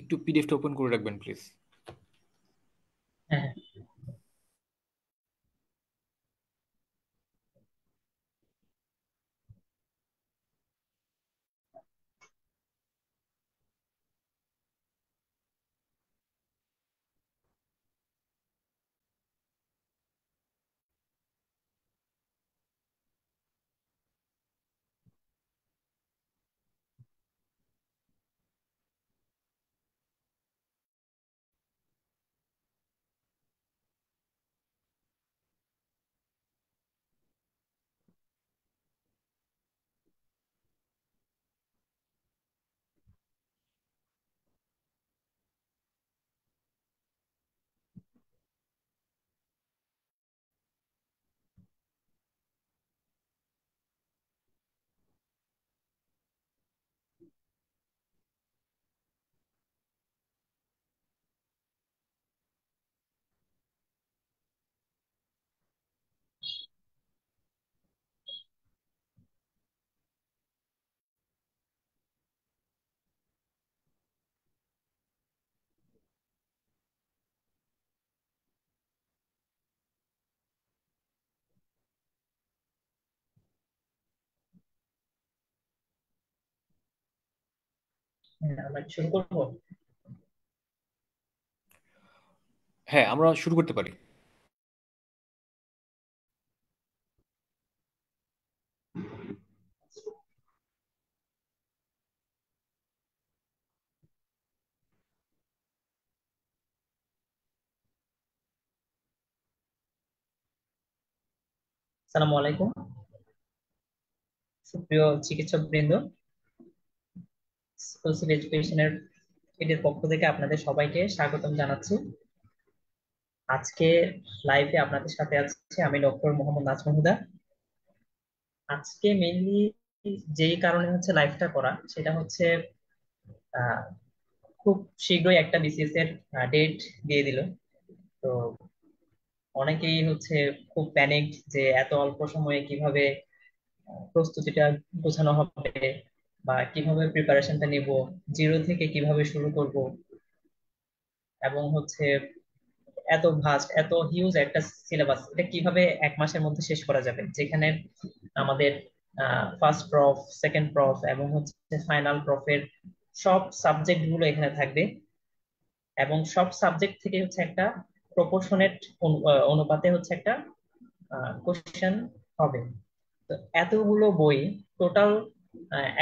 একটু পিডিএফটা ওপেন করে রাখবেন প্লিজ। হ্যাঁ, হ্যাঁ। হ্যাঁ, আমরা কি শুরু করবো? হ্যাঁ, আমরা শুরু করতে পারি। আসসালামু আলাইকুম, সুপ্রিয় চিকিৎসক বৃন্দ। সোশ্যাল এডুকেশনের এদের পক্ষ থেকে আপনাদের সবাইকে স্বাগতম জানাচ্ছি। আজকে লাইভে আপনাদের সাথে আছি আমি, ডক্টর মোহাম্মদ নাজমুল হুদা। আজকে মেইনলি যেই কারণে হচ্ছে লাইভটা করা, সেটা হচ্ছে আহ, খুব শীঘ্রই একটা বিসিএস এর ডেট দিয়ে দিল। তো অনেকেই হচ্ছে খুব প্যানিকড যে এত অল্প সময়ে কিভাবে প্রস্তুতিটা গোছানো হবে, বা কিভাবে প্রিপারেশনটা নিব, জিরো থেকে কিভাবে শুরু করব, এবং হচ্ছে এত ভাস্ট এত হিউজ একটা সিলেবাস এটা কিভাবে এক মাসের মধ্যে শেষ করা যাবে, যেখানে আমাদের ফার্স্ট প্রফ, সেকেন্ড প্রফ এবং হচ্ছে ফাইনাল প্রফের সব সাবজেক্ট গুলো এখানে থাকবে, এবং সব সাবজেক্ট থেকে হচ্ছে একটা প্রপোর্শনেট অনুপাতে হচ্ছে একটা কোশ্চেন হবে। তো এতগুলো বই, টোটাল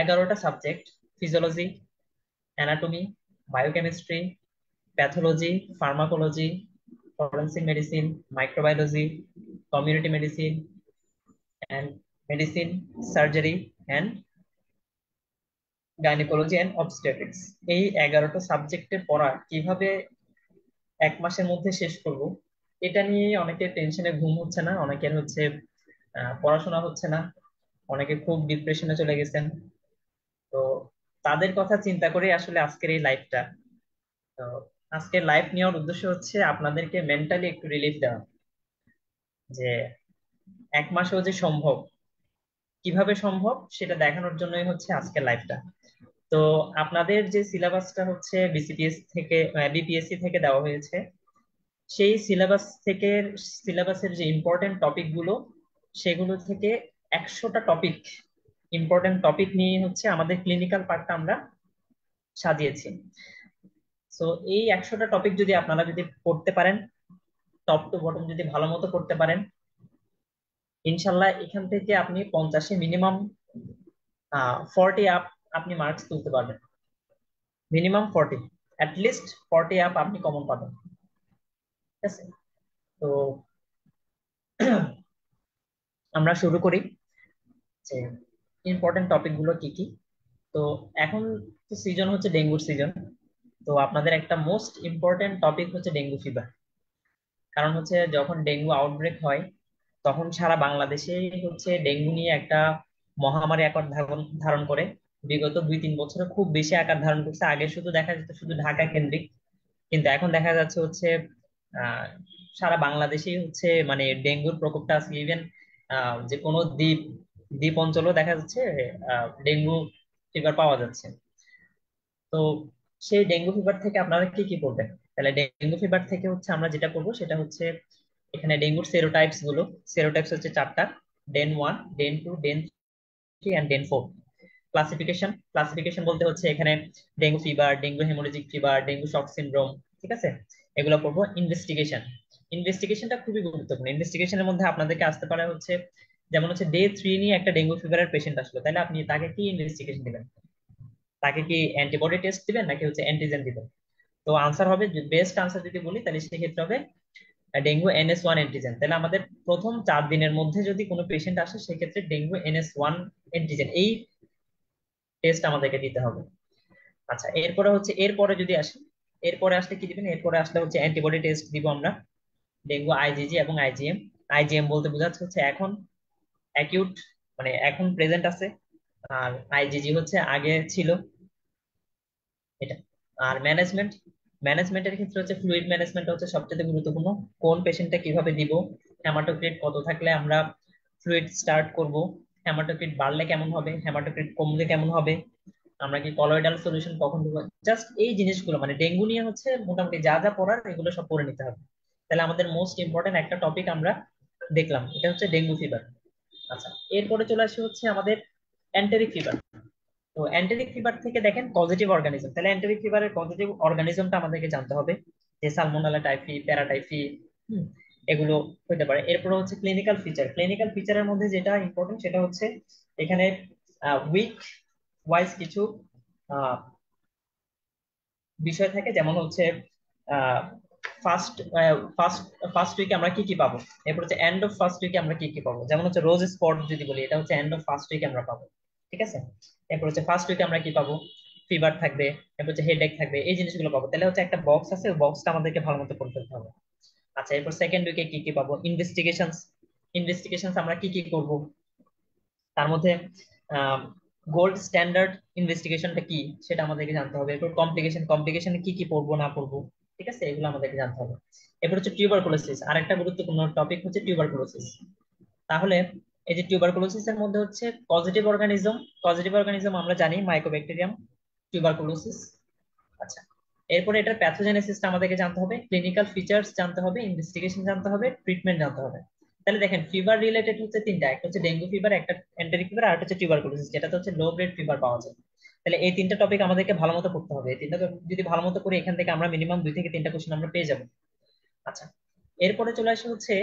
11টা subject: physiology, anatomy, biochemistry, pathology, pharmacology, forensic medicine, microbiology, community medicine and medicine, surgery and gynaecology and obstetrics. এই 11টা সাবজেক্টের পড়া কিভাবে এক মাসের মধ্যে শেষ করব, এটা নিয়ে অনেকের টেনশনে ঘুম হচ্ছে না, অনেকের হচ্ছে পড়াশোনা হচ্ছে না, অনেকে খুব ডিপ্রেশনে চলে গেছেন। তো তাদের কথা চিন্তা করে আসলে আজকের এই লাইভটা। তো আজকের লাইভ নেওয়ার উদ্দেশ্য হচ্ছে আপনাদেরকে মেন্টালি একটু রিলিফ দেওয়া, যে এক মাসেও যে সম্ভব, কিভাবে সম্ভব সেটা দেখানোর জন্যই হচ্ছে আজকের লাইভটা। তো আপনাদের যে সিলেবাসটা হচ্ছে বিসিপিএস থেকে, বিপিএসসি থেকে দেওয়া হয়েছে, সেই সিলেবাসের যে ইম্পর্টেন্ট টপিক গুলো, সেগুলো থেকে 100টা টপিক, ইম্পর্টেন্ট টপিক নিয়ে হচ্ছে আমাদের ক্লিনিক্যাল পার্টটা আমরা সাজিয়েছি। তো এই 100টা টপিক যদি আপনারা যদি পড়তে পারেন, টপ টু বটম যদি ভালো মতো করতে পারেন, ইনশাল্লাহ এখান থেকে আপনি 50-এ মিনিমাম 40 আপ আপনি মার্কস তুলতে পারবেন। মিনিমাম 40, লিস্ট 40 আপ আপনি কমন পাবেন। ঠিক আছে? তো আমরা শুরু করি যে ইম্পর্টেন্ট টপিক গুলো কি কি। তো এখন তো সিজন হচ্ছে ডেঙ্গুর সিজন। তো আপনাদের একটা মোস্ট ইম্পর্টেন্ট টপিক হচ্ছে ডেঙ্গু ফিভার। কারণ হচ্ছে যখন ডেঙ্গু আউটব্রেক হয়, তখন সারা বাংলাদেশে হচ্ছে ডেঙ্গু নিয়ে একটা মহামারী আকার ধারণ ধারণ করে। বিগত 2-3 বছরে খুব বেশি আকার ধারণ করছে। আগে শুধু দেখা যেত শুধু ঢাকা কেন্দ্রিক, কিন্তু এখন দেখা যাচ্ছে হচ্ছে আহ সারা বাংলাদেশেই হচ্ছে মানে ডেঙ্গুর প্রকোপটা আছে। ইভেন যে কোনো দ্বীপ দ্বীপ অঞ্চলেও দেখা যাচ্ছে ডেঙ্গু ফিভার পাওয়া যাচ্ছে। তো সেই ডেঙ্গু ফিভার থেকে আপনারা কি কি করবেন? তাহলে ডেঙ্গু ফিভার থেকে হচ্ছে আমরা যেটা করবো সেটা হচ্ছে, এখানে ডেঙ্গুর সেরোটাইপস গুলো, সেরোটাইপস হচ্ছে চারটা: ডেন 1, ডেন 2, ডেন 3 এন্ড ডেন 4। ক্লাসিফিকেশন বলতে হচ্ছে এখানে dengue fever, dengue haemorrhagic fever, dengue shock syndrome, ঠিক আছে? এগুলো পড়বো। ইনভেস্টিগেশনটা খুবই গুরুত্বপূর্ণ। ইনভেস্টিগেশনের মধ্যে আপনাদেরকে আসতে পারে হচ্ছে, যেমন হচ্ছে ডে 3 নিয়ে একটা ডেঙ্গু ফিভারের পেশেন্ট আসলো, তাহলে আপনি তাকে কি ইনভেস্টিগেশন দিবেন? তাকে কি অ্যান্টিবডি টেস্ট দিবেন নাকি হচ্ছে অ্যান্টিজেন দিবেন? তো আনসার হবে, বেস্ট আনসার যদি বলি তাহলে সেক্ষেত্রে হবে ডেঙ্গু NS1 অ্যান্টিজেন। তাহলে আমাদের প্রথম 4 দিনের মধ্যে যদি কোনো পেশেন্ট আসে সেক্ষেত্রে ডেঙ্গু NS1 অ্যান্টিজেন এই টেস্ট আমাদেরকে দিতে হবে। আচ্ছা, এরপরে হচ্ছে, এরপরে যদি আসি, এরপরে আসলে কি দিবেন? এরপরে আসলে হচ্ছে অ্যান্টিবডি টেস্ট দিব আমরা, ডেঙ্গু IgG এবং IgM। IgM বলতে বোঝাচ্ছে হচ্ছে এখন অ্যাকিউট, মানে এখন প্রেজেন্ট আছে, আর IgG হচ্ছে আগে ছিল, এটা। আর ম্যানেজমেন্টের ক্ষেত্রে হচ্ছে ফ্লুইড ম্যানেজমেন্ট হচ্ছে সবচেয়ে গুরুত্বপূর্ণ। কোন পেশেন্টটা কিভাবে দিব, হেমাটোক্রিট কত থাকলে আমরা ফ্লুইড স্টার্ট করব, হেমাটোক্রিট বাড়লে কেমন হবে, হেমাটোক্রিট কমলে কেমন হবে, আমরা কি কলয়েডাল সলিউশন কখন দেবো, জাস্ট এই জিনিসগুলো, মানে ডেঙ্গু নিয়ে হচ্ছে মোটামুটি যা যা পড়ার এগুলো সব পড়ে নিতে হবে। তাহলে আমাদের মোস্ট ইম্পর্টেন্ট একটা টপিক আমরা দেখলাম, এটা হচ্ছে ডেঙ্গু ফিভার। আচ্ছা, এরপরে চলে আসি হচ্ছে আমাদের এন্টেরিক ফিভার। তো এন্টেরিক ফিভার থেকে দেখেন পজিটিভ অর্গানিজম, তাহলে এন্টেরিক ফিভারের পজিটিভ অর্গানিজমটা আমাদেরকে জানতে হবে, যে সালমোনেলা টাইফি, প্যারাটাইফি, এগুলো হতে পারে। এরপর হচ্ছে ক্লিনিক্যাল ফিচারের মধ্যে যেটা ইম্পর্টেন্ট সেটা হচ্ছে এখানে উইক ওয়াইজ কিছু আহ, বিষয় থাকে, যেমন হচ্ছে ফার্স্ট ফার্স্ট ফার্স্ট উইকে আমরা কি কি পাবো, এরপর হচ্ছে এন্ড অফ ফার্স্ট উইকে আমরা কি কি পাবো, যেমন হচ্ছে রোজ স্পট যদি বলি এটা হচ্ছে এন্ড অফ ফার্স্ট উইকে আমরা পাবো, ঠিক আছে? এরপর হচ্ছে ফার্স্ট উইকে আমরা কি পাবো, ফিভার থাকবে, এরপর হচ্ছে হেডেক থাকবে, এই জিনিসগুলো পাবো। তাহলে হচ্ছে একটা বক্স আছে, ওই বক্সটা আমাদেরকে ভালো মতো পড়ে ফেলতে হবে। আচ্ছা, এরপর সেকেন্ড উইকে কি কি পাবো, ইনভেস্টিগেশনস আমরা কি কি করব, তার মধ্যে গোল্ড স্ট্যান্ডার্ড ইনভেস্টিগেশনটা কি সেটা আমাদেরকে জানতে হবে। এরপর কমপ্লিকেশনে কি কি পড়বো না পড়বো, ঠিক আছে, এগুলো আমাদেরকে জানতে হবে। এরপর হচ্ছে টিউবারকুলোসিস, আরেকটা গুরুত্বপূর্ণ টপিক হচ্ছে টিউবারকুলোসিস। তাহলে এই যে টিউবারকুলোসিস এর মধ্যে হচ্ছে পজিটিভ অর্গানিজম আমরা জানি মাইকোব্যাকটেরিয়াম টিউবারকুলোসিস। আচ্ছা, এরপরে এটার প্যাথোজেনেসিসটা আমাদেরকে জানতে হবে, ক্লিনিক্যাল ফিচার্স জানতে হবে, ইনভেস্টিগেশন জানতে হবে, ট্রিটমেন্ট জানতে হবে। তাহলে দেখেন ফিভার রিলেটেড হচ্ছে তিনটা, একটা হচ্ছে ডেঙ্গু ফিভার, একটা এন্টেরিক ফিভার, আর একটা হচ্ছে টিউবারকুলোসিস, যেটা হচ্ছে লো গ্রেড ফিভার পাওয়া যায়। তাহলে এই তিনটা টপিক আমাদেরকে ভালো মতো পড়তে হবে। এই তিনটা যদি ভালো মতো করি এখান থেকে আমরা মিনিমাম 2 থেকে 3টা কোশ্চেন আমরা পেয়ে যাবো। আচ্ছা, এরপরে চলে আসে হচ্ছে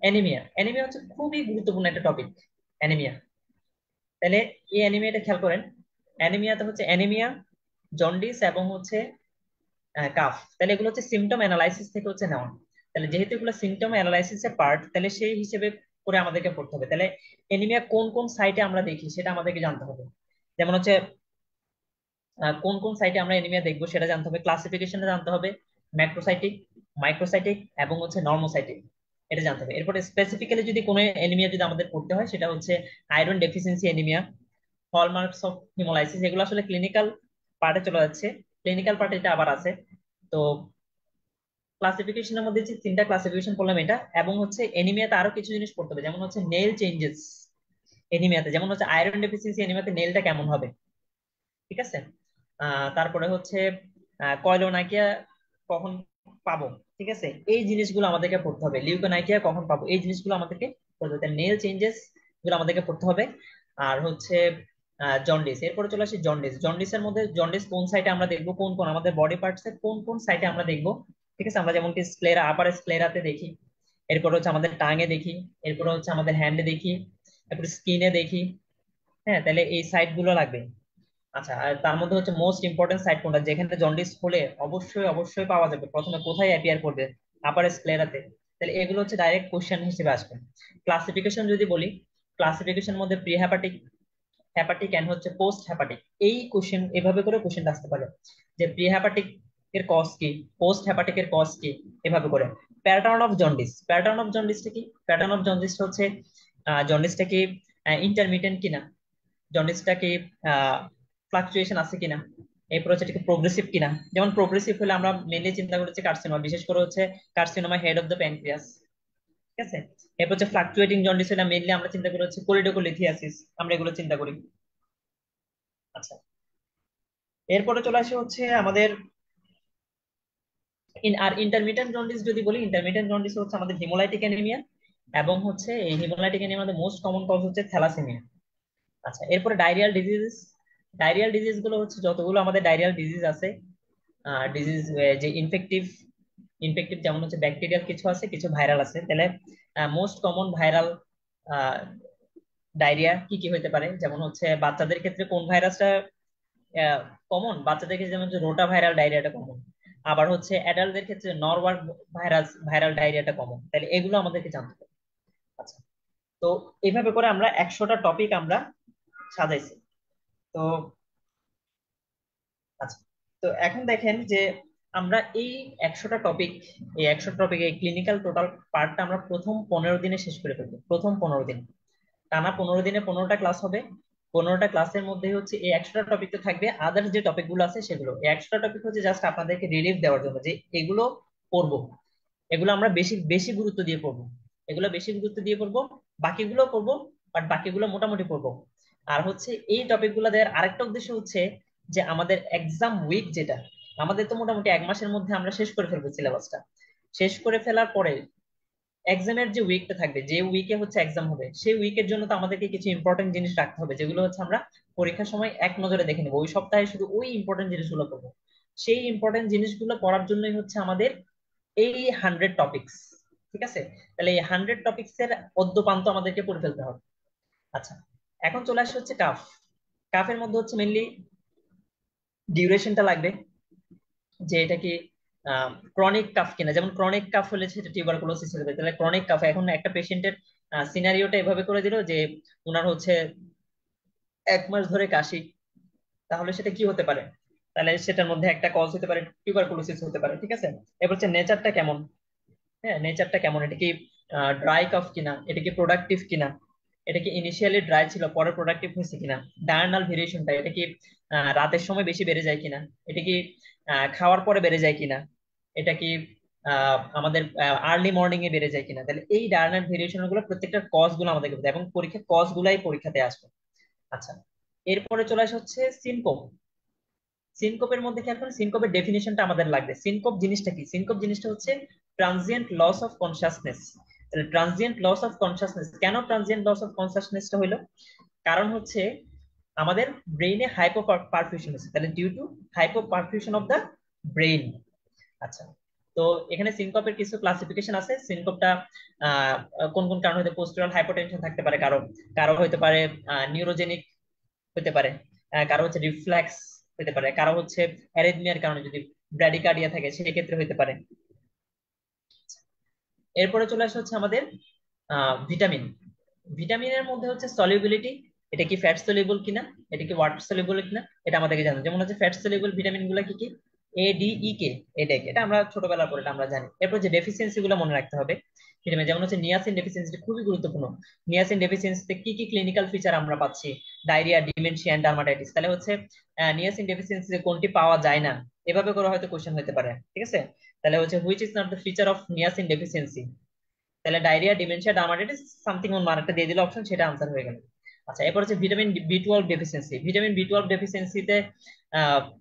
অ্যানিমিয়া। অ্যানিমিয়া হচ্ছে খুবই গুরুত্বপূর্ণ একটা টপিক, অ্যানিমিয়া। তাহলে এই অ্যানিমিয়াটা খেয়াল করেন, অ্যানিমিয়াতে হচ্ছে অ্যানিমিয়া, জন্ডিস এবং হচ্ছে কাফ। তাহলে এগুলো হচ্ছে সিমটম অ্যানালাইসিস থেকে হচ্ছে নেওয়া। তাহলে যেহেতু এগুলো সিমটম অ্যানালাইসিস এর পার্ট, তাহলে সেই হিসেবে করে আমাদেরকে পড়তে হবে। তাহলে এনিমিয়া কোন কোন সাইটে আমরা দেখি সেটা আমাদেরকে জানতে হবে। যেমন হচ্ছে কোন কোন সাইটে আমরা এনিমিয়া দেখবো সেটা জানতে হবে, ক্লাসিফিকেশনটা জানতে হবে, ম্যাক্রোসাইটিক, মাইক্রোসাইটিক এবং হচ্ছে নর্মোসাইটিক, এটা জানতে হবে। এরপরে স্পেসিফিক্যালি যদি কোনো এনিমিয়া যদি আমাদের পড়তে হয় সেটা হচ্ছে iron deficiency anaemia, hallmarks of haemolysis, এগুলো আসলে ক্লিনিক্যাল পার্টে চলে যাচ্ছে, ক্লিনিক্যাল পার্টে এটা আবার আছে। তো ক্লাসিফিকেশনের মধ্যে যে 3টা ক্লাসিফিকেশন করলাম এটা, এবং হচ্ছে এনিমিয়াতে আরো কিছু জিনিস পড়তে হবে, যেমন হচ্ছে নেল চেঞ্জেস এনিমিয়াতে, যেমন হচ্ছে আয়রন ডেফিসিয়েন্সি এনিমিয়াতে নেলটা কেমন হবে, ঠিক আছে? তারপরে হচ্ছে কয়লোনাইকিয়া কখন পাবো, ঠিক আছে, এই জিনিসগুলো আমাদেরকে পড়তে হবে, লিউকোনাইকিয়া কখন পাবো, এই জিনিসগুলো আমাদেরকে পড়তে হবে, নেল চেঞ্জেস গুলো আমাদেরকে পড়তে হবে। আর হচ্ছে জন্ডিস, এরপরে চলে আসি জন্ডিসের মধ্যে জন্ডিস কোন সাইটে আমরা দেখবো, কোন কোন আমাদের বডি পার্টস এর কোন কোন সাইটে আমরা দেখবো, ঠিক আছে? আমরা যেমন কি স্ক্লেরা, আপার স্ক্লেরাতে দেখি, এরপর হচ্ছে আমাদের টাঙে দেখি, এরপর হচ্ছে আমাদের হ্যান্ডে দেখি, এরপর স্কিনে দেখি। হ্যাঁ, তাহলে এই সাইট গুলো লাগবে। আচ্ছা, আর তার মধ্যে হচ্ছে মোস্ট ইম্পর্টেন্ট সাইট কোনটা, যেখানে জন্ডিস হলে অবশ্যই অবশ্যই পাওয়া যাবে, প্রথমে কোথায় অ্যাপিয়ার করবে, আপার স্ক্লেরাতে। তাহলে এগুলো হচ্ছে ডাইরেক্ট কোশ্চেন হিসেবে আসবে। ক্লাসিফিকেশন যদি বলি, ক্লাসিফিকেশন মধ্যে প্রি হ্যাপাটিক, হ্যাপাটিক এন্ড হচ্ছে পোস্ট হ্যাপাটিক, এই কোশ্চেন এভাবে করে কোশ্চেন আসতে পারে, যে প্রি হ্যাপাটিক এর কজ কি, পোস্ট হ্যাপাটিক এর কজ কি, এভাবে করে। প্যাটার্ন অফ জন্ডিসটা কি, প্যাটার্ন অফ জন্ডিস হচ্ছে জন্ডিসটা কি ইন্টারমিটেন্ট কিনা, জন্ডিসটা কি ফ্লাকচুয়েশন আছে কিনা, এরপর হচ্ছে এটা প্রোগ্রেসিভ কিনা। যেমন প্রোগ্রেসিভ হলে আমরা মেনলি চিন্তা করছি কার্সিনোমা, বিশেষ করে হচ্ছে carcinoma head of the pancreas, ঠিক আছে? এরপর হচ্ছে ফ্লাকচুয়েটিং জন্ডিস হলে মেনলি আমরা চিন্তা করি হচ্ছে কোলিডোকোলিথিয়াসিস, আমরা এগুলো চিন্তা করি। আচ্ছা, এরপরে চলে আসে হচ্ছে আমাদের আর ইন্টারমিটেন্ট জন্ডিস যদি বলি, ইন্টারমিটেন্ট জন্ডিস হচ্ছে আমাদের হিমোলাইটিক অ্যানিমিয়া, এবং হচ্ছে এই হিমোলাইটিক অ্যানিমিয়ার মোস্ট কমন কজ হচ্ছে থ্যালাসেমিয়া। আচ্ছা, এরপরে ডায়রিয়াল ডিজিজ। ডায়রিয়াল ডিজিজ গুলো হচ্ছে যতগুলো আমাদের ডায়রিয়াল ডিজিজ আছে, ডিজিজ যে ইনফেক্টিভ, যেমন হচ্ছে ব্যাকটেরিয়াল কিছু আছে, কিছু ভাইরাল আছে। তাহলে মোস্ট কমন ভাইরাল ডায়রিয়া কি কি হতে পারে, যেমন হচ্ছে বাচ্চাদের ক্ষেত্রে কোন ভাইরাসটা কমন, বাচ্চাদের ক্ষেত্রে যেমন রোটা ভাইরাল ডায়রিয়াটা কমন। আবার হচ্ছে অ্যাডাল্টদের ক্ষেত্রে নরওয়ার্ড ভাইরাল ডায়রিয়াটা কমন। তাহলে এগুলো আমাদেরকে জানতে হবে। আচ্ছা, তো এইভাবে করে আমরা 100টা টপিক আমরা সাজাইছি। তো আচ্ছা, তো এখন দেখেন যে আমরা এই 100টা টপিক, এই 100 টপিক, এই ক্লিনিক্যাল টোটাল পার্টটা আমরা প্রথম 15 দিনে শেষ করে ফেলবো। প্রথম 15 দিন, টানা 15 দিনে 15টা ক্লাস হবে। 15টা ক্লাসের মধ্যে হচ্ছে এই 100টা টপিক তো থাকবে, আদার্স যে টপিক গুলো আছে সেগুলো। এই 100টা টপিক হচ্ছে জাস্ট আপনাদেরকে রিলিফ দেওয়ার জন্য যে এগুলো পড়বো, এগুলো আমরা বেশি বেশি গুরুত্ব দিয়ে পড়বো, এগুলো বেশি গুরুত্ব দিয়ে পড়বো। বাকিগুলো পড়বো, বাট বাকিগুলো মোটামুটি পড়বো। আর হচ্ছে এই টপিক গুলো দেওয়ার আরেকটা উদ্দেশ্য হচ্ছে যে আমাদের এক্সাম উইক যেটা, আমাদের তো মোটামুটি 1 মাসের মধ্যে আমরা শেষ করে ফেলবো সিলেবাসটা। শেষ করে ফেলার পরে এক্সামের যে উইকটা থাকবে, যে উইকে হচ্ছে এক্সাম হবে, সেই উইকের জন্য তো আমাদেরকে কিছু ইম্পর্টেন্ট জিনিস রাখতে হবে, যেগুলো হচ্ছে আমরা পরীক্ষার সময় এক নজরে দেখে নেবো। ওই সপ্তাহে শুধু ওই ইম্পর্টেন্ট জিনিসগুলো পড়বো। সেই ইম্পর্টেন্ট জিনিসগুলো পড়ার জন্যই হচ্ছে আমাদের এই 100 টপিকস। ঠিক আছে, তাহলে এই 100 টপিক্স এর অদ্যপান্ত আমাদেরকে পড়ে ফেলতে হবে। আচ্ছা, এখন চলে আসে হচ্ছে কাফ। কাফের মধ্যে হচ্ছে মেনলি ডিউরেশনটা লাগবে, যে এটা কি ক্রনিক কাফ কিনা। যেমন ক্রনিক কাফ হলে সেটা টিউবারকুলোসিস হতে পারে। তাহলে ক্রনিক কাফ, এখন একটা পেশেন্টের সিনারিওটা এভাবে করে দিল যে ওনার হচ্ছে 1 মাস ধরে কাশি, তাহলে সেটা কি হতে পারে? তাহলে সেটার মধ্যে একটা কজ হতে পারে টিউবারকুলোসিস হতে পারে। ঠিক আছে, এবার হচ্ছে নেচারটা কেমন। হ্যাঁ, নেচারটা কেমন, এটা কি ড্রাই কাফ কিনা, এটা কি প্রোডাক্টিভ কিনা, এটা কি ইনিশিয়ালি ড্রাই ছিল পরে প্রোডাক্টিভ হয়েছে কিনা, ডায়ার্নাল ভেরিয়েশনটা, এটা কি রাতের সময় বেশি বেড়ে যায় কিনা, এটা কি খাওয়ার পরে বেড়ে যায় কিনা, এটা কি আমাদের আর্লি মর্নিং এ বেড়ে যায় কিনা। তাহলে এই ডায়ার্নাল ভেরিয়েশন গুলো প্রত্যেকটা কজ গুলো আমাদেরকে বলতে হবে, এবং পরীক্ষা কজ গুলাই পরীক্ষাতে আসবে। আচ্ছা, এরপরে চলে আসে হচ্ছে সিনকোপ। সিনকোপের মধ্যে খেয়াল করেন, সিনকোপের ডেফিনেশনটা আমাদের লাগবে। সিনকোপ জিনিসটা কি? সিনকোপ জিনিসটা হচ্ছে ট্রানজিয়েন্ট লস অফ কনসাসনেস। তাহলে ট্রানজিয়েন্ট লস অফ কনসাসনেস, কেন ট্রানজিয়েন্ট লস অফ কনসাসনেসটা হইলো? কারণ হচ্ছে আমাদের ব্রেইনে হাইপো পারফিউশন হচ্ছে, তাহলে due to hypoperfusion of the brain. আচ্ছা, তো এখানে সিনকপের কিছু ক্লাসিফিকেশন আছে। সিনকপটা আহ কোন কোন কারণ হতে, পোস্টুরাল হাইপোটেনশন থাকতে পারে কারো, কারো হতে পারে নিউরোজেনিক হতে পারে, কারো হচ্ছে রিফ্লেক্স হতে পারে, কারো হচ্ছে অ্যারিথমিয়ার কারণে যদি ব্র্যাডিকার্ডিয়া থাকে সেই ক্ষেত্রে হতে পারে। এরপরে চলে আসে হচ্ছে আমাদের ভিটামিন। ভিটামিনের মধ্যে হচ্ছে সলিউবিলিটি, এটা কি ফ্যাট সলিউবল কিনা, এটা কি ওয়াটার সলিউবল কিনা, এটা আমাদেরকে জানো। যেমন হচ্ছে ফ্যাট সলিউবল ভিটামিন গুলো কি কি, ADE, K, এডেক, এটা আমরা ছোটবেলার পরে এটা আমরা জানি। এরপর যে ডেফিসিয়েন্সি গুলো মনে রাখতে হবে ভিটামিন, যেমন হচ্ছে নিয়াসিন ডেফিসিয়েন্সি খুবই গুরুত্বপূর্ণ। নিয়াসিন ডেফিসিয়েন্সিতে কি কি ক্লিনিক্যাল ফিচার আমরা পাচ্ছি? Diarrhoea, dementia and dermatitis. তাহলে হচ্ছে নিয়াসিন ডেফিসিয়েন্সিতে কোনটি পাওয়া যায় না, এভাবে করে হয়তো কোশ্চেন হতে পারে। ঠিক আছে, তাহলে হচ্ছে which is not the feature of niacin deficiency. তাহলে diarrhoea, dementia, dermatitis, something on মার্কটা দিয়ে দিলে অপশন, সেটা আনসার হয়ে গেল। আচ্ছা, এরপর হচ্ছে vitamin B twelve deficiency. Vitamin B twelve ডেফিসিয়েন্সিতে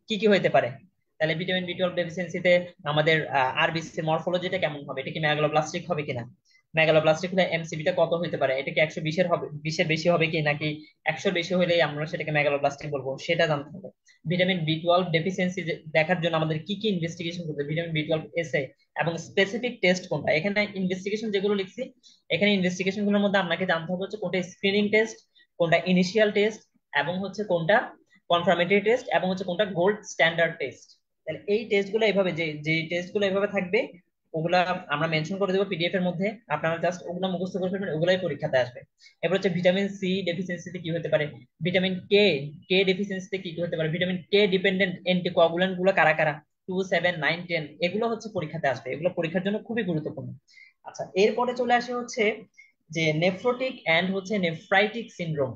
কি কি হতে পারে? তাহলে ভিটামিন বি টুয়েলভ ডেফিসিয়েন্সিতে আমাদের আরবিসি মরফোলজিটা কেমন হবে, এটা কি মেগালোব্লাস্টিক হবে কিনা, মেগালোব্লাস্টিক হলে এমসিবিটা কত হতে পারে, এটা কি 120-এর হবে, 20-এর বেশি হবে কি, নাকি 100-র বেশি হলেই আমরা সেটাকে মেগালোব্লাস্টিক বলবো, সেটা জানতে হবে। ভিটামিন বি টুয়েলভ ডেফিসিয়েন্সি দেখার জন্য আমাদের কি কি ইনভেস্টিগেশন করতে হবে, ভিটামিন বি টুয়েলভ এসে এবং স্পেসিফিক টেস্ট কোনটা। এখানে ইনভেস্টিগেশন যেগুলো লিখছি, এখানে ইনভেস্টিগেশন গুলোর মধ্যে আপনাকে জানতে হবে হচ্ছে কোনটা স্ক্রিনিং টেস্ট, কোনটা ইনিশিয়াল টেস্ট, এবং হচ্ছে কোনটা কনফার্মেটরি টেস্ট, এবং হচ্ছে কোনটা গোল্ড স্ট্যান্ডার্ড টেস্ট। তাহলে এই টেস্ট গুলো এইভাবে, যে যে টেস্ট গুলো এইভাবে থাকবে, ওগুলা আমরা মেনশন করে দেবো পিডিএফ এর মধ্যে। আপনারা জাস্ট ওগুলো মুখস্থ করে ফেলবেন, ওগুলাই পরীক্ষাতে আসবে। এবার হচ্ছে ভিটামিন সি ডেফিসিয়েন্সিতে কি হতে পারে, ভিটামিন কে ডেফিসিয়েন্সিতে কি কি হতে পারে, ভিটামিন কে ডিপেন্ডেন্ট অ্যান্টিকোয়াগুলেন্ট গুলো কারা কারা, 2, 7, 9, 10, এগুলো হচ্ছে পরীক্ষাতে আসবে, এগুলো পরীক্ষার জন্য খুবই গুরুত্বপূর্ণ। আচ্ছা, এরপরে চলে আসে হচ্ছে যে নেফ্রোটিক এন্ড হচ্ছে নেফ্রাইটিক সিনড্রোম।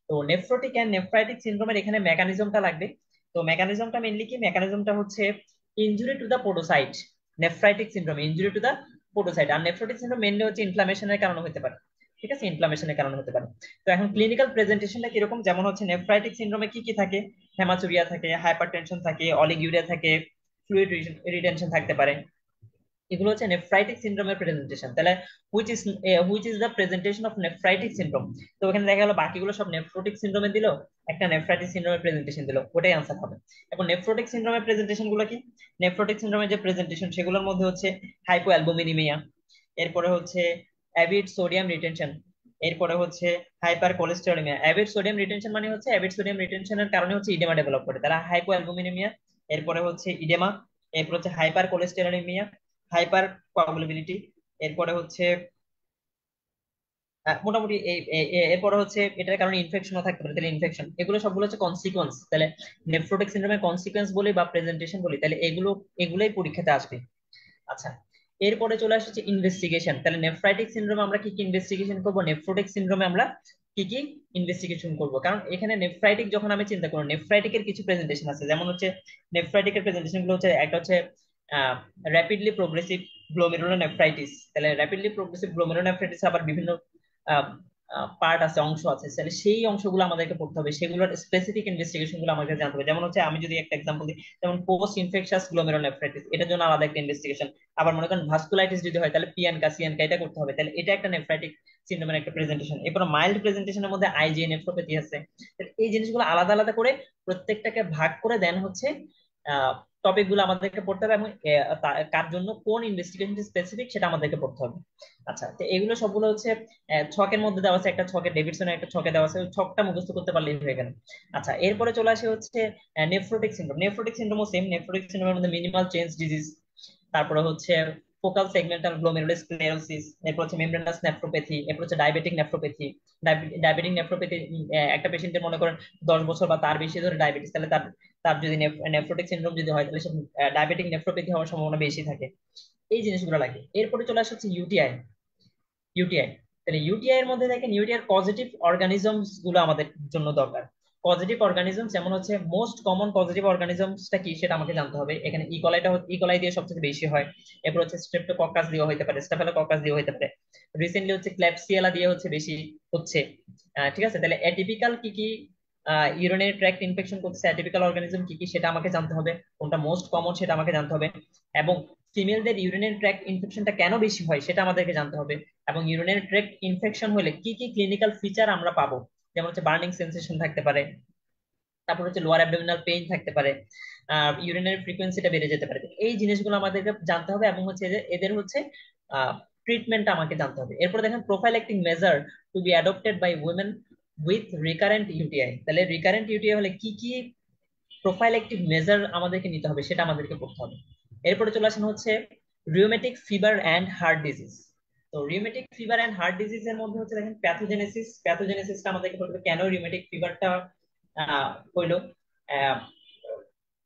তো নেফ্রোটিক এন্ড নেফ্রাইটিক সিনড্রোমের এখানে মেকানিজমটা লাগবে। তো মেকানিজমটা মেনলি কি, মেকানিজমটা হচ্ছে injury to the podocyte. Nephritic syndrome injury to the podocyte, আর নেফ্রোটিক সিনড্রোম মেনলি হচ্ছে ইনফ্লামেশনের কারণে হতে পারে। ঠিক আছে, ইনফ্লামেশনের কারণে হতে পারে। তো এখন ক্লিনিক্যাল প্রেজেন্টেশনটা কিরকম, যেমন হচ্ছে নেফ্রাইটিক সিনড্রোমে কি কি থাকে, হেমাচুরিয়া থাকে, হাইপারটেনশন থাকে, অলিগিউরিয়া থাকে, ফ্লুইড রিটেনশন থাকতে পারে। এগুলো হচ্ছে নেফ্রাইটিক সিনড্রোমের প্রেজেন্টেশন। তাহলে which is the presentation of nephritic syndrome. তো ওখানে দেখা গেল বাকিগুলো সব নেফ্রোটিক সিনড্রোমে দিল, একটা নেফ্রাইটিক সিনড্রোমের প্রেজেন্টেশন দিল, ওটাই আনসার হবে। এখন নেফ্রোটিক সিনড্রোমের প্রেজেন্টেশন গুলো কি? নেফ্রোটিক সিনড্রোমের যে প্রেজেন্টেশন সেগুলোর মধ্যে হচ্ছে হাইপোঅ্যালবুমিনিমিয়া, এরপরে হচ্ছে অ্যাভিড সোডিয়াম রিটেনশন, এরপরে হচ্ছে হাইপার কোলেস্টেরোলিমিয়া। অ্যাভিড সোডিয়াম রিটেনশন মানে হচ্ছে অ্যাভিড সোডিয়াম রিটেনশনের কারণে হচ্ছে ইডেমা ডেভেলপ করে, তারা হাইপোঅ্যালবুমিনিমিয়া, এরপরে হচ্ছে ইডেমা, এরপর হচ্ছে হাইপার কোলেস্টেরোলিমিয়া, হাইপার কোয়াগুলেবিলিটি, এরপরে হচ্ছে মোটামুটি এরপরে হচ্ছে এটার কারণে ইনফেকশনও থাকতে পারে, তাহলে ইনফেকশন, এগুলো সবগুলো হচ্ছে কনসিকোয়েন্স। তাহলে নেফ্রোটিক সিনড্রোমের কনসিকোয়েন্স বলি বা প্রেজেন্টেশন বলি, তাহলে এগুলোই পরীক্ষাতে আসবে। আচ্ছা, এরপরে চলে আসছে ইনভেস্টিগেশন। তাহলে নেফ্রাইটিক সিনড্রোমে আমরা কি কি ইনভেস্টিগেশন করব, নেফ্রোটিক সিনড্রোমে আমরা কি কি ইনভেস্টিগেশন করব? কারণ এখানে নেফ্রাইটিক যখন আমি চিন্তা করব, নেফ্রাইটিকের কিছু প্রেজেন্টেশন আছে, যেমন হচ্ছে নেফ্রাইটিকের প্রেজেন্টেশন গুলো হচ্ছে, একটা হচ্ছে র্যাপিডলি প্রোগ্রেসিভ গ্লোমেরুলোনেফ্রাইটিস। তাহলে র্যাপিডলি প্রোগ্রেসিভ গ্লোমেরুলোনেফ্রাইটিস আবার বিভিন্ন পার্ট আছে, অংশ আছে, তাহলে সেই অংশগুলো আমাদেরকে পড়তে হবে, সেগুলোর স্পেসিফিক ইনভেস্টিগেশন গুলো আমাকে জানতে হবে। যেমন হচ্ছে আমি যদি একটা এক্সাম্পল দিই, যেমন পোস্ট ইনফেকশাস গ্লোমেরুলোনেফ্রাইটিস, এটার জন্য আলাদা একটা ইনভেস্টিগেশন। আবার মনে করেন ভাস্কুলাইটিস যদি হয়, তাহলে পিএনকা সিএনকা এটা করতে হবে, তাহলে এটা একটা নেফ্রাইটিক সিনড্রোমের একটা প্রেজেন্টেশন। এরপর মাইল্ড প্রেজেন্টেশনের মধ্যে আইজি নেফ্রোপ্যাথি আছে। তাহলে এই জিনিসগুলো আলাদা আলাদা করে প্রত্যেকটাকে ভাগ করে দেন হচ্ছে টপিক গুলো আমাদেরকে পড়তে হবে, এবং কার জন্য কোন ইনভেস্টিগেশন স্পেসিফিক সেটা আমাদেরকে পড়তে হবে। আচ্ছা, তো এগুলো সবগুলো হচ্ছে ছকের মধ্যে দেওয়া আছে, একটা ছকে ডেভিডসনের একটা ছকে দেওয়া আছে, ওই ছকটা মুখস্থ করতে পারলেই হয়ে গেল। আচ্ছা, এরপরে চলে আসে হচ্ছে নেফ্রোটিক সিনড্রোম। নেফ্রোটিক সিনড্রোমও সেম, নেফ্রোটিক সিনড্রোমের মধ্যে মিনিমাল চেঞ্জ ডিজিজ, তারপরে হচ্ছে ফোকাল সেগমেন্টাল গ্লোমেরুলোস্ক্লেরোসিস, এরপর হচ্ছে মেমব্রেনাস নেফ্রোপ্যাথি, এরপর হচ্ছে ডায়াবেটিক নেফ্রোপ্যাথি। ডায়াবেটিক নেফ্রোপ্যাথি, একটা পেশেন্টের মনে করেন 10 বছর বা তার বেশি ধরে ডায়াবেটিস, তাহলে তার তার যদি নেফ্রোটিক সিনড্রোম যদি হয়, তাহলে সে ডায়াবেটিক নেফ্রোপ্যাথি হওয়ার সম্ভাবনা বেশি থাকে। এই জিনিসগুলো লাগে। এরপরে চলে আসে হচ্ছে ইউটিআই। ইউটিআই, তাহলে ইউটিআই এর মধ্যে দেখেন ইউটিআই পজিটিভ অর্গানিজমস গুলো আমাদের জন্য দরকার। পজিটিভ অর্গানিজম যেমন হচ্ছে মোস্ট কমন পজিটিভ অর্গানিজমসটা কি সেটা আমাকে জানতে হবে। এখানে ইকোলাই দিয়ে সবচেয়ে বেশি হয়, এরপর হচ্ছে স্ট্রেপ্টোকক্কাস দিয়ে হতে পারে, স্টাফিলোকক্কাস দিয়ে হতে পারে, রিসেন্টলি হচ্ছে ক্ল্যাবসিয়েলা দিয়ে হচ্ছে বেশি হচ্ছে। ঠিক আছে, তাহলে অ্যাটিপিক্যাল কি কি ইউরিনারি ট্র্যাক্ট ইনফেকশন করতেছে, অ্যাটিপিক্যাল অর্গানিজম কি কি সেটা আমাকে জানতে হবে, কোনটা মোস্ট কমন সেটা আমাকে জানতে হবে, এবং ফিমেলদের ইউরিনারি ট্র্যাক্ট ইনফেকশনটা কেন বেশি হয় সেটা আমাদেরকে জানতে হবে, এবং ইউরিনারি ট্র্যাক্ট ইনফেকশন হলে কি কি ক্লিনিক্যাল ফিচার আমরা পাবো, যেমন হচ্ছে বার্নিং সেন্সেশন থাকতে পারে, তারপর হচ্ছে লোয়ার অ্যাবডোমিনাল পেইন থাকতে পারে, ইউরিনারি ফ্রিকোয়েন্সিটা বেড়ে যেতে পারে। এই জিনিসগুলো আমাদেরকে জানতে হবে, এবং হচ্ছে যে এদের হচ্ছে ট্রিটমেন্টটা আমাকে জানতে হবে। এরপর দেখেন prophylactic measure to be adopted by women with recurrent UTI. তাহলে রিকারেন্ট ইউটিআই হলে কি কি প্রোফাইল্যাক্টিক মেজার আমাদেরকে নিতে হবে সেটা আমাদেরকে করতে হবে। এরপরে চলে আসেন হচ্ছে rheumatic fever and heart disease. তো rheumatic fever and heart disease এর মধ্যে হচ্ছে দেখেন প্যাথোজেনেসিসটা আমাদেরকে বলতে হবে, কেন রিউমেটিক ফিভারটা হইলো, আহ,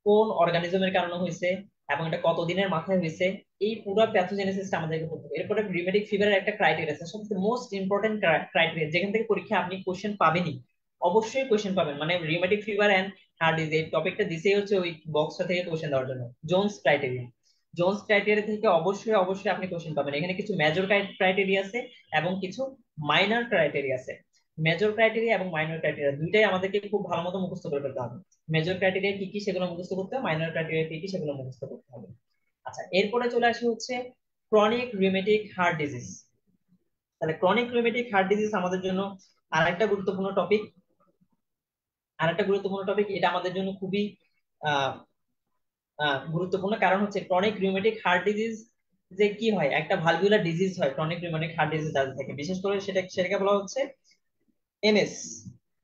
কোন অর্গানিজমের কারণে হয়েছে, এবং এটা কতদিনের মাথায় হয়েছে, এই পুরো প্যাথোজেনেসিসটা আমাদেরকে পড়তে হবে। এরপরে রিউমেটিক ফিভারের একটা ক্রাইটেরিয়া আছে, সবচেয়ে মোস্ট ইম্পর্টেন্ট ক্রাইটেরিয়া, যেখান থেকে পরীক্ষা আপনি কোশ্চেন পাবেনই, অবশ্যই কোশ্চেন পাবেন, মানে rheumatic fever and heart disease এই টপিকটা দিছেই হচ্ছে ওই বক্সটা থেকে কোশ্চেন দেওয়ার জন্য। জোনস ক্রাইটেরিয়া, জোনস ক্রাইটেরিয়া থেকে অবশ্যই অবশ্যই আপনি কোশ্চেন পাবেন। এখানে কিছু মেজর ক্রাইটেরিয়া আছে এবং কিছু মাইনর ক্রাইটেরিয়া আছে। মেজর ক্রাইটেরিয়া এবং মাইনর ক্রাইটেরিয়া দুইটাই আমাদেরকে খুব ভালো মতো মুখস্থ করে ফেলতে হবে। মেজর ক্রাইটেরিয়া কি কি সেগুলো মুখস্থ করতে হবে, মাইনর ক্রাইটেরিয়া কি কি সেগুলো মুখস্থ করতে হবে। আচ্ছা, এরপরে চলে আসি হচ্ছে ক্রনিক রিউমেটিক হার্ট ডিজিজ। তাহলে ক্রনিক রিউমেটিক হার্ট ডিজিজ আমাদের জন্য আরেকটা গুরুত্বপূর্ণ টপিক। এটা আমাদের জন্য খুবই আহ গুরুত্বপূর্ণ, কারণ হচ্ছে ক্রনিক রিউমেটিক হার্ট ডিজিজ যে কি হয়, একটা ভালভুলার ডিজিজ হয় ক্রনিক রিউমেটিক হার্ট ডিজিজ যাদের থেকে, বিশেষ করে সেটাকে বলা হচ্ছে এমএস।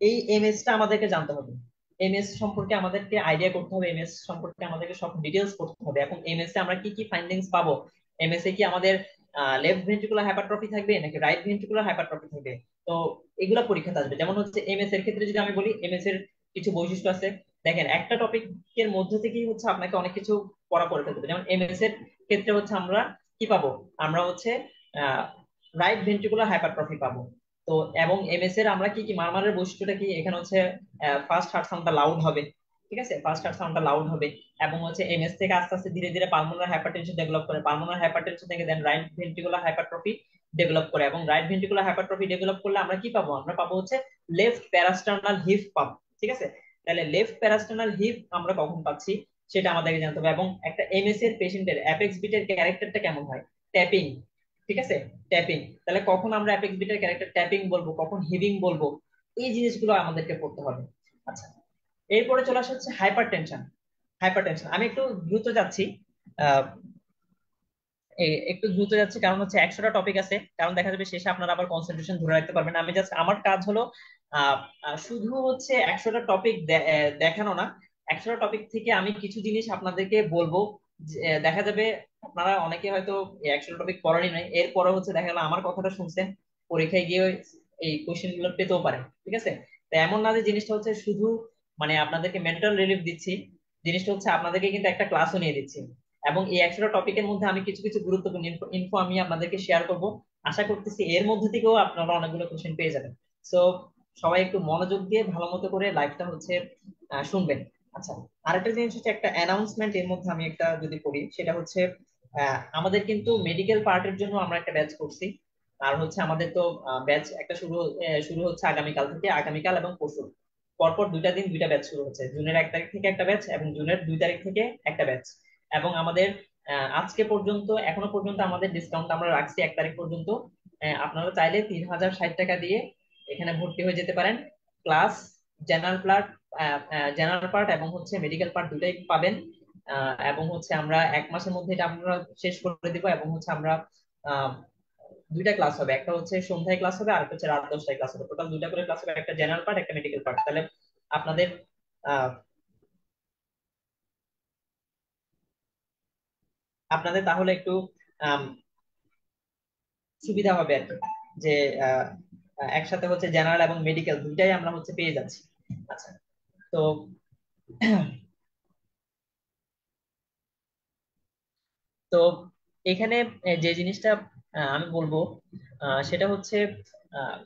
এই এমএস টা আমাদেরকে জানতে হবে, এমএস সম্পর্কে আমাদেরকে আইডিয়া করতে হবে, এমএস সম্পর্কে আমাদেরকে সব ডিটেলস করতে হবে। এখন এমএস এ আমরা কি কি ফাইন্ডিংস পাবো, এমএস এ কি আমাদের লেফট ভেন্ট্রিকুলার হাইপারট্রফি থাকবে নাকি রাইট ভেন্ট্রিকুলার হাইপারট্রফি থাকবে, তো এগুলা পরীক্ষাতে আসবে। যেমন হচ্ছে এমএস এর ক্ষেত্রে যদি আমি বলি, এমএস এর কিছু বৈশিষ্ট্য আছে। দেখেন, একটা টপিকের মধ্যে থেকেই হচ্ছে আপনাকে অনেক কিছু পড়া পড়ে ফেলতে হবে। যেমন এমএস এর ক্ষেত্রে হচ্ছে আমরা কি পাবো, আমরা হচ্ছে রাইট ভেন্ট্রিকুলার হাইপারট্রফি পাবো। তো এবং এমএস এর আমরা কি কি মারমারের বৈশিষ্ট্যটা কি, এখানে হচ্ছে ফার্স্ট হার্ট সাউন্ডটা লাউড হবে, ঠিক আছে, ফার্স্ট হার্ট সাউন্ডটা লাউড হবে, এবং হচ্ছে এমএস থেকে আস্তে আস্তে ধীরে ধীরে পালমোনার হাইপারটেনশন ডেভেলপ করে, পালমোনার হাইপারটেনশন থেকে দেন রাইট ভেন্ট্রিকুলার হাইপারট্রফি, ডেভেলপ করে, এবং রাইট ভেন্ট্রিকুলার হাইপারট্রফি ডেভেলপ করলে আমরা কি পাবো? আমরা পাবো হচ্ছে লেফট প্যারাস্টার্নাল হিপ পাবো। ঠিক আছে, তাহলে লেফট প্যারাস্টার্নাল হিপ আমরা কখন পাচ্ছি সেটা আমাদেরকে জানতে হবে। এবং একটা এমএস এর পেশেন্টের অ্যাপেক্স বিটের ক্যারেক্টারটা কেমন হয়? ট্যাপিং। ঠিক আছে, ট্যাপিং। তাহলে কখন আমরা অ্যাপেক্স বিটের ক্যারেক্টার ট্যাপিং বলবো, কখন হিভিং বলবো, এই জিনিসগুলো আমাদেরকে পড়তে হবে। আচ্ছা, এরপরে চলে আসা হচ্ছে হাইপার টেনশন। হাইপার টেনশন আমি একটু দ্রুত যাচ্ছি, আহ, একটু দ্রুত যাচ্ছি কারণ হচ্ছে 100টা টপিক আছে, কারণ দেখা যাবে শেষে আপনারা আবার কনসেন্ট্রেশন ধরে রাখতে পারবেন না। আমি জাস্ট আমার কাজ হলো শুধু হচ্ছে 100টা টপিক দেখানো না, 100টা টপিক থেকে আমি কিছু জিনিস আপনাদেরকে বলবো। দেখা যাবে আপনারা অনেকে হয়তো 100টা টপিক পড়েনি নাই, এরপরে হচ্ছে দেখা গেল আমার কথাটা শুনছেন, পরীক্ষায় গিয়ে এই কোশ্চেন গুলো পেতেও পারেন। ঠিক আছে, তো এমন না যে জিনিসটা হচ্ছে শুধু মানে আপনাদেরকে মেন্টাল রিলিফ দিচ্ছি, জিনিসটা হচ্ছে আপনাদেরকে কিন্তু একটা ক্লাসও নিয়ে দিচ্ছি। এবং এই 100টা টপিকের মধ্যে আমি কিছু কিছু গুরুত্বপূর্ণ ইনফো আমি আপনাদেরকে শেয়ার করব। আশা করতেছি এর মধ্যে থেকেও আপনারা অনেকগুলো কোশ্চেন পেয়ে যাবেন। সো সবাই একটু মনোযোগ দিয়ে ভালো মতো করে লাইভটা হচ্ছে শুনবেন। আচ্ছা, আরেকটা জিনিস হচ্ছে একটা অ্যানাউন্সমেন্ট এর মধ্যে আমি একটা যদি করি, সেটা হচ্ছে আমাদের কিন্তু মেডিকেল পার্টের জন্য আমরা একটা ব্যাচ করছি। আর হচ্ছে আমাদের তো ব্যাচ একটা শুরু হচ্ছে আগামীকাল থেকে, আগামীকাল এবং পরশু পরপর 2টা দিন 2টা ব্যাচ শুরু হচ্ছে। জুনের 1 তারিখ থেকে একটা ব্যাচ এবং জুনের 2 তারিখ থেকে একটা ব্যাচ। এবং আমাদের আজকে পর্যন্ত এখনো পর্যন্ত আমাদের ডিসকাউন্ট আমরা রাখছি 1 তারিখ পর্যন্ত। আপনারা চাইলে 3060 টাকা দিয়ে এখানে ভর্তি হয়ে যেতে পারেন। Class general part, general part এবং হচ্ছে মেডিকেল পার্ট দুটাই পাবেন। এবং হচ্ছে আমরা 1 মাসের মধ্যে এটা আমরা শেষ করে দিব। এবং হচ্ছে আমরা আহ, 2টা ক্লাস হবে, একটা হচ্ছে সন্ধ্যায় ক্লাস হবে আর একটা হচ্ছে রাত 10টায় ক্লাস হবে। টোটাল 2টা করে ক্লাস হবে, একটা জেনারেল পার্ট একটা মেডিকেল পার্ট। তাহলে আপনাদের আহ, আপনাদের তাহলে একটু আম, সুবিধা হবে আর কি, যে আহ, একসাথে হচ্ছে জেনারেল এবং মেডিকেল দুইটাই আমরা হচ্ছে পেয়ে যাচ্ছি। আচ্ছা, তো তো এখানে যে জিনিসটা আমি বলবো সেটা হচ্ছে আহ,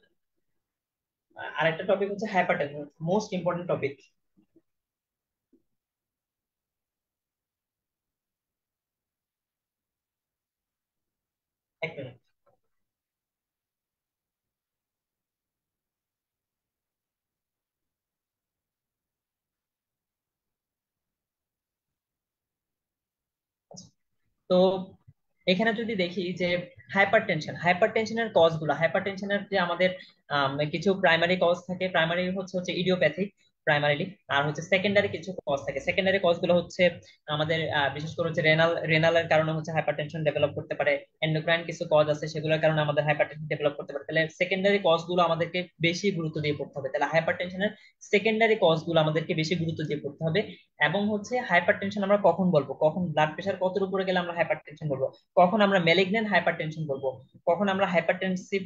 আরেকটা টপিক হচ্ছে হাইপারটেনশন, মোস্ট ইম্পর্টেন্ট টপিক। এক মিনিট। তো এখানে যদি দেখি যে হাইপার টেনশনের কজ গুলো, হাইপার টেনশনের যে আমাদের কিছু প্রাইমারি কজ থাকে। প্রাইমারি হচ্ছে হচ্ছে ইডিওপ্যাথিক প্রাইমারিলি, আর হচ্ছে সেকেন্ডারি কিছু কজ থাকে। সেকেন্ডারি কজ গুলো হচ্ছে আমাদের বিশেষ করে হচ্ছে রেনালের কারণে হচ্ছে হাইপারটেনশন ডেভেলপ করতে পারে। এন্ডোক্রাইন কিছু কজ আছে, সেগুলোর কারণে আমাদের হাইপারটেনশন ডেভেলপ করতে পারে। তাহলে সেকেন্ডারি কজ গুলো আমাদেরকে বেশি গুরুত্ব দিয়ে পড়তে হবে। তাহলে হাইপারটেনশনের সেকেন্ডারি কজ গুলো আমাদেরকে বেশি গুরুত্ব দিয়ে পড়তে হবে। এবং হচ্ছে হাইপারটেনশন আমরা কখন বলবো, কখন ব্লাড প্রেশার কতর উপরে গেলে আমরা হাইপারটেনশন বলবো, কখন আমরা ম্যালিগন্যান্ট হাইপারটেনশন বলবো, কখন আমরা হাইপারটেনসিভ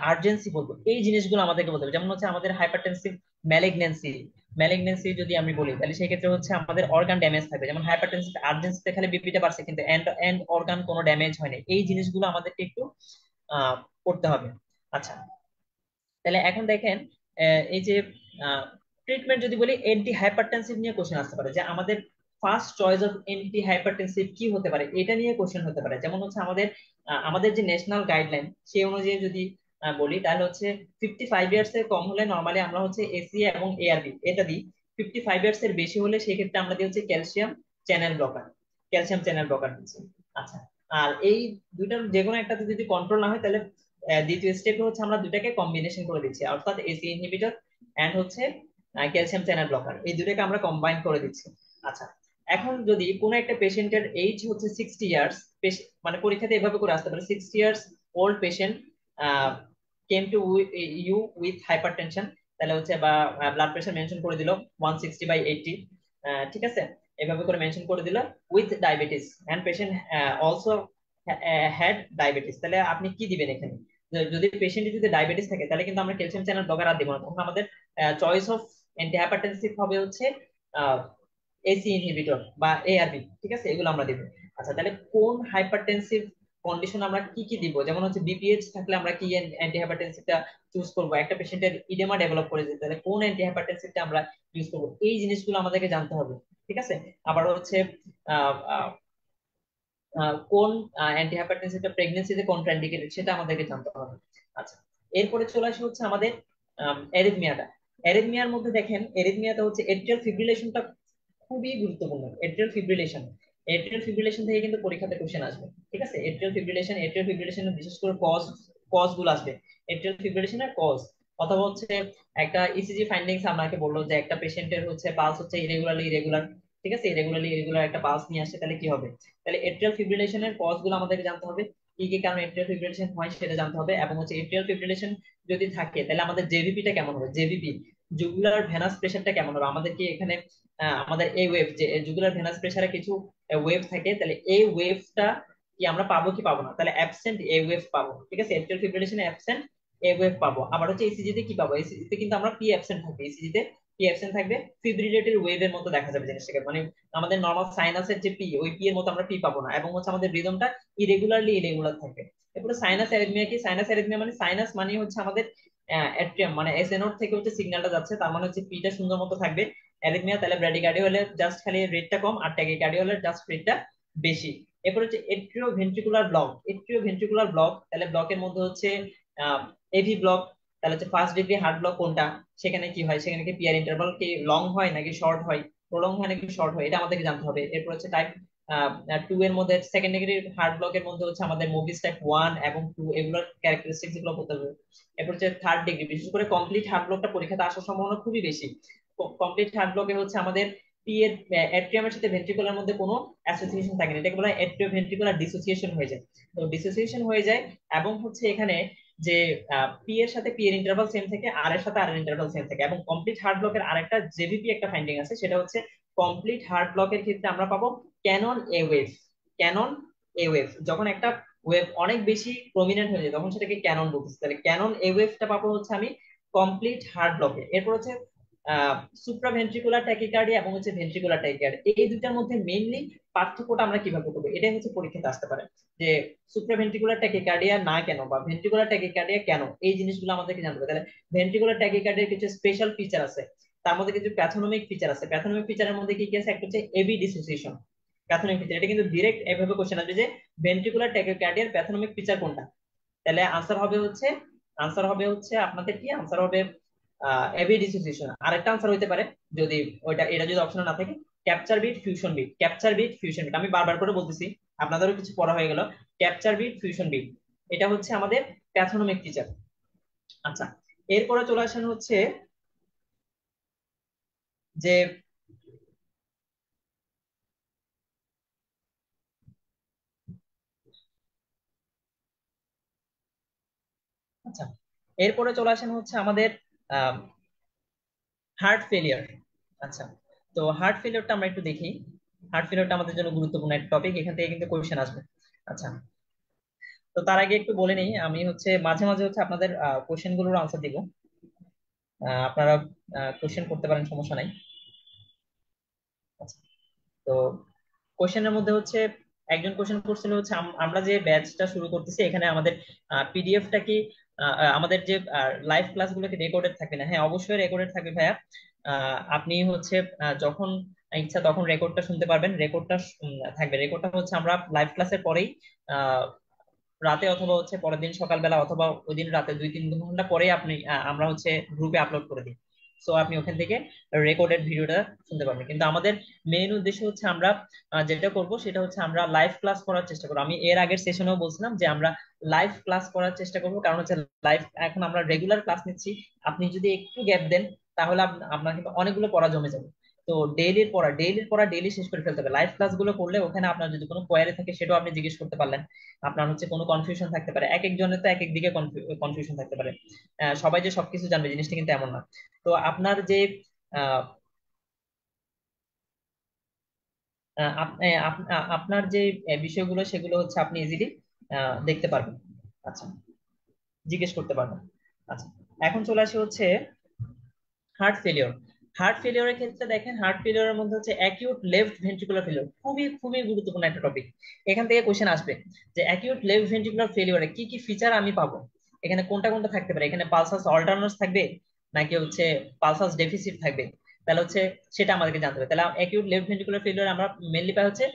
আর্জেন্সি বলবো, এই জিনিসগুলো আমাদেরকে বলতে হবে। যেমন হচ্ছে আমাদের হাইপারটেনসিভ ম্যালিগন্যান্সি, ম্যালিগন্যান্সি যদি আমি বলি তাহলে সেই ক্ষেত্রে হচ্ছে আমাদের অর্গান ড্যামেজ থাকবে। যেমন হাইপারটেনসিভ আর্জেন্সিতে খালি বিপিটা বাড়ছে কিন্তু এন্ড এন্ড অর্গান কোনো ড্যামেজ হয়নি। এই জিনিসগুলো আমাদেরকে একটু আহ করতে হবে। আচ্ছা, তাহলে এখন দেখেন এই যে ট্রিটমেন্ট যদি বলি, এন্টি হাইপারটেনসিভ নিয়ে কোশ্চেন আসতে পারে, যে আমাদের first choice of anti hypertensive কি হতে পারে, এটা নিয়ে কোশ্চেন হতে পারে। যেমন হচ্ছে আমাদের যে ন্যাশনাল গাইডলাইন সেই অনুযায়ী যদি বলি, তাহলে হচ্ছে 55 ইয়ার্স এর কম হলে নর্মালি আমরা হচ্ছে এসি এবং এআরবি এটা দিই। 55 ইয়ার্স এর বেশি হলে সেক্ষেত্রে আমরা দিই হচ্ছে ক্যালসিয়াম চ্যানেল ব্লকার দিচ্ছি। আচ্ছা, আর এই দুইটার যে কোনো একটাতে যদি কন্ট্রোল না হয়, তাহলে দ্বিতীয় স্টেপে হচ্ছে আমরা দুটাকে কম্বিনেশন করে দিচ্ছি, অর্থাৎ এসি ইনহিবিটর এন্ড হচ্ছে ক্যালসিয়াম চ্যানেল ব্লকার, এই দুটাকে আমরা কম্বাইন করে দিচ্ছি। আচ্ছা, এখন যদি কোনো একটা পেশেন্টের এইজ হচ্ছে 60 ইয়ার্স, মানে পরীক্ষাতে এভাবে করে আসতে পারে 60 years old patient came to you with hypertension, তাহলে হচ্ছে বা ব্লাড প্রেশার মেনশন করে দিল 160/80। ঠিক আছে, এভাবে করে মেনশন করে দিল with diabetes and patient also had diabetes, তাহলে আপনি কি দিবেন এখানে? যদি পেশেন্টের যদি ডায়াবেটিস থাকে তাহলে কিন্তু আমরা ক্যালসিয়াম চ্যানেল ব্লকার আর দিব না, তখন আমাদের চয়েস অফ অ্যান্টি হাইপারটেনসিভ হবে হচ্ছে এসি ইনহিবিটর বা এআরবি। ঠিক আছে, এগুলো আমরা দিব। আচ্ছা, তাহলে কোন হাইপারটেনসিভ কন্ডিশন আমরা কি কি দিব? যেমন হচ্ছে বিপিএইচ থাকলে আমরা কি অ্যান্টি হাইপারটেনসিভটা চুজ করবো? একটা পেশেন্টের ইডেমা ডেভেলপ করে যেতে, তাহলে কোন অ্যান্টি হাইপারটেনসিভটা আমরা ইউজ করবো? এই জিনিসগুলো আমাদেরকে জানতে হবে। ঠিক আছে, আবার হচ্ছে কোন অ্যান্টিহাইপারটেনসিভটা প্রেগনেন্সিতে কন্ট্রাইন্ডিকেটেড সেটা আমাদেরকে জানতে হবে। আচ্ছা, এরপরে চলে আসে হচ্ছে আমাদের অ্যারিথমিয়াটা। অ্যারিথমিয়ার মধ্যে দেখেন, অ্যারিথমিয়াটা হচ্ছে এট্রিয়াল ফিব্রিলেশনটা খুবই গুরুত্বপূর্ণ। এট্রিয়াল ফিব্রিলেশন থেকে কিন্তু পরীক্ষাতে কোশ্চেন আসবে। ঠিক আছে, এট্রিয়াল ফিব্রিলেশনের বিশেষ করে কজ গুলো আসবে। এট্রিয়াল ফিব্রিলেশনের কজ, অথবা হচ্ছে একটা ইসিজি ফাইন্ডিংস আমাকে বললো যে একটা পেশেন্টের হচ্ছে পালস হচ্ছে ইরেগুলার। ঠিক আছে, ইরেগুলার একটা পালস নিয়ে আসে, তাহলে কি হবে? তাহলে এট্রিয়াল ফিব্রিলেশনের কজ গুলো আমাদেরকে জানতে হবে, কি কি কারণে এট্রিয়াল ফিব্রিলেশন হয় সেটা জানতে হবে। এবং হচ্ছে এট্রিয়াল ফিব্রিলেশন যদি থাকে তাহলে আমাদের জেভিপিটা কেমন হবে, জেভিপি জুগুলার ভেনাস প্রেশারটা কেমন হবে। আমাদের কি এখানে আমাদের এই ওয়েভ, যে জুগুলার ভেনাস প্রেসারে কিছু ওয়েভ থাকে, তাহলে এই ওয়েভটা কি আমরা পাবো কি পাবো না? তাহলে অ্যাবসেন্ট এ ওয়েভ পাবো। ঠিক আছে, এট্রিয়াল ফিব্রিলেশনে অ্যাবসেন্ট এ ওয়েভ পাবো। আবার হচ্ছে ইসিজি তে কি পাবো, ইসিজি তে কিন্তু আমরা পি অ্যাবসেন্ট থাকবে, ইসিজি তে পি অ্যাবসেন্ট থাকবে। ফিব্রিলেটেড ওয়েভের মতো দেখা যাবে জিনিসটাকে, মানে আমাদের নর্মাল সাইনাসের যে পি, ওই পি এর মতো আমরা পি পাবো না। এবং হচ্ছে আমাদের রিদমটা ইরেগুলার থাকবে। এরপরে সাইনাস অ্যারিথমিয়া কি? সাইনাস অ্যারিথমিয়া মানে, সাইনাস মানে হচ্ছে আমাদের অ্যাট্রিয়াম, মানে এস এনোড থেকে হচ্ছে সিগন্যালটা যাচ্ছে, তার মানে হচ্ছে পিটা সুন্দর মতো থাকবে। অ্যারিথমিয়া তাহলে ব্র্যাডিকার্ডিয়া হলে জাস্ট খালি রেটটা কম, আর ট্যাকিকার্ডিয়া হলে জাস্ট রেটটা বেশি। এরপর হচ্ছে এট্রিও ভেন্ট্রিকুলার ব্লক। এট্রিও ভেন্ট্রিকুলার ব্লক, তাহলে ব্লকের মধ্যে হচ্ছে এভি ব্লক। তাহলে হচ্ছে ফার্স্ট ডিগ্রি হার্ট ব্লক কোনটা, সেখানে কি হয়, সেখানে কি পিয়ার ইন্টারভাল কি লং হয় নাকি শর্ট হয়, প্রলং হয় নাকি শর্ট হয়, এটা আমাদেরকে জানতে হবে। এরপর হচ্ছে টাইপ 2 এর মধ্যে, সেকেন্ড ডিগ্রি হার্ট ব্লকের মধ্যে হচ্ছে আমাদের মুভিস টাইপ 1 এবং 2, এগুলোর ক্যারেক্টারিস্টিক্স গুলো বলতে হবে। এরপর হচ্ছে থার্ড ডিগ্রি, বিশেষ করে কমপ্লিট হার্ট ব্লকটা পরীক্ষাতে আসার সম্ভাবনা খুবই বেশি। কমপ্লিট হার্ট ব্লকে হচ্ছে আমাদের পি এর অ্যাট্রিয়ামের সাথে ভেন্ট্রিকুলার মধ্যে কোনো অ্যাসোসিয়েশন থাকে না, এটাকে বলা হয় অ্যাট্রিও ভেন্ট্রিকুলার ডিসোসিয়েশন হয়ে যায়। তো ডিসোসিয়েশন হয়ে যায়, এবং হচ্ছে এখানে যে পি এর সাথে পি এর ইন্টারভাল সেম থাকে, আর এর সাথে আর এর ইন্টারভাল সেম থাকে। এবং কমপ্লিট হার্ট ব্লকের আরেকটা জেভিপি একটা ফাইন্ডিং আছে, সেটা হচ্ছে কমপ্লিট হার্ট ব্লকের ক্ষেত্রে আমরা পাবো cannon a wave. Cannon a wave, যখন একটা ওয়েভ অনেক বেশি প্রমিনেন্ট হয়ে যায় তখন সেটাকে ক্যানন বলতেছে। তাহলে ক্যানন এ ওয়েভটা পাবো হচ্ছে আমি কমপ্লিট হার্ট ব্লকে। এরপর হচ্ছে সুপ্রাভেন্ট্রিকুলার ট্যাকিকার্ডিয়া এবং হচ্ছে ভেন্ট্রিকুলার ট্যাকিকার্ডিয়া, এই দুটার মধ্যে মেইনলি পার্থক্যটা আমরা কিভাবে করবো, এটাই হচ্ছে পরীক্ষাতে আসতে পারে। যে সুপ্রাভেন্ট্রিকুলার ট্যাকিকার্ডিয়া না কেন, বা ভেন্ট্রিকুলার ট্যাকিকার্ডিয়া কেন, এই জিনিসগুলো আমাদেরকে জানতে হবে। তাহলে ভেন্ট্রিকুলার ট্যাকিকার্ডিয়ার কিছু স্পেশাল ফিচার আছে, তার মধ্যে কিছু প্যাথোনমিক ফিচার আছে। প্যাথোনমিক ফিচারের মধ্যে কি কি আছে? একটা হচ্ছে এবি ডিসোসিয়েশন। প্যাথোনমিক ফিচার, এটা কিন্তু ডিরেক্ট এভাবে কোশ্চেন আসবে যে ভেন্ট্রিকুলার ট্যাকিকার্ডিয়ার প্যাথোনমিক ফিচার কোনটা। তাহলে আনসার হবে হচ্ছে আপনাদের কি আনসার হবে, এবি ডিসোসিয়েশন। আরেকটা আনসার হইতে পারে, যদি এটা যদি অপশনে না থাকে, ক্যাপচার বিট ফিউশন বিট। আমি বারবার করে বলতেছি, আপনাদেরও কিছু পড়া হয়ে গেল। ক্যাপচার বিট ফিউশন বিট, এটা হচ্ছে আমাদের প্যাথোনমিক ফিচার। আচ্ছা, এরপরে চলে আসেন হচ্ছে যে, আচ্ছা, এরপরে চলে আসেন হচ্ছে আমাদের হার্ট ফেলিয়ার। আচ্ছা, তো হার্ট ফেলিয়ারটা আমরা একটু দেখি। হার্ট ফেলিয়ারটা আমাদের জন্য গুরুত্বপূর্ণ একটা টপিক, এখান থেকে কিন্তু কোশ্চেন আসবে। আচ্ছা, তো তার আগে একটু বলে নিই, আমি হচ্ছে মাঝে মাঝে হচ্ছে আপনাদের কোশ্চেন গুলোর আনসার দিব। আপনারা কোশ্চেন করতে পারেন, সমস্যা নাই। আচ্ছা, তো কোশ্চেনের মধ্যে হচ্ছে একজন কোশ্চেন করছিল হচ্ছে আমরা যে ব্যাচটা শুরু করতেছি এখানে আমাদের পিডিএফটা কি, আমাদের যে লাইভ ক্লাসগুলো কি রেকর্ডেড থাকবে না? হ্যাঁ, অবশ্যই রেকর্ডেড থাকবে ভাইয়া। আপনি হচ্ছে যখন ইচ্ছা তখন রেকর্ডটা শুনতে পারবেন। রেকর্ডটা থাকবে। রেকর্ডটা হচ্ছে আমরা লাইভ ক্লাসের পরেই আহ, রাতে, অথবা হচ্ছে পরের দিন সকালবেলা, অথবা ওই দিন রাতে 2-3 ঘন্টা পরে আপনি আমরা হচ্ছে গ্রুপে আপলোড করে দিই। সো আপনি ওখান থেকে রেকর্ডেড ভিডিওটা শুনতে পারবেন। কিন্তু আমাদের মেইন উদ্দেশ্য হচ্ছে আমরা যেটা করব সেটা হচ্ছে আমরা লাইভ ক্লাস করার চেষ্টা করবো। আমি এর আগের সেশনেও বলছিলাম যে আমরা লাইভ ক্লাস করার চেষ্টা করবো, কারণ হচ্ছে লাইভ, এখন আমরা রেগুলার ক্লাস নিচ্ছি, আপনি যদি একটু গ্যাপ দেন তাহলে আপনার কিন্তু অনেকগুলো পড়া জমে যাবে। তো ডেইলির পড়া ডেইলি শেষ করে ফেলতে হবে। লাইভ ক্লাস গুলো করলে ওখানে আপনার যদি কোনো কোয়ারি থাকে সেটাও আপনি জিজ্ঞেস করতে পারলেন। আপনার হচ্ছে কোনো কনফিউশন থাকতে পারে, এক একজনের তো এক এক দিকে কনফিউশন থাকতে পারে। সবাই যে সবকিছু জানবে জিনিসটা কিন্তু এমন না। তো আপনার যে আহ, আপনার যে বিষয়গুলো সেগুলো হচ্ছে আপনি ইজিলি দেখতে পারবেন। আচ্ছা, জিজ্ঞেস করতে পারবেন। আচ্ছা, এখন চলে আসে হচ্ছে হার্ট ফেলিওর। হার্ট ফেলিওরের ক্ষেত্রে দেখেন, হার্ট ফেলিওরের মধ্যে হচ্ছে অ্যাকিউট লেফট ভেন্ট্রিকুলার ফেলিওর, খুবই খুবই গুরুত্বপূর্ণ একটা টপিক। এখান থেকে কোশ্চেন আসবে যে অ্যাকিউট লেফট ভেন্ট্রিকুলার ফেলিওরে কি কি ফিচার আমি পাবো, এখানে কোনটা কোনটা থাকতে পারে। এখানে পালসাস অল্টারনাস থাকবে নাকি হচ্ছে পালসাস ডেফিসিট থাকবে, তাহলে হচ্ছে সেটা আমাদেরকে জানতে হবে। তাহলে অ্যাকিউট লেফট ভেন্ট্রিকুলার ফেলিওর আমরা মেনলি পাই হচ্ছে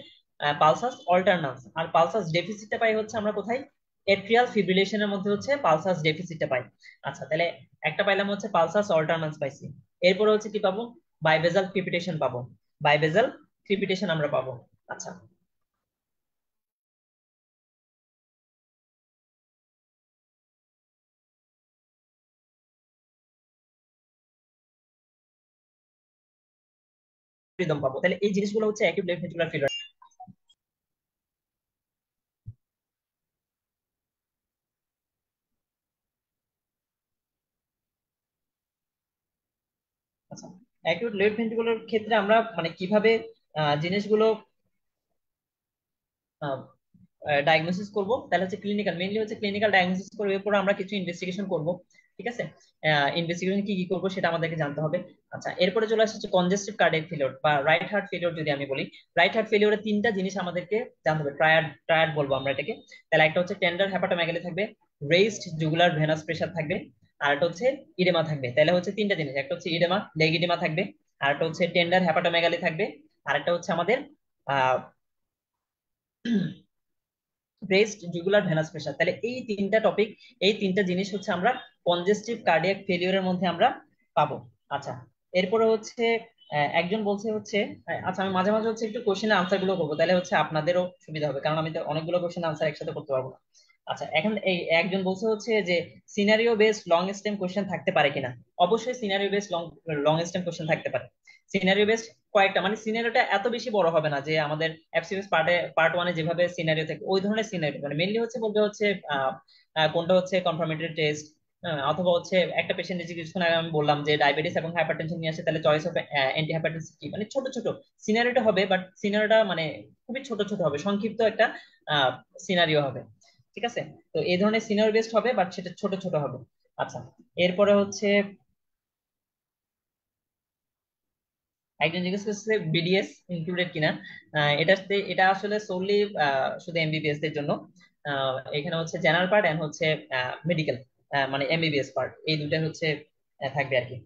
পালসাস অল্টারনান্স। আর পালসাস ডেফিসিটটা পাই হচ্ছে আমরা কোথায়? এট্রিয়াল ফিব্রিলেশনের মধ্যে হচ্ছে পালসাস ডেফিসিটটা পাই। আচ্ছা, তাহলে একটা পাইলাম হচ্ছে পালসাস অল্টারনান্স পাইছি। এরপরে হচ্ছে কি পাবো? বাইভেজাল ক্রিপিটেশন পাবো। বাইভেজাল ক্রিপিটেশন আমরা পাবো। আচ্ছা। রিদম পাবো। তাহলে এই জিনিসগুলো হচ্ছে অ্যাকিউট লেফট ভেন্ট্রিকুলার ফেলিওর। আচ্ছা, অ্যাকিউট লেফট ভেন্ট্রিকুলার ক্ষেত্রে আমরা মানে কিভাবে জিনিসগুলো ডায়াগনোসিস করব, তাহলে হচ্ছে ক্লিনিক্যাল, মেইনলি হচ্ছে ক্লিনিক্যাল ডায়াগনোসিস করবো, এরপর আমরা কিছু ইনভেস্টিগেশন করব। ঠিক আছে, ইনভেস্টিগেশন কি কি করবো সেটা আমাদেরকে জানতে হবে। আচ্ছা, এরপরে চলে আসছে কনজেস্টিভ কার্ডিয়াক ফেলিওর বা রাইট হার্ট ফেলিওর। যদি আমি বলি, রাইট হার্ট ফেলিওরের তিনটা জিনিস আমাদেরকে জানতে হবে, ট্রায়াড ট্রায়াড বলবো আমরা এটাকে। তাহলে একটা হচ্ছে টেন্ডার হ্যাপাটোমেগালি থাকবে, রেইজড জুগুলার ভেনাস প্রেসার থাকবে, আর একটা হচ্ছে ইডেমা থাকবে। তাহলে হচ্ছে তিনটা জিনিস, একটা হচ্ছে ইডেমা, লেগ ইডেমা থাকবে, আর একটা হচ্ছে টেন্ডার হ্যাপাটোমেগালি থাকবে, আর একটা হচ্ছে আমাদের আহ ব্রেস্ট জুগুলার ভেনাস প্রেসার। তাহলে এই তিনটা টপিক, এই তিনটা জিনিস হচ্ছে আমরা কনজেস্টিভ কার্ডিয়াক ফেলিওরের মধ্যে আমরা পাবো। আচ্ছা, এরপরে হচ্ছে একজন বলছে হচ্ছে আচ্ছা, আমি মাঝে মাঝে হচ্ছে একটু কোশ্চেনের আনসার গুলো করবো, তাহলে হচ্ছে আপনাদেরও সুবিধা হবে, কারণ আমি তো অনেকগুলো কোশ্চেন আনসার একসাথে করতে পারবো না। আচ্ছা, এখন এই একজন বলছে হচ্ছে যে scenario based long stem question থাকতে পারে কিনা। অবশ্যই scenario based long long stem question থাকতে পারে। সিনারিও বেসড কয়েকটা, মানে সিনারিওটা এত বেশি বড় হবে না যে আমাদের এফসিএস পার্ট ওয়ানে যেভাবে সিনারিও থাকে ওই ধরনের সিনারিও, মানে মেনলি হচ্ছে বলতে হচ্ছে আহ, কোনটা হচ্ছে কনফার্মেটরি টেস্ট, অথবা হচ্ছে একটা পেশেন্ট যে কিছুক্ষণ আগে আমি বললাম যে ডায়াবেটিস এবং হাইপারটেনশন নিয়ে আসে, তাহলে চয়েস অফ অ্যান্টি হাইপারটেনসিভ কি, মানে ছোট ছোট সিনারিওটা হবে, বাট সিনারিওটা মানে খুবই ছোট ছোট হবে, সংক্ষিপ্ত একটা সিনারিও হবে। ঠিক আছে, তো এই ধরনের সিনারিও বেসড হবে, বাট সেটা ছোট ছোট হবে। আচ্ছা, এরপরে হচ্ছে একজন জিজ্ঞেস করছে বিডিএস ইনক্লুডেড কিনা। এটা আসলে সোলি শুধু এমবিবিএস দের জন্য। এখানে হচ্ছে জেনারেল পার্ট এন্ড হচ্ছে মেডিকেল, মানে এমবিবিএস পার্ট, এই দুটা হচ্ছে থাকবে আর কি।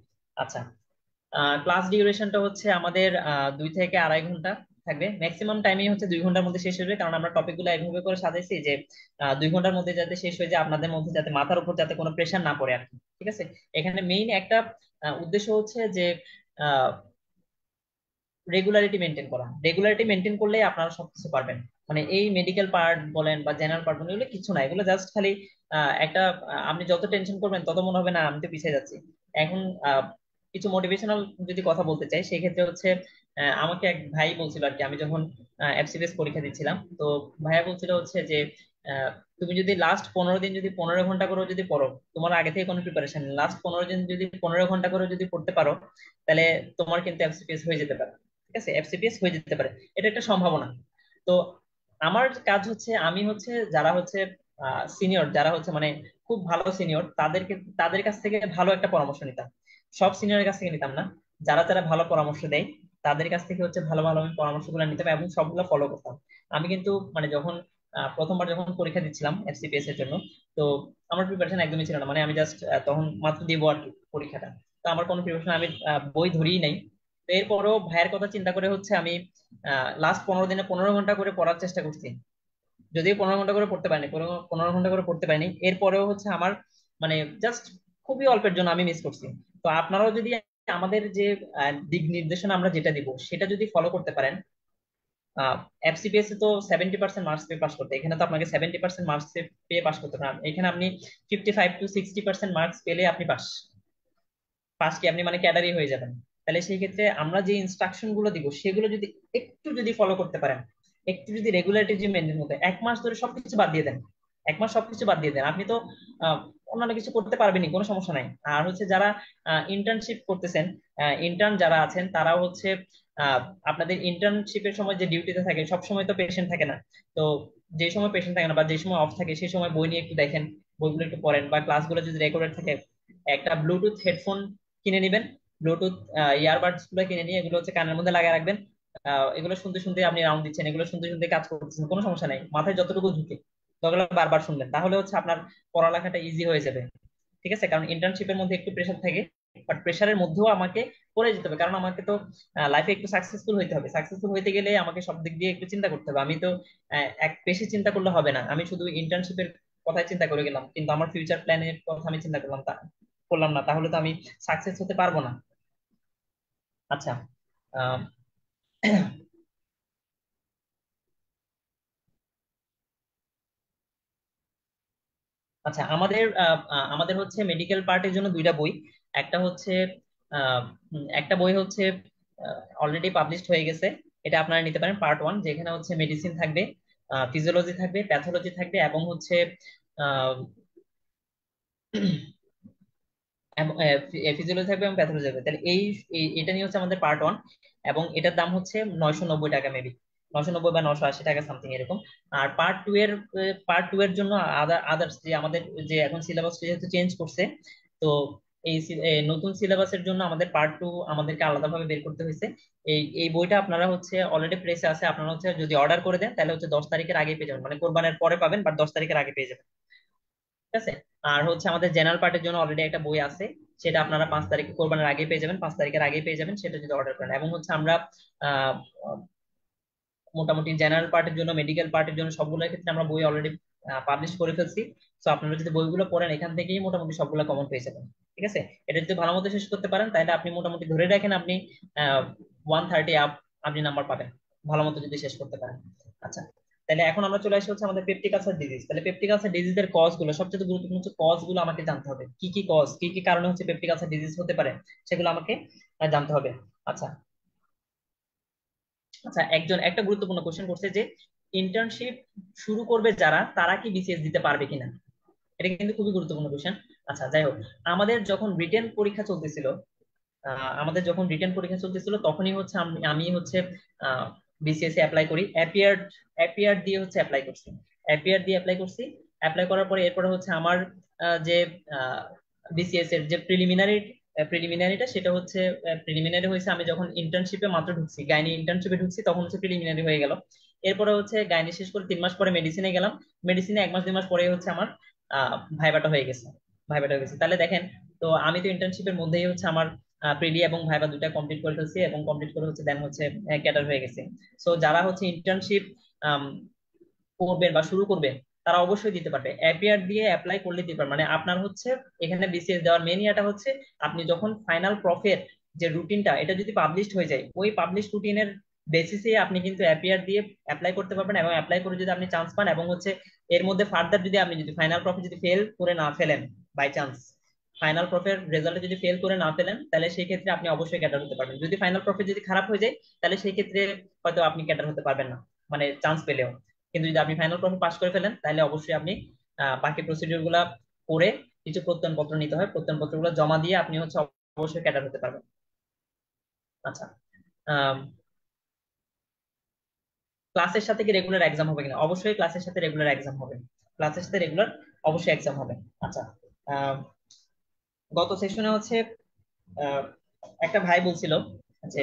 আচ্ছা, ক্লাস ডিউরেশনটা হচ্ছে আমাদের 2 থেকে 2.5 ঘন্টা থাকবে। ম্যাক্সিমাম টাইমিং হচ্ছে 2 ঘন্টার মধ্যে শেষ হবে, কারণ আমরা টপিক গুলো এইভাবে করে সাজাইছি যে 2 ঘন্টার মধ্যে যাতে শেষ হয়ে যায়, আপনাদের মধ্যে যাতে মাথার উপর যাতে কোনো প্রেশার না পড়ে আর কি। ঠিক আছে, এখানে মেইন একটা উদ্দেশ্য হচ্ছে যে রেগুলারিটি মেনটেন করা। রেগুলারিটি মেনটেন করলে আপনারা সবকিছু পারবেন। মানে এই মেডিকেল পার্ট বলেন বা জেনারেল পার্ট বলেন, এগুলো কিছু না, এগুলো জাস্ট খালি একটা আপনি যত টেনশন করবেন তত মনে হবে না আমি তো পিছিয়ে যাচ্ছি। এখন আহ, কিছু মোটিভেশনাল যদি কথা বলতে চাই, সেক্ষেত্রে হচ্ছে আমাকে এক ভাই বলছিল আর কি, আমি যখন এফসিপিএস পরীক্ষা দিচ্ছিলাম, তো ভাইয়া বলছিল হচ্ছে যে আহ, তুমি যদি লাস্ট 15 দিন যদি 15 ঘন্টা করে যদি পড়ো, তোমার আগে থেকে কোনো প্রিপারেশন, লাস্ট 15 দিন যদি 15 ঘন্টা করে যদি পড়তে পারো, তাহলে তোমার কিন্তু এফসিপিএস হয়ে যেতে পারে। ঠিক আছে, এফসিপিএস হয়ে যেতে পারে, এটা একটা সম্ভাবনা। তো আমার কাজ হচ্ছে, আমি হচ্ছে যারা হচ্ছে সিনিয়র, যারা হচ্ছে মানে খুব ভালো সিনিয়র, তাদের কাছ থেকে ভালো একটা পরামর্শ নিতাম। সব সিনিয়রের কাছ থেকে নিতাম না, যারা যারা ভালো পরামর্শ দেয় তাদের কাছ থেকে হচ্ছে ভালো ভালো আমি পরামর্শগুলো নিতাম এবং সবগুলো ফলো করতাম। আমি কিন্তু মানে যখন প্রথমবার যখন পরীক্ষা দিচ্ছিলাম এফসিপিএস এর জন্য, তো আমার প্রিপারেশন একদমই ছিল না, মানে আমি জাস্ট তখন মাত্র দিব আর কি পরীক্ষাটা। তো আমার কোনো প্রিপারেশন, আমি বই ধরিই নাই। তো এরপরও ভাইয়ের কথা চিন্তা করে হচ্ছে আমি লাস্ট 15 দিনে 15 ঘন্টা করে পড়ার চেষ্টা করছি। যদিও 15 ঘন্টা করে পড়তে পারিনি, 15 ঘন্টা করে পড়তে পারিনি, এরপরেও হচ্ছে আমার মানে জাস্ট খুবই অল্পের জন্য আমি মিস করছি। তো আপনারাও যদি আমাদের যে দিক নির্দেশনা আমরা যেটা দিব সেটা যদি ফলো করতে পারেন, এফসিপিএস এ তো 70% মার্কস পেয়ে পাস করতে, এখানে তো আপনাকে 70% মার্কস পেয়ে পাস করতে পারেন, এখানে আপনি 55 to 60% মার্কস পেলে আপনি পাস। পাস কি আপনি মানে ক্যাডারই হয়ে যাবেন। তাহলে সেই ক্ষেত্রে আমরা যে ইনস্ট্রাকশন গুলো দিব সেগুলো যদি একটু যদি ফলো করতে পারেন, একটু যদি রেগুলারিটি মেনটেন করতে, 1 মাস ধরে সবকিছু বাদ দিয়ে দেন, 1 মাস সবকিছু বাদ দিয়ে দেন, আপনি তো আহ, অন্যান্য কিছু করতে পারবেনই, কোনো সমস্যা নাই। আর হচ্ছে যারা ইন্টার্নশিপ করতেছেন, ইন্টার্ন যারা আছেন তারাও হচ্ছে আহ, আপনাদের ইন্টার্নশিপের সময় যে ডিউটিতে থাকে সব সময় তো পেশেন্ট থাকে না। তো যে সময় পেশেন্ট থাকে না বা যে সময় অফ থাকে সেই সময় বই নিয়ে একটু দেখেন, বইগুলো একটু পড়েন, বা ক্লাসগুলো যদি রেকর্ডেড থাকে একটা ব্লুটুথ হেডফোন কিনে নিবেন, ব্লুটুথ ইয়ারবাডস গুলো কিনে নিয়ে এগুলো হচ্ছে কানের মধ্যে লাগিয়ে রাখবেন। এগুলো শুনতে শুনতে আপনি রাউন্ড দিচ্ছেন, এগুলো শুনতে শুনতে কাজ করতেছেন, কোনো সমস্যা নাই, মাথায় যতটুকু ঢুকে ততগুলো বারবার শুনবেন, তাহলে হচ্ছে আপনার পড়ালেখাটা ইজি হয়ে যাবে। ঠিক আছে, কারণ ইন্টার্নশিপের মধ্যে একটু প্রেশার থাকে, বাট প্রেশারের মধ্যেও আমাকে করে যেতে হবে, কারণ আমাকে তো লাইফে একটু সাকসেসফুল হইতে হবে। সাকসেসফুল হইতে গেলে আমাকে সব দিক দিয়ে একটু চিন্তা করতে হবে। আমি তো এক বেশি চিন্তা করলে হবে না। আমি শুধু ইন্টার্নশিপের কথাই চিন্তা করে গেলাম, কিন্তু আমার ফিউচার প্ল্যানের কথা আমি চিন্তা করলাম না, তাহলে তো আমি সাকসেস হতে পারবো না। আচ্ছা। আহ, আচ্ছা, আমাদের হচ্ছে মেডিকেল পার্টের জন্য দুইটা বই। একটা হচ্ছে আহ, একটা বই হচ্ছে অলরেডি পাবলিশড হয়ে গেছে। এটা আপনারা নিতে পারেন, পার্ট ওয়ান, যেখানে হচ্ছে মেডিসিন থাকবে, ফিজিওলজি থাকবে, প্যাথোলজি থাকবে, এবং হচ্ছে ফিজিওলজি থাকবে এবং প্যাথোলজি থাকবে। তাহলে এটা নিয়ে হচ্ছে আমাদের পার্ট ওয়ান, এবং এটার দাম হচ্ছে 990 টাকা, মেবি 990 বা 980 টাকা সামথিং এরকম। আর পার্ট টু এর জন্য আদার্স যে আমাদের, যে এখন সিলেবাস যেহেতু চেঞ্জ করছে, তো নতুন সিলেবাসের জন্য আমাদের পার্ট টু আমাদেরকে আলাদাভাবে বের করতে হয়েছে। এই বইটা আপনারা হচ্ছে অলরেডি প্রেসে আছে, আপনারা হচ্ছে যদি অর্ডার করে দেন তাহলে হচ্ছে 10 তারিখের আগে পেয়ে যাবেন, মানে কোরবানের পরে পাবেন, বাট 10 তারিখের আগে পেয়ে যাবেন। ঠিক আছে। আর হচ্ছে আমাদের জেনারেল পার্টের জন্য অলরেডি একটা বই আছে, সেটা আপনারা 5 তারিখে কোরবানির আগে পেয়ে যাবেন, 5 তারিখের আগে পেয়ে যাবেন, সেটা যদি অর্ডার করেন। এবং হচ্ছে আমরা আহ, মোটামুটি জেনারেল পার্টের জন্য, মেডিকেল পার্টের জন্য সবগুলোর ক্ষেত্রে আমরা বই অলরেডি পাবলিশ করে ফেলছি। তো আপনারা যদি বইগুলো পড়েন, এখান থেকেই মোটামুটি সবগুলো কমন পেয়ে যাবেন। ঠিক আছে। এটা যদি ভালো মতো শেষ করতে পারেন, তাহলে আপনি মোটামুটি ধরে রাখেন আপনি 130 আপ আপনি নাম্বার পাবেন, ভালো মতো যদি শেষ করতে পারেন। আচ্ছা, তাহলে এখন আমরা চলে আসি হচ্ছে আমাদের পেপটিক আলসার ডিজিজ। তাহলে পেপটিক আলসার ডিজিজের কজ গুলো, সবচেয়ে গুরুত্বপূর্ণ হচ্ছে কজ গুলো আমাকে জানতে হবে। কি কি কজ, কি কি কারণে হচ্ছে পেপটিক আলসার ডিজিজ হতে পারে, সেগুলো আমাকে জানতে হবে। আচ্ছা। আচ্ছা, একটা গুরুত্বপূর্ণ কোশ্চেন করছে যে ইন্টার্নশিপ শুরু করবে যারা, তারা কি বিসিএস দিতে পারবে কিনা। এটা কিন্তু খুবই গুরুত্বপূর্ণ কোশ্চেন। আচ্ছা, যাই হোক, আমাদের যখন রিটেন পরীক্ষা চলতেছিল, তখনই হচ্ছে আমি হচ্ছে বিসিএস এ অ্যাপ্লাই করি। অ্যাপিয়ার দিয়ে হচ্ছে অ্যাপ্লাই করছি। অ্যাপ্লাই করার পরে এরপরে হচ্ছে আমার যে বিসিএস এর যে প্রিলিমিনারিটা, সেটা হচ্ছে প্রিলিমিনারি হয়েছে আমি যখন ইন্টার্নশিপে মাত্র ঢুকছি, গাইনি ইন্টার্নশিপে ঢুকছি, তখন হচ্ছে প্রিলিমিনারি হয়ে গেল। এরপরে হচ্ছে গাইনি শেষ করে 3 মাস পরে মেডিসিনে গেলাম। মেডিসিনে 1 মাস 2 মাস পরে হচ্ছে আমার ভাইবাটা হয়ে গেছে। তাহলে দেখেন, তো আমি তো ইন্টার্নশিপের মধ্যেই হচ্ছে আমার প্রিলি এবং ভাইবা দুইটা কমপ্লিট করে ফেলছি, এবং কমপ্লিট করে হচ্ছে দেন হচ্ছে ক্যাডার হয়ে গেছে। সো যারা হচ্ছে ইন্টার্নশিপ করবেন বা শুরু করবেন, তারা অবশ্যই দিতে পারবে। অ্যাপিয়ার দিয়ে অ্যাপ্লাই করলে দিতে পারবে, মানে আপনার হচ্ছে এখানে বিসিএস দেওয়ার মেন ইয়াটা হচ্ছে আপনি যখন ফাইনাল প্রফের যে রুটিনটা, এটা যদি পাবলিশড হয়ে যায়, ওই পাবলিশ রুটিনের বেসিসে আপনি কিন্তু অ্যাপিয়ার দিয়ে অ্যাপ্লাই করতে পারবেন। এবং অ্যাপ্লাই করে যদি আপনি চান্স পান, এবং হচ্ছে এর মধ্যে ফার্দার যদি আপনি যদি ফাইনাল প্রফে যদি ফেল করে না ফেলেন, বাই চান্স ফাইনাল প্রফের রেজাল্টে যদি ফেল করে না ফেলেন, তাহলে সেই ক্ষেত্রে আপনি অবশ্যই ক্যাডার হতে পারবেন। যদি ফাইনাল প্রফে যদি খারাপ হয়ে যায়, তাহলে সেই ক্ষেত্রে হয়তো আপনি ক্যাডার হতে পারবেন না, মানে চান্স পেলেও। কিন্তু যদি আপনি ফাইনাল প্রফে পাস করে ফেলেন, তাহলে অবশ্যই আপনি বাকি প্রসিডিউর গুলা করে কিছু প্রত্যয়নপত্র নিতে হয়, প্রত্যয়নপত্র গুলো জমা দিয়ে আপনি হচ্ছে অবশ্যই ক্যাডার হতে পারবেন। আচ্ছা। ক্লাসের সাথে কি রেগুলার এক্সাম হবে কিনা? অবশ্যই ক্লাসের সাথে রেগুলার এক্সাম হবে। ক্লাসের সাথে রেগুলার অবশ্যই এক্সাম হবে। আচ্ছা। আহ, গত সেশনে হচ্ছে আহ, একটা ভাই বলছিল যে,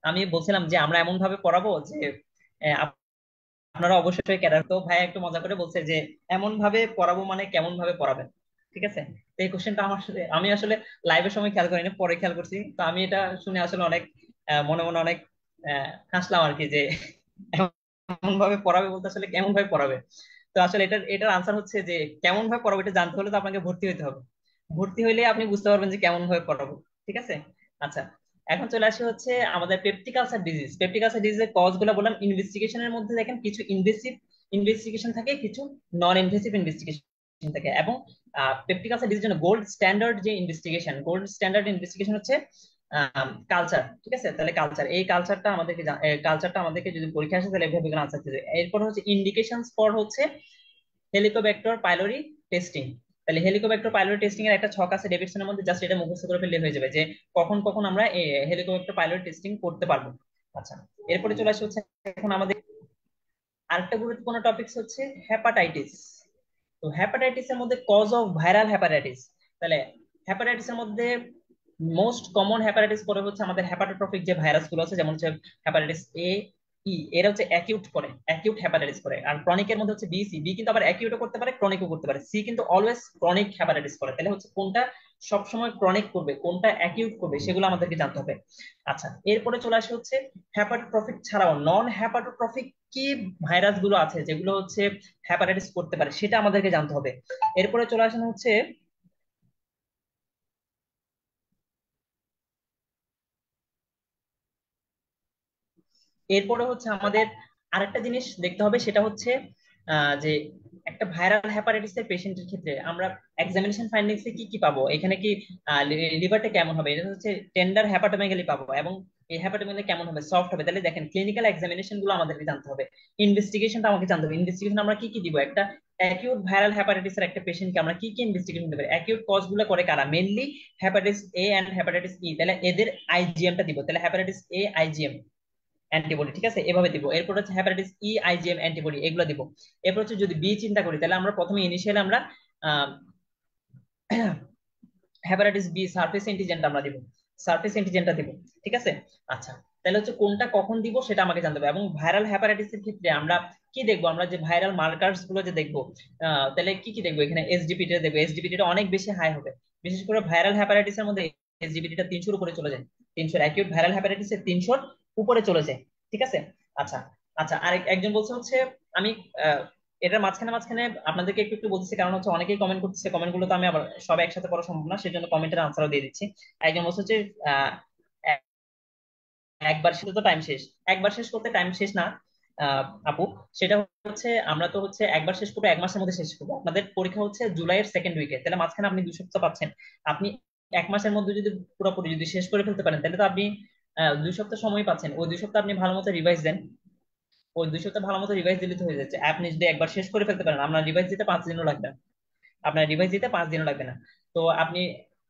আমি বলছিলাম যে আমরা এমন ভাবে পড়াবো যে আপনারা অবশ্যই ক্যাডার। তো ভাই একটু মজা করে বলছে যে এমন ভাবে পড়াবো মানে কেমন ভাবে পড়াবেন। ঠিক আছে। তো এই কোশ্চেনটা আমি আসলে লাইভের সময় খেয়াল করিনি, পরে খেয়াল করছি। তো আমি এটা শুনে আসলে অনেক মনে মনে অনেক হাসলাম আর কি, যে এমন ভাবে পড়াবে বলতে আসলে কেমন ভাবে পড়াবে। তো আসলে এটার আনসার হচ্ছে যে কেমন ভাবে পড়াবো এটা জানতে হলে তো আপনাকে ভর্তি হতে হবে। ভর্তি হইলে আপনি বুঝতে পারবেন যে কেমন ভাবে পড়াবো। ঠিক আছে। আচ্ছা, এখন চলে আসি হচ্ছে আমাদের peptic ulcer disease. Peptic ulcer ডিজিজের কজ গুলো বললাম। ইনভেস্টিগেশনের মধ্যে দেখেন কিছু ইনভেস্টিগেশন থাকে, কিছু নন ইনভেসিভ ইনভেস্টিগেশন থাকে। এবং পেপটিক আলসার ডিজিজের জন্য গোল্ড স্ট্যান্ডার্ড ইনভেস্টিগেশন হচ্ছে কালচার। ঠিক আছে। তাহলে কালচারটা আমাদেরকে যদি পরীক্ষা আসে, তাহলে এভাবে আনসার দিতে হবে। এরপর হচ্ছে ইন্ডিকেশনস ফর হচ্ছে হেলিকোব্যাক্টর পাইলোরি টেস্টিং। তাহলে হেলিকোব্যাক্টর পাইলোরি টেস্টিং এর একটা ছক আছে ডেভিডসনের মধ্যে, জাস্ট এটা মুখস্থ করে ফেললে হয়ে যাবে যে কখন কখন আমরা হেলিকোব্যাক্টর পাইলোরি টেস্টিং করতে পারবো। আচ্ছা, এরপরে চলে আসে হচ্ছে এখন আমাদের আরেকটা গুরুত্বপূর্ণ টপিক হচ্ছে হ্যাপাটাইটিস। তো হ্যাপাটাইটিস এর মধ্যে কজ অফ ভাইরাল হ্যাপাটাইটিস। তাহলে হ্যাপাটাইটিস এর মধ্যে মোস্ট কমন হ্যাপাটাইটিস পরে হচ্ছে আমাদের হ্যাপাটোট্রফিক যে ভাইরাস গুলো আছে, যেমন হচ্ছে হ্যাপাটাইটিস এরা হচ্ছে অ্যাকিউট হ্যাপাটাইটিস করে। আর ক্রনিকের মধ্যে হচ্ছে বি কিন্তু আবার অ্যাকিউটও করতে পারে, ক্রনিকও করতে পারে। সি কিন্তু অলওয়েজ ক্রনিক হ্যাপাটাইটিস করে। তাহলে হচ্ছে কোনটা সবসময় ক্রনিক করবে, কোনটা অ্যাকিউট করবে, সেগুলো আমাদেরকে জানতে হবে। আচ্ছা, এরপরে চলে আসে হচ্ছে হ্যাপাটোট্রফিক ছাড়াও নন হ্যাপাটোট্রফিক কি ভাইরাস গুলো আছে যেগুলো হচ্ছে হ্যাপাটাইটিস করতে পারে, সেটা আমাদেরকে জানতে হবে। এরপরে চলে আসেন হচ্ছে, এরপরে হচ্ছে আমাদের আরেকটা জিনিস দেখতে হবে, সেটা হচ্ছে যে একটা ভাইরাল হ্যাপাটাইটিস এর পেশেন্টের ক্ষেত্রে আমরা এক্সামিনেশন ফাইন্ডিংস এ কি কি পাবো, এখানে কি লিভারটা কেমন হবে, এটা হচ্ছে টেন্ডার হ্যাপাটোমেগালি পাবো, এবং এই হ্যাপাটোমেগালি কেমন হবে, সফট হবে। তাহলে দেখেন ক্লিনিক্যাল এক্সামিনেশন গুলো আমাদেরকে জানতে হবে, ইনভেস্টিগেশনটা আমাকে জানতে হবে। ইনভেস্টিগেশন আমরা কি কি দিব, একটা অ্যাকিউট ভাইরাল হ্যাপাটাইটিস এর একটা পেশেন্টকে আমরা কি কি ইনভেস্টিগেশন দিতে পারি, অ্যাকিউট কজ গুলো করে কারা, mainly hepatitis A and hepatitis E, তাহলে এদের আইজিএম টা দিব, তাহলে হ্যাপাটাইটিস এ আইজিএম অ্যান্টিবডি, ঠিক আছে, এভাবে দিব। এরপর হচ্ছে হ্যাপাটাইটিস ই আইজিএম অ্যান্টিবডি, এগুলো দিব। এরপর হচ্ছে যদি বি চিন্তা করি, তাহলে আমরা প্রথমে ইনিশিয়ালি আমরা হ্যাপাটাইটিস বি সারফেস অ্যান্টিজেনটা আমরা দিব, সারফেস অ্যান্টিজেনটা দিব, ঠিক আছে। আচ্ছা, তাহলে হচ্ছে কোনটা কখন দিব সেটা আমাকে জানতে হবে। এবং ভাইরাল হ্যাপাটাইটিস এর ক্ষেত্রে আমরা কি দেখবো, আমরা যে ভাইরাল মার্কারস গুলো যে দেখবো, তাহলে কি কি দেখবো, এখানে এসডিপিটি দেখবো, এসডিপিটি অনেক বেশি হাই হবে। বিশেষ করে ভাইরাল হ্যাপাটাইটিস এর মধ্যে এসডিপিটি টা 300 উপরে চলে যায়, 300 অ্যাকিউট ভাইরাল হ্যাপাটাইটিস এর 300 উপরে চলে যায়, ঠিক আছে। আচ্ছা, আচ্ছা, আরেক একজন বলছে হচ্ছে, আমি এটার মাঝখানে মাঝখানে আপনাদেরকে একটু একটু বলতেছি, কারণ হচ্ছে অনেকেই কমেন্ট করতেছে, কমেন্ট গুলো তো আমি আবার সব একসাথে পড়া সম্ভব না, সেজন্য কমেন্টের আনসারও দিয়ে দিচ্ছি। একজন বলছে হচ্ছে আহ, একবার শেষ তো টাইম শেষ, একবার শেষ করতে টাইম শেষ না আপু। সেটা হচ্ছে আমরা তো হচ্ছে একবার শেষ করবো, 1 মাসের মধ্যে শেষ করবো। আপনাদের পরীক্ষা হচ্ছে জুলাইয়ের সেকেন্ড উইকে, তাহলে মাঝখানে আপনি 2 সপ্তাহ পাচ্ছেন। আপনি 1 মাসের মধ্যে যদি পুরোপুরি যদি শেষ করে ফেলতে পারেন, তাহলে তো আপনি 2 সপ্তাহ সময় পাচ্ছেন। ওই 2 সপ্তাহ আপনি ভালো মতো রিভাইজ দেন, ওই 2 সপ্তাহ ভালো মতো রিভাইজ দিলে তো হয়ে যাচ্ছে। আপনি যদি একবার শেষ করে ফেলতে পারেন, আপনার রিভাইজ দিতে 5 দিনও লাগবে না, আপনার রিভাইজ দিতে 5 দিনও লাগবে না। তো আপনি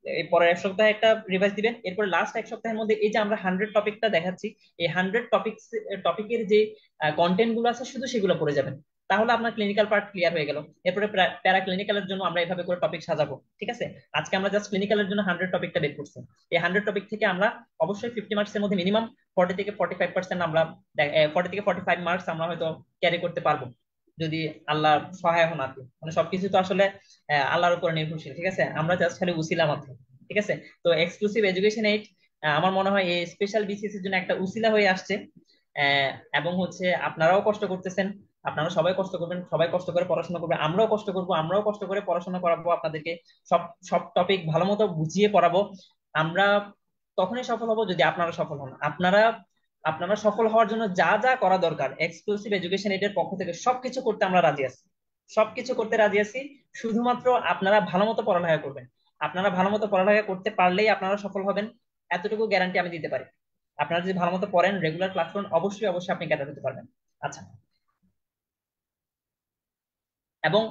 এই পরের 1 সপ্তাহে একটা রিভাইজ দিবেন, এরপর লাস্ট 1 সপ্তাহের মধ্যে এই যে আমরা 100 টপিকটা দেখাচ্ছি, এই 100 টপিকের যে কন্টেন্ট গুলো আছে শুধু সেগুলো পড়ে যাবেন, তাহলে আপনার ক্লিনিক্যাল পার্ট ক্লিয়ার হয়ে গেল। এরপরে প্যারা ক্লিনিক্যালের জন্য আমরা এভাবে করে টপিক সাজাবো, ঠিক আছে। আজকে আমরা জাস্ট ক্লিনিক্যালের জন্য 100 টপিকটা বের করছি। এই 100 টপিক থেকে আমরা অবশ্যই 50 মার্কসের মধ্যে মিনিমাম 40 থেকে 45% আমরা 40 থেকে 45 মার্কস আমরা হয়তো ক্যারি করতে পারবো, যদি আল্লাহ সহায় হন আর কি। মানে সবকিছু তো আসলে আল্লাহর উপর নির্ভরশীল, ঠিক আছে, আমরা জাস্ট খালি উসিলা মাত্র, ঠিক আছে। তো এক্সক্লুসিভ এডুকেশন এইড আমার মনে হয় এই স্পেশাল বিসিএস এর জন্য একটা উসিলা হয়ে আসছে। এবং হচ্ছে আপনারাও কষ্ট করতেছেন, আপনারা সবাই কষ্ট করবেন, সবাই কষ্ট করে পড়াশোনা করবে, আমরাও কষ্ট করবো, আমরাও কষ্ট করে পড়াশোনা করাবো আপনাদেরকে, সব সব টপিক ভালো মতো বুঝিয়ে পড়াবো। আমরা তখনই সফল হব যদি আপনারা সফল হন। আপনারা আপনারা সফল হওয়ার জন্য যা যা করা দরকার এক্সক্লুসিভ এডুকেশন এর পক্ষ থেকে সবকিছু করতে আমরা রাজি আছি, সবকিছু করতে রাজি আছি। শুধুমাত্র আপনারা ভালো মতো পড়ালেখা করবেন, আপনারা ভালো মতো পড়ালেখা করতে পারলেই আপনারা সফল হবেন, এতটুকু গ্যারান্টি আমি দিতে পারি। আপনারা যদি ভালো মতো পড়েন, রেগুলার ক্লাস করেন, অবশ্যই অবশ্যই আপনি ক্যাডার হতে পারবেন। আচ্ছা, এবং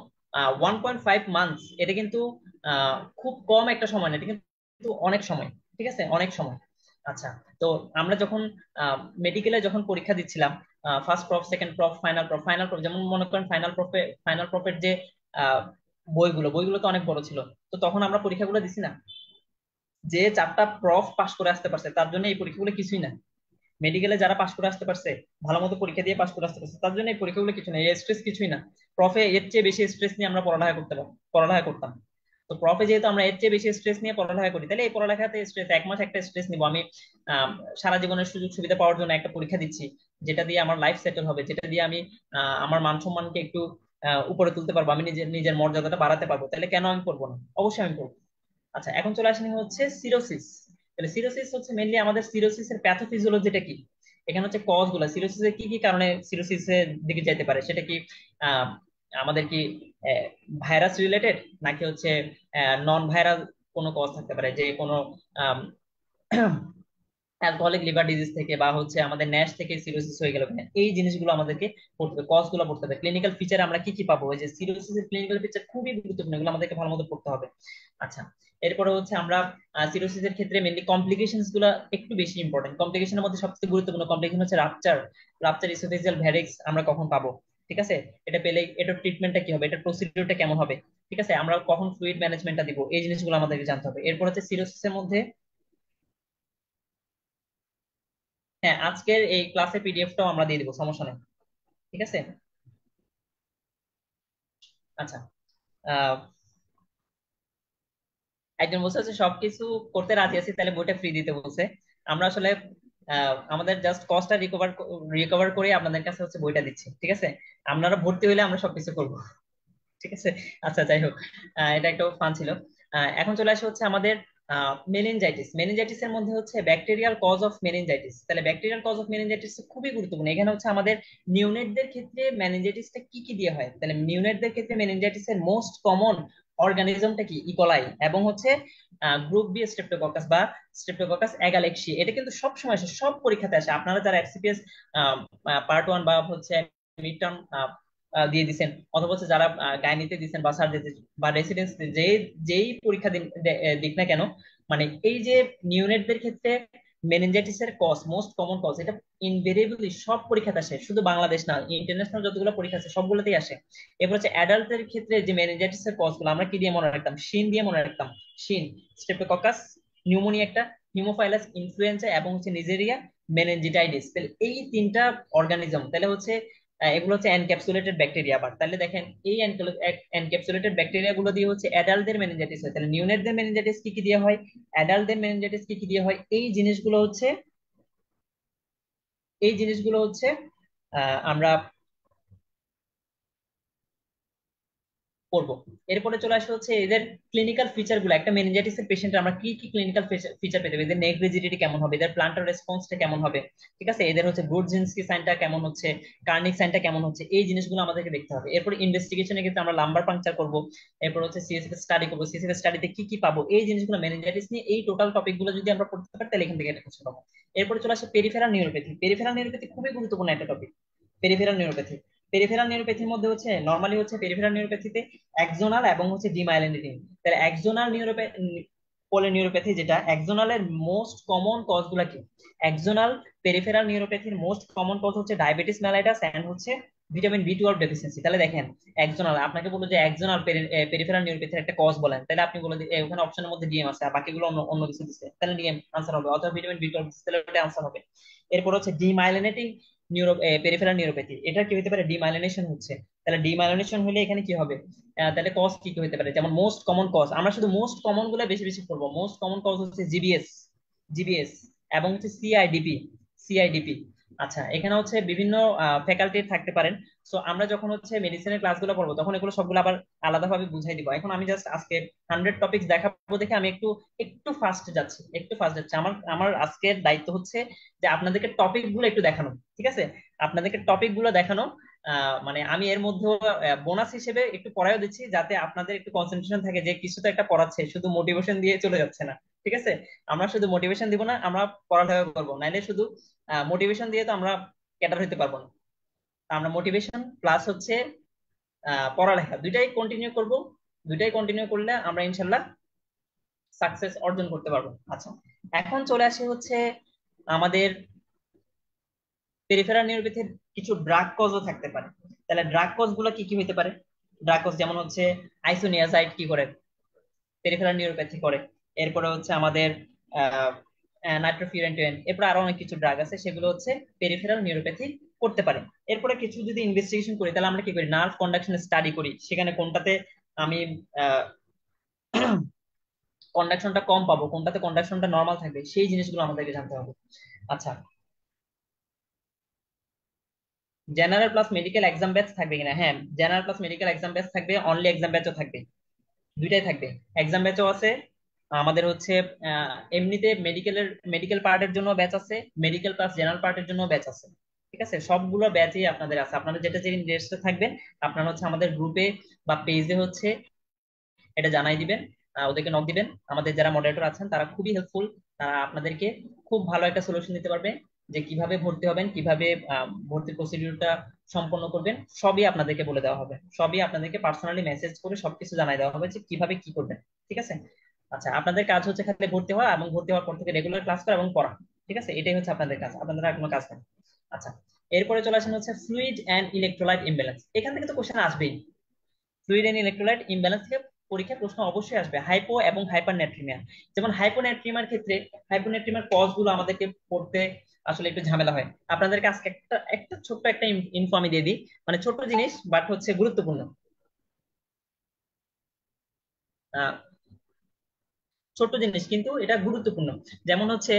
1.5 মান্থস এটা কিন্তু খুব কম একটা সময় না, এটা কিন্তু অনেক সময়, ঠিক আছে, অনেক সময়। আচ্ছা, তো আমরা যখন মেডিকেলে যখন পরীক্ষা দিচ্ছিলাম, first proof, second proof, final proof, final proof যেমন মনে করেন, ফাইনাল প্রফের যে আহ, বইগুলো তো অনেক বড় ছিল। তো তখন আমরা পরীক্ষাগুলো দিছি না, যে 4টা প্রফ পাশ করে আসতে পারছে তার জন্য এই পরীক্ষাগুলো কিছুই না। মেডিকেলে যারা পাশ করে আসতে পারছে, ভালো মতো পরীক্ষা দিয়ে পাশ করে আসতে পারছে, তার জন্য এই পরীক্ষাগুলো কিছু না, এই স্ট্রেস কিছুই না। প্রফে এর চেয়ে বেশি স্ট্রেস নিয়ে আমরা পড়ালেখা করতাম। তো প্রফে যেহেতু আমরা এর চেয়ে বেশি স্ট্রেস নিয়ে পড়ালেখা করি, তাহলে এই পড়ালেখাতে স্ট্রেস, 1 মাস একটা স্ট্রেস নিবো আমি, আহ, সারা জীবনের সুযোগ সুবিধা পাওয়ার জন্য একটা পরীক্ষা দিচ্ছি, যেটা দিয়ে আমার লাইফ সেটেল হবে, যেটা দিয়ে আমি আমার মান সম্মানকে একটু উপরে তুলতে পারবো, আমি নিজের নিজের মর্যাদাটা বাড়াতে পারবো, তাহলে কেন আমি করবো না, অবশ্যই আমি করবো। আচ্ছা, এখন চলে আসেন হচ্ছে সিরোসিস। তাহলে সিরোসিস হচ্ছে মেনলি আমাদের সিরোসিসের প্যাথোফিজিওলজিটা কি, এখানে হচ্ছে কজ গুলা, সিরোসিসের কি কি কারণে সিরোসিসের দিকে যেতে পারে, সেটা কি আহ আমাদের কি ভাইরাস রিলেটেড, নাকি হচ্ছে নন ভাইরাল কোনো কজ থাকতে পারে, যে কোনো অ্যালকোহলিক লিভার ডিজিজ থেকে, বা হচ্ছে আমাদের ন্যাশ থেকে সিরোসিস হয়ে গেল কিনা, এই জিনিসগুলো আমাদেরকে পড়তে হবে, কজ গুলো পড়তে হবে। ক্লিনিক্যাল ফিচার আমরা কি কি পাবো, ওই যে সিরোসিসের ক্লিনিক্যাল ফিচার খুবই গুরুত্বপূর্ণ, এগুলো আমাদেরকে ভালো মতো পড়তে হবে। আচ্ছা, এরপরে হচ্ছে আমরা সিরোসিসের ক্ষেত্রে মেনলি কমপ্লিকেশনস গুলো একটু বেশি ইম্পর্টেন্ট। কমপ্লিকেশনের মধ্যে সবচেয়ে গুরুত্বপূর্ণ কমপ্লিকেশন হচ্ছে রাপচার, রাপচার ইসোফেজিয়াল ভ্যারিক্স আমরা কখন পাবো, ঠিক আছে। এটা পেলে এটার ট্রিটমেন্টটা কি হবে, এটার প্রসিডিউরটা কেমন হবে, ঠিক আছে, আমরা কখন ফ্লুইড ম্যানেজমেন্টটা দিব, এই জিনিসগুলো আমাদেরকে জানতে হবে। এরপর হচ্ছে সিরোসিসের মধ্যে, হ্যাঁ, আজকের এই ক্লাসের পিডিএফটাও আমরা দিয়ে দিব, সমস্যা নেই, ঠিক আছে। আচ্ছা, আহ একজন বলছে হচ্ছে সবকিছু করতে রাজি আছি, তাহলে বইটা ফ্রি দিতে বলছে। আমরা আসলে আমাদের জাস্ট কস্টটা রিকভার রিকভার করে আপনাদের কাছে হচ্ছে বইটা দিচ্ছি, ঠিক আছে? আপনারা ভর্তি হইলে আমরা সবকিছু করবো, ঠিক আছে? আচ্ছা, যাই হোক, এটা একটা ফান ছিল। এখন চলে আসে হচ্ছে আমাদের মেনিনজাইটিস। মেনিনজাইটিস এর মধ্যে হচ্ছে ব্যাকটেরিয়াল কজ অফ মেনিনজাইটিস। তাহলে ব্যাকটেরিয়াল কজ অফ মেনিনজাইটিস খুবই গুরুত্বপূর্ণ। এখানে হচ্ছে আমাদের নিউনেটদের ক্ষেত্রে মেনিনজাইটিসটা কি কি দিয়ে হয়। তাহলে নিউনেটদের ক্ষেত্রে মেনিনজাইটিস এর মোস্ট কমন অর্গানিজমটা কি? ইকোলাই, এবং হচ্ছে গ্রুপ বি স্ট্রেপ্টোককাস বা স্ট্রেপ্টোককাস অ্যাগালেক্সি। এটা কিন্তু সব সময় আসে, সব পরীক্ষাতে আসে। আপনারা যারা এফসিপিএস পার্ট 1 বা হচ্ছে মিড টার্ম দিয়ে দিচ্ছেন, অথবা হচ্ছে যারা গাইনিতে দিচ্ছেন বা সার্জারি বা রেসিডেন্স, যেই পরীক্ষা দিক না কেন, মানে এই যে নিউনেটদের ক্ষেত্রে মেনিনজাইটিস এর কজ, মোস্ট কমন কজ, এটা ইনভেরিয়েবলি সব পরীক্ষাতে আসে, শুধু বাংলাদেশ না, ইন্টারন্যাশনাল যতগুলো পরীক্ষা আছে সবগুলোতেই আসে। এরপর হচ্ছে অ্যাডাল্টের ক্ষেত্রে যে মেনিনজাইটিস এর কজ গুলো আমরা কি দিয়ে মনে রাখতাম? শিন দিয়ে মনে রাখতাম। শিন, স্ট্রেপ্টোককাস, নিউমোনিয়া একটা, হিমোফাইলাস ইনফ্লুয়েঞ্জা, এবং হচ্ছে নিজেরিয়া মেনিনজিটাইডিস। তাহলে এই তিনটা অর্গানিজম তাহলে হচ্ছে এগুলো হচ্ছে এনক্যাপসুলেটেড ব্যাকটেরিয়া। আবার তাহলে দেখেন, এই এনক্যাপসুলেটেড ব্যাকটেরিয়া গুলো দিয়ে হচ্ছে অ্যাডাল্টদের মেনিনজাইটিস হয়। তাহলে নিউনেটদের মেনিনজাইটিস কি কি দিয়ে হয়, অ্যাডাল্টদের মেনিনজাইটিস কি কি দিয়ে হয়, এই জিনিসগুলো হচ্ছে আমরা করবো। এরপরে চলে আসে হচ্ছে এদের ক্লিনিক্যাল ফিচার গুলো। একটা মেনিনজাইটিস এর পেশেন্ট আমরা কি কি ক্লিনিক্যাল ফিচার পেতে পারি? এদের নেক রিজিডিটি কেমন হবে, এদের প্লান্টার রেসপন্সটা কেমন হবে, ঠিক আছে, এদের হচ্ছে ব্রুডজিনস্কি সাইনটা কেমন হচ্ছে, কার্নিক সাইনটা কেমন হচ্ছে, এই জিনিসগুলো আমাদেরকে দেখতে হবে। এরপর ইনভেস্টিগেশনের ক্ষেত্রে আমরা লাম্বার পাংচার করব, এরপর হচ্ছে সিএসএফ স্টাডি করবো, সিএসএফ স্টাডিতে কি কি পাবো, এই জিনিসগুলো মেনিনজাইটিস নিয়ে এই টোটাল টপিক গুলো যদি আমরা পড়তে পারি তাহলে এখান থেকে এটা বুঝতে পারবো। এরপরে চলে আসে পেরিফেরাল নিউরোপ্যাথি। পেরিফেরাল নিউরোপ্যাথি খুবই গুরুত্বপূর্ণ একটা টপিক। পেরিফেরাল নিউরোপ্যাথি, পেরিফেরাল নিউরোপ্যাথির মধ্যে হচ্ছে নর্মালি হচ্ছে পেরিফেরাল নিউরোপ্যাথিতে একজোনাল এবং হচ্ছে ডিমাইলিনেটিং। তাহলে একজোনাল নিউরোপ্যাথি, যেটা একজোনালের মোস্ট কমন কজ গুলা কি? একজোনাল পেরিফেরাল নিউরোপ্যাথির মোস্ট কমন কজ হচ্ছে ডায়াবেটিস মেলাইটাস এন্ড হচ্ছে ভিটামিন বি 12 ডেফিসিয়েন্সি। তাহলে দেখেন, একজোনাল আপনাকে বললো যে একজোনাল পেরিফেরাল নিউরোপ্যাথির একটা কজ বলেন, তাহলে আপনি বলে ওখানে অপশনের মধ্যে ডিএম আছে আর বাকিগুলো অন্য অন্য কিছু দিচ্ছে, তাহলে ডিএম আনসার হবে, অথবা ভিটামিন বি 12 তাহলে ওটা আনসার হবে। এরপর হচ্ছে ডিমাইলিনেটিং পেরিফেরাল নিউরোপ্যাথি, এটা কি হতে পারে? ডিমাইলিনেশন হচ্ছে। তাহলে ডিমাইলিনেশন হলে এখানে কি হবে? তাহলে কজ কি কি হতে পারে? যেমন মোস্ট কমন কজ, আমরা শুধু মোস্ট কমন গুলো বেশি বেশি করবো। মোস্ট কমন কজ হচ্ছে জিবিএস এবং হচ্ছে সিআইডিপি। আচ্ছা, এখানে হচ্ছে বিভিন্ন ফ্যাকাল্টি থাকতে পারেন। সো আমরা যখন হচ্ছে মেডিসিনের ক্লাসগুলো পড়বো তখন এগুলো সবগুলো আবার আলাদাভাবে বুঝাই দিব। এখন আমি জাস্ট আজকে 100 টপিকস দেখাবো দেখে আমি একটু একটু ফাস্ট যাচ্ছি। আমার আমার আজকের দায়িত্ব হচ্ছে যে আপনাদেরকে টপিক গুলো একটু দেখানো, ঠিক আছে? আপনাদেরকে টপিক গুলো দেখানো। মানে আমি এর মধ্যে বোনাস হিসেবে একটু পড়ায়ও দিচ্ছি, যাতে আপনাদের একটু কনসেন্ট্রেশন থাকে যে কিছু তো একটা পড়াচ্ছে, শুধু মোটিভেশন দিয়ে চলে যাচ্ছে না, ঠিক আছে? আমরা শুধু মোটিভেশন দিব না, আমরা পড়ালেখা করবো, নাইলে শুধু মোটিভেশন দিয়ে তো আমরা ক্যাডার হইতে পারবো না। তা আমরা মোটিভেশন প্লাস হচ্ছে পড়ালেখা দুইটাই কন্টিনিউ করলে আমরা ইনশাল্লাহ সাকসেস অর্জন করতে পারবো। আচ্ছা, এখন চলে আসি হচ্ছে আমাদের পেরিফেরাল নিউরোপ্যাথির কিছু ড্রাগ কজও থাকতে পারে। তাহলে ড্রাগ কজ গুলো কি কি হতে পারে? ড্রাগ কজ যেমন হচ্ছে আইসোনিয়াজাইড কি করে? পেরিফেরাল নিউরোপ্যাথি করে। এরপরে হচ্ছে আমাদের নাইট্রোফিউরেন্টুয়েন, এরপর আরো অনেক কিছু ড্রাগ আছে, সেগুলো হচ্ছে পেরিফেরাল নিউরোপ্যাথি করতে পারে। এরপরে কিছু যদি ইনভেস্টিগেশন করি তাহলে আমরা কি করি? নার্ভ কন্ডাকশন স্টাডি করি, সেখানে কোনটাতে আমি কন্ডাকশনটা কম পাবো, কোনটাতে কন্ডাকশনটা নর্মাল থাকবে, সেই জিনিসগুলো আমাদেরকে জানতে হবে। আচ্ছা, general plus medical exam batch থাকবে কিনা? হ্যাঁ, general plus medical exam batch থাকবে, অনলি এক্সাম ব্যাচও থাকবে, দুইটাই থাকবে। এক্সাম ব্যাচও আছে আমাদের হচ্ছে এমনিতে মেডিকেল পার্টের জন্য ব্যাচ আছে, মেডিকেল প্লাস জেনারেল পার্টের জন্য ব্যাচ আছে, ঠিক আছে? সবগুলো ব্যাচই আপনাদের আছে। আপনারা যেটা যে ইন্টারেস্টে থাকবেন আপনারা হচ্ছে আমাদের গ্রুপে বা পেজে হচ্ছে এটা জানাই দিবেন, ওদেরকে নক দিবেন। আমাদের যারা মডারেটর আছেন তারা খুবই হেল্পফুল, তারা আপনাদেরকে খুব ভালো একটা সলিউশন দিতে পারবে, যে কিভাবে ভর্তি হবেন, কিভাবে ভর্তির প্রসিডিউরটা সম্পন্ন করবেন, সবই আপনাদেরকে বলে দেওয়া হবে, সবই আপনাদেরকে পার্সোনালি মেসেজ করে সবকিছু জানাই দেওয়া হবে যে কিভাবে কি করবেন, ঠিক আছে? আচ্ছা, আপনাদের কাজ হচ্ছে খালি ভর্তি হওয়া এবং ভর্তি হওয়ার পর থেকে রেগুলার ক্লাস করা এবং পড়া, ঠিক আছে? এটাই হচ্ছে আপনাদের কাজ, আপনাদের আর কোনো কাজ নেই। আচ্ছা, এরপরে চলে আসেন হচ্ছে ফ্লুইড অ্যান্ড ইলেকট্রোলাইট ইমব্যালেন্স। এখান থেকে তো কোশ্চেন আসবেই। ফ্লুইড এন্ড ইলেকট্রোলাইট ইমব্যালেন্স থেকে পরীক্ষার প্রশ্ন অবশ্যই আসবে। হাইপো এবং হাইপারনেট্রিমিয়া, যেমন হাইপোনেট্রিমার ক্ষেত্রে হাইপোনেট্রিমার কজ গুলো আমাদেরকে পড়তে আসলে একটু ঝামেলা হয়। আপনাদেরকে আজকে একটা একটা ছোট্ট একটা ইনফো আমি দিয়ে দিই, মানে ছোট্ট জিনিস বাট হচ্ছে গুরুত্বপূর্ণ। ছোট্ট জিনিস কিন্তু এটা গুরুত্বপূর্ণ। যেমন হচ্ছে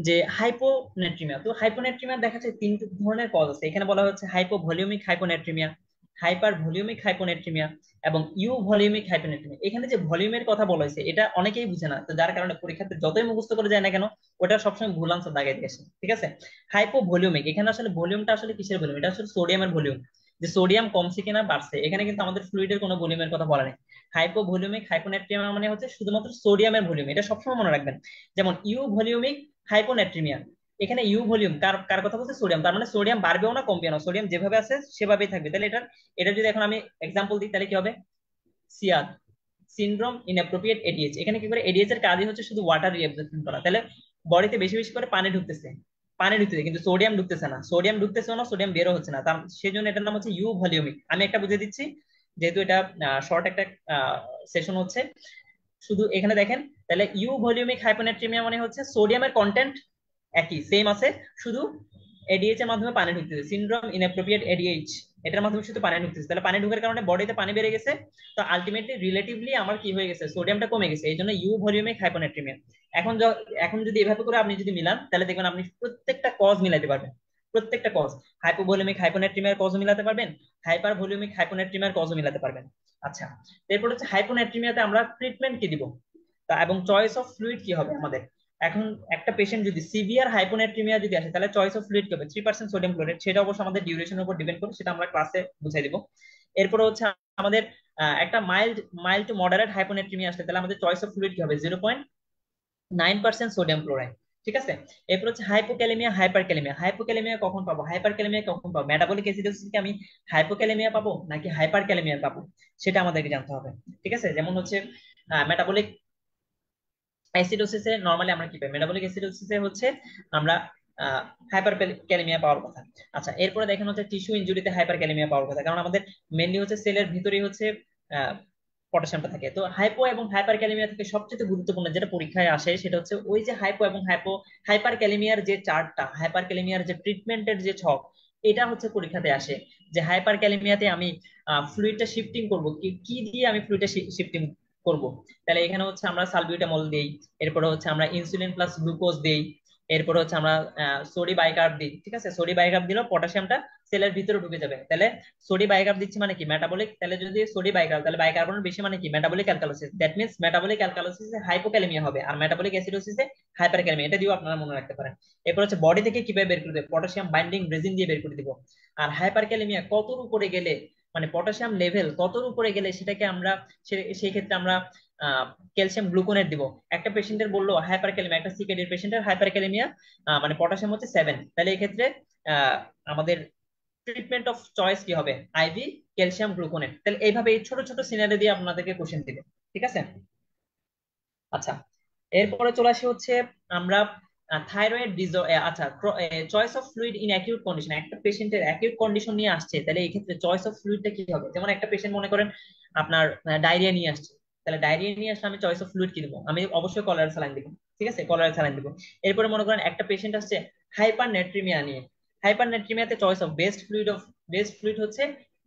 যে হাইপোনেট্রিমিয়া, তো হাইপোনেট্রিমিয়া দেখা যাচ্ছে তিন ধরনের কজ আছে। এখানে বলা হচ্ছে হাইপোভলিউমিক হাইপোনেট্রিমিয়া, হাইপার ভলিউমিক হাইপোনেট্রিমিয়া এবং ইউ ভলিউমিক হাইপোনেট্রিমিয়া। এখানে যে ভলিউমের কথা বলা হয়েছে এটা অনেকেই বুঝে না, তো যার কারণে পরীক্ষাতে যতই মুখস্থ করে যায় না কেন ওটা সবসময় ভুল আনসার দাগাই দিয়ে আসে। ঠিক আছে, হাইপোভলিউমিক, এখানে আসলে ভলিউমটা আসলে কিসের ভলিউম, এটা আসলে সোডিয়ামের ভলিউম, যে সোডিয়াম কমছে কিনা বাড়ছে। এখানে কিন্তু আমাদের ফ্লুইডের কোনো ভলিউমের কথা বলা নেই। হাইপোভলিউমিক হাইপোনেট্রিমিয়া মানে হচ্ছে শুধুমাত্র সোডিয়ামের ভলিউম, এটা সবসময় মনে রাখবেন। যেমন ইউ ভলিউমিক হাইপোনেট্রিমিয়া, এখানে ইউ ভলিউম কার কার কথা বলছে, সোডিয়াম, তার মানে সোডিয়াম বাড়বেও না কমবেও না, সোডিয়াম যেভাবে আছে সেভাবেই থাকবে। তাহলে এটা যদি এখন আমি এক্সাম্পল দিই তাহলে কি হবে, সিয়াদ সিনড্রোম ইনঅ্যাপ্রোপ্রিয়েট এডিএইচ। এখানে কি করে, এডিএইচ এর কাজই হচ্ছে শুধু ওয়াটার রিঅ্যাবজর্পশন করা। তাহলে বডিতে বেশি বেশি করে পানি ঢুকতেছে, পানি ঢুকতেছে কিন্তু সোডিয়াম ঢুকতেছে না, সোডিয়াম ঢুকতেছে না, সোডিয়াম বেরো হচ্ছে না, তার সেই জন্য এটার নাম হচ্ছে ইউ ভলিউমিক। আমি একটা বুঝিয়ে দিচ্ছি, যেহেতু এটা শর্ট একটা সেশন হচ্ছে। শুধু এখানে দেখেন, তাহলে ইউ ভলিউমিক হাইপোনেট্রিমিয়া মানে হচ্ছে সোডিয়ামের কন্টেন্ট একই সেম আছে, শুধু এডিএইচ এর মাধ্যমে পানি ঢুকতেছে, সিনড্রোম ইনঅ্যাপ্রোপ্রিয়েট এডিএইচ, এটার মাধ্যমে শুধু পানি ঢুকতেছে। তাহলে পানি ঢুকার কারণে বডিতে পানি বেড়ে গেছে, তো আলটিমেটলি রিলেটিভলি আমার কি হয়ে গেছে, সোডিয়ামটা কমে গেছে, এই জন্য ইউ ভলিউমিক হাইপোনেট্রিমিয়া। এখন এখন যদি এভাবে করে আপনি যদি মিলান তাহলে দেখবেন আপনি প্রত্যেকটা কজ মিলাতে পারবেন, প্রত্যেকটা কজ, হাইপোভলিউমিক হাইপোনেট্রিমিয়ার কজও মিলাতে পারবেন, হাইপার ভলিউমিক হাইপোনেট্রিমিয়ার কজও মিলাতে পারবেন। আচ্ছা, এরপর হচ্ছে হাইপোনেট্রিমিয়াতে আমরা ট্রিটমেন্ট কি দিব, তা এবং চয়েস অফ ফ্লুইড কি হবে আমাদের। এখন একটা পেশেন্ট যদি সিভিয়ার হাইপোনেট্রিমিয়া যদি আসে তাহলে চয়েস অফ ফ্লুইড কি হবে, 3% সোডিয়াম ক্লোরাইড, সেটা অবশ্য আমাদের ডিউরেশনের উপর ডিপেন্ড করে, সেটা আমরা ক্লাসে বুঝাই দিব। এরপরে হচ্ছে আমাদের একটা mild mild to moderate hyponatraemia আসলে তাহলে আমাদের চয়েস অফ ফ্লুইড কি হবে, 0.9% সোডিয়াম ক্লোরাইড। ঠিক আছে, এরপর হচ্ছে হাইপোক্যালেমিয়া হাইপার ক্যালেমিয়া। হাইপোক্যালেমিয়া কখন পাবো, হাইপার ক্যালেমিয়া কখন পাবো, মেটাবলিক অ্যাসিডোসিস কি আমি হাইপোক্যালেমিয়া পাবো নাকি হাইপার ক্যালেমিয়া পাবো, সেটা আমাদেরকে জানতে হবে। ঠিক আছে, যেমন হচ্ছে মেটাবলিক অ্যাসিডোসিসে নরমালি আমরা কি পাই, মেটাবলিক অ্যাসিডোসিসে হচ্ছে আমরা হাইপার ক্যালেমিয়া পাওয়ার কথা। আচ্ছা, এরপরে দেখেন হচ্ছে টিস্যু ইনজুরিতে হাইপার ক্যালেমিয়া পাওয়ার কথা, কারণ আমাদের মেনলি হচ্ছে সেলের ভিতরেই হচ্ছে পটাশিয়ামটা থাকে। তো হাইপো এবং হাইপার ক্যালেমিয়া থেকে সবচেয়ে গুরুত্বপূর্ণ যেটা পরীক্ষায় আসে সেটা হচ্ছে ওই যে হাইপো এবং হাইপার ক্যালেমিয়ার যে চার্টটা, হাইপার ক্যালেমিয়ার যে ট্রিটমেন্টের যে ছক, এটা হচ্ছে পরীক্ষাতে আসে। যে হাইপার ক্যালেমিয়াতে আমি ফ্লুইডটা শিফটিং করব কি কি দিয়ে, আমি ফ্লুইডটা শিফটিং করব। তাহলে এখানে হচ্ছে আমরা সালবিউটামল দেই, এরপরে হচ্ছে আমরা ইনসুলিন প্লাস গ্লুকোজ দেই, এরপরে হচ্ছে আমরা সোডি বাইকার্ব দিই। ঠিক আছে, সোডি বাইকার্ব দিলেও পটাশিয়ামটা সেলের ভিতরে ঢুকে যাবে। তাহলে সোডি বাইকার্ব দিচ্ছি মানে কি মেটাবলিক, তাহলে যদি সোডি বাইকার্ব তাহলে বাইকার্বনের বেশি মানে কি metabolic alkalosis, that means metabolic অ্যালকালোসিসে হাইপোক্যালেমিয়া হবে আর মেটাবলিক অ্যাসিডোসিসে হাইপারক্যালেমিয়া, এটা দিয়েও আপনারা মনে রাখতে পারেন। এরপর হচ্ছে বডি থেকে কিভাবে বের করে দেবে, পটাশিয়াম বাইন্ডিং রেজিন দিয়ে বের করে দিব। আর হাইপারক্যালেমিয়া কতর উপরে গেলে, মানে পটাশিয়াম লেভেল কতর উপরে গেলে সেটাকে আমরা সেই ক্ষেত্রে আমরা ক্যালসিয়াম গ্লুকোনেট দিব। একটা পেশেন্টের বললো হাইপার ক্যালেমিয়া, একটা সিকেডির পেশেন্টের হাইপার ক্যালেমিয়া, মানে পটাশিয়াম হচ্ছে 7, তাহলে এই ক্ষেত্রে আমাদের ট্রিটমেন্ট অফ চয়েস কি হবে, আইভি ক্যালসিয়াম গ্লুকোনেট। তাহলে এইভাবে এই ছোট ছোট সিনারি দিয়ে আপনাদেরকে কোশ্চেন দিবে। ঠিক আছে, আচ্ছা, এরপরে চলে আসি হচ্ছে আমরা থাইরয়েড আচ্ছা, choice of fluid in acute condition, একটা পেশেন্টের অ্যাকিউট কন্ডিশন নিয়ে আসছে, তাহলে এই ক্ষেত্রে চয়েস অফ ফ্লুইডটা কি হবে। যেমন একটা পেশেন্ট মনে করেন আপনার ডায়রিয়া নিয়ে আসছে, তাহলে ডায়রিয়া নিয়ে আসলে আমি চয়েস অফ ফ্লুইড কি দিব, আমি অবশ্যই কলার স্যালাইন দিব। ঠিক আছে, কলার স্যালাইন দিব। এরপরে মনে করেন একটা পেশেন্ট আসছে হাইপার নেট্রিমিয়া নিয়ে, হাইপার নেট্রিমিয়াতে চয়েস অফ বেস্ট ফ্লুইড হচ্ছে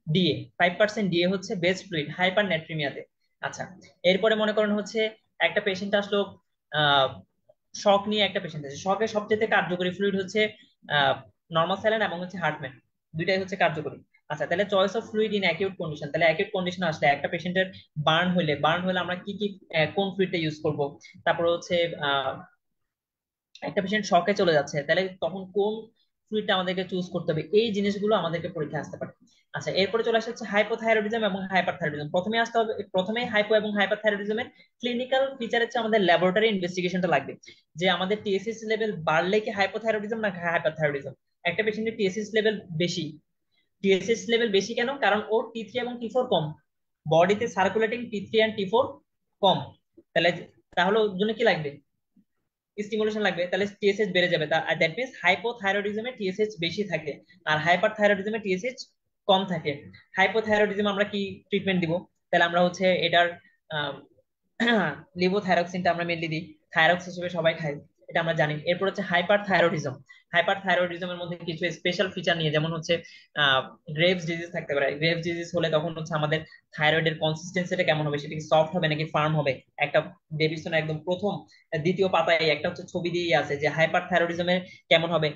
ডিএ, 5% ডিএ হচ্ছে বেস্ট ফ্লুইড হাইপার নেট্রিমিয়াতে। আচ্ছা, এরপরে মনে করেন হচ্ছে একটা পেশেন্ট আসলো আহ শক নিয়ে, একটা পেশেন্ট আছে শকের সবচেয়ে কার্যকরী ফ্লুইড হচ্ছে নর্মাল স্যালাইন এবং হচ্ছে হার্টম্যান, দুইটাই হচ্ছে কার্যকরী। আচ্ছা, তাহলে choice of fluid in acute condition, তাহলে অ্যাকিউট কন্ডিশন আসলে একটা পেশেন্টের বার্ন হলে আমরা কি কি কোন ফ্লুইডটা ইউজ করব। তারপর হচ্ছে আহ একটা পেশেন্ট শকে চলে যাচ্ছে, তাহলে তখন কোন ফ্লুইডটা আমাদেরকে চুজ করতে হবে, এই জিনিসগুলো আমাদেরকে পরীক্ষায় আসতে পারে। আচ্ছা, এরপরে চলে আসছে হাইপোথাইরয়েডিজম এবং হাইপারথাইরয়েডিজম। প্রথমে আসতে হবে, প্রথমেই হাইপো এবং হাইপারথাইরয়েডিজমের ক্লিনিক্যাল ফিচার হচ্ছে আমাদের ল্যাবরেটরি ইনভেস্টিগেশনটা লাগবে, যে আমাদের টিএসএইচ লেভেল বাড়লে কি হাইপোথাইরয়েডিজম না হাইপারথাইরয়েডিজম। একটা পেশেন্টের টিএসএইচ লেভেল বেশি, টিএসএইচ লেভেল বেশি কেন, কারণ ওর টি3 এবং টি4 কম, বডিতে সার্কুলেটিং টি3 এন্ড টি4 কম। তাহলে তাহলে ওর জন্য কি লাগবে, স্টিমুলেশন লাগবে, তাহলে টিএসএইচ বেড়ে যাবে। দ্যাট মিন্স হাইপোথাইরয়েডিজমে টিএসএইচ বেশি থাকে আর হাইপারথাইরয়েডিজমে টিএসএইচ কম থাকে। হাইপোথাইরয়েডিজম আমরা কি ট্রিটমেন্ট দিব, তাহলে আমরা হচ্ছে এটার লিভোথাইরক্সিনটা আমরা মেনলি দিই, থাইরক্স হিসেবে সবাই খাই। এটা আমরা জানি। এরপর হচ্ছে হাইপার থাইরয়েডিজম। হাইপার থাইরয়েডিজমের মধ্যে কিছু স্পেশাল ফিচার নিয়ে, যেমন হচ্ছে গ্রেভস ডিজিজ থাকতে পারে। গ্রেভস ডিজিজ হলে তখন হচ্ছে আমাদের থাইরয়েডের কনসিস্টেন্সিটা কেমন হবে, সেটা কি সফট হবে নাকি ফার্ম হবে। একটা ডেভিডসন একদম প্রথম দ্বিতীয় পাতায় একটা হচ্ছে ছবি দিয়ে আছে যে হাইপার থাইরয়েডিজমের কেমন হবে।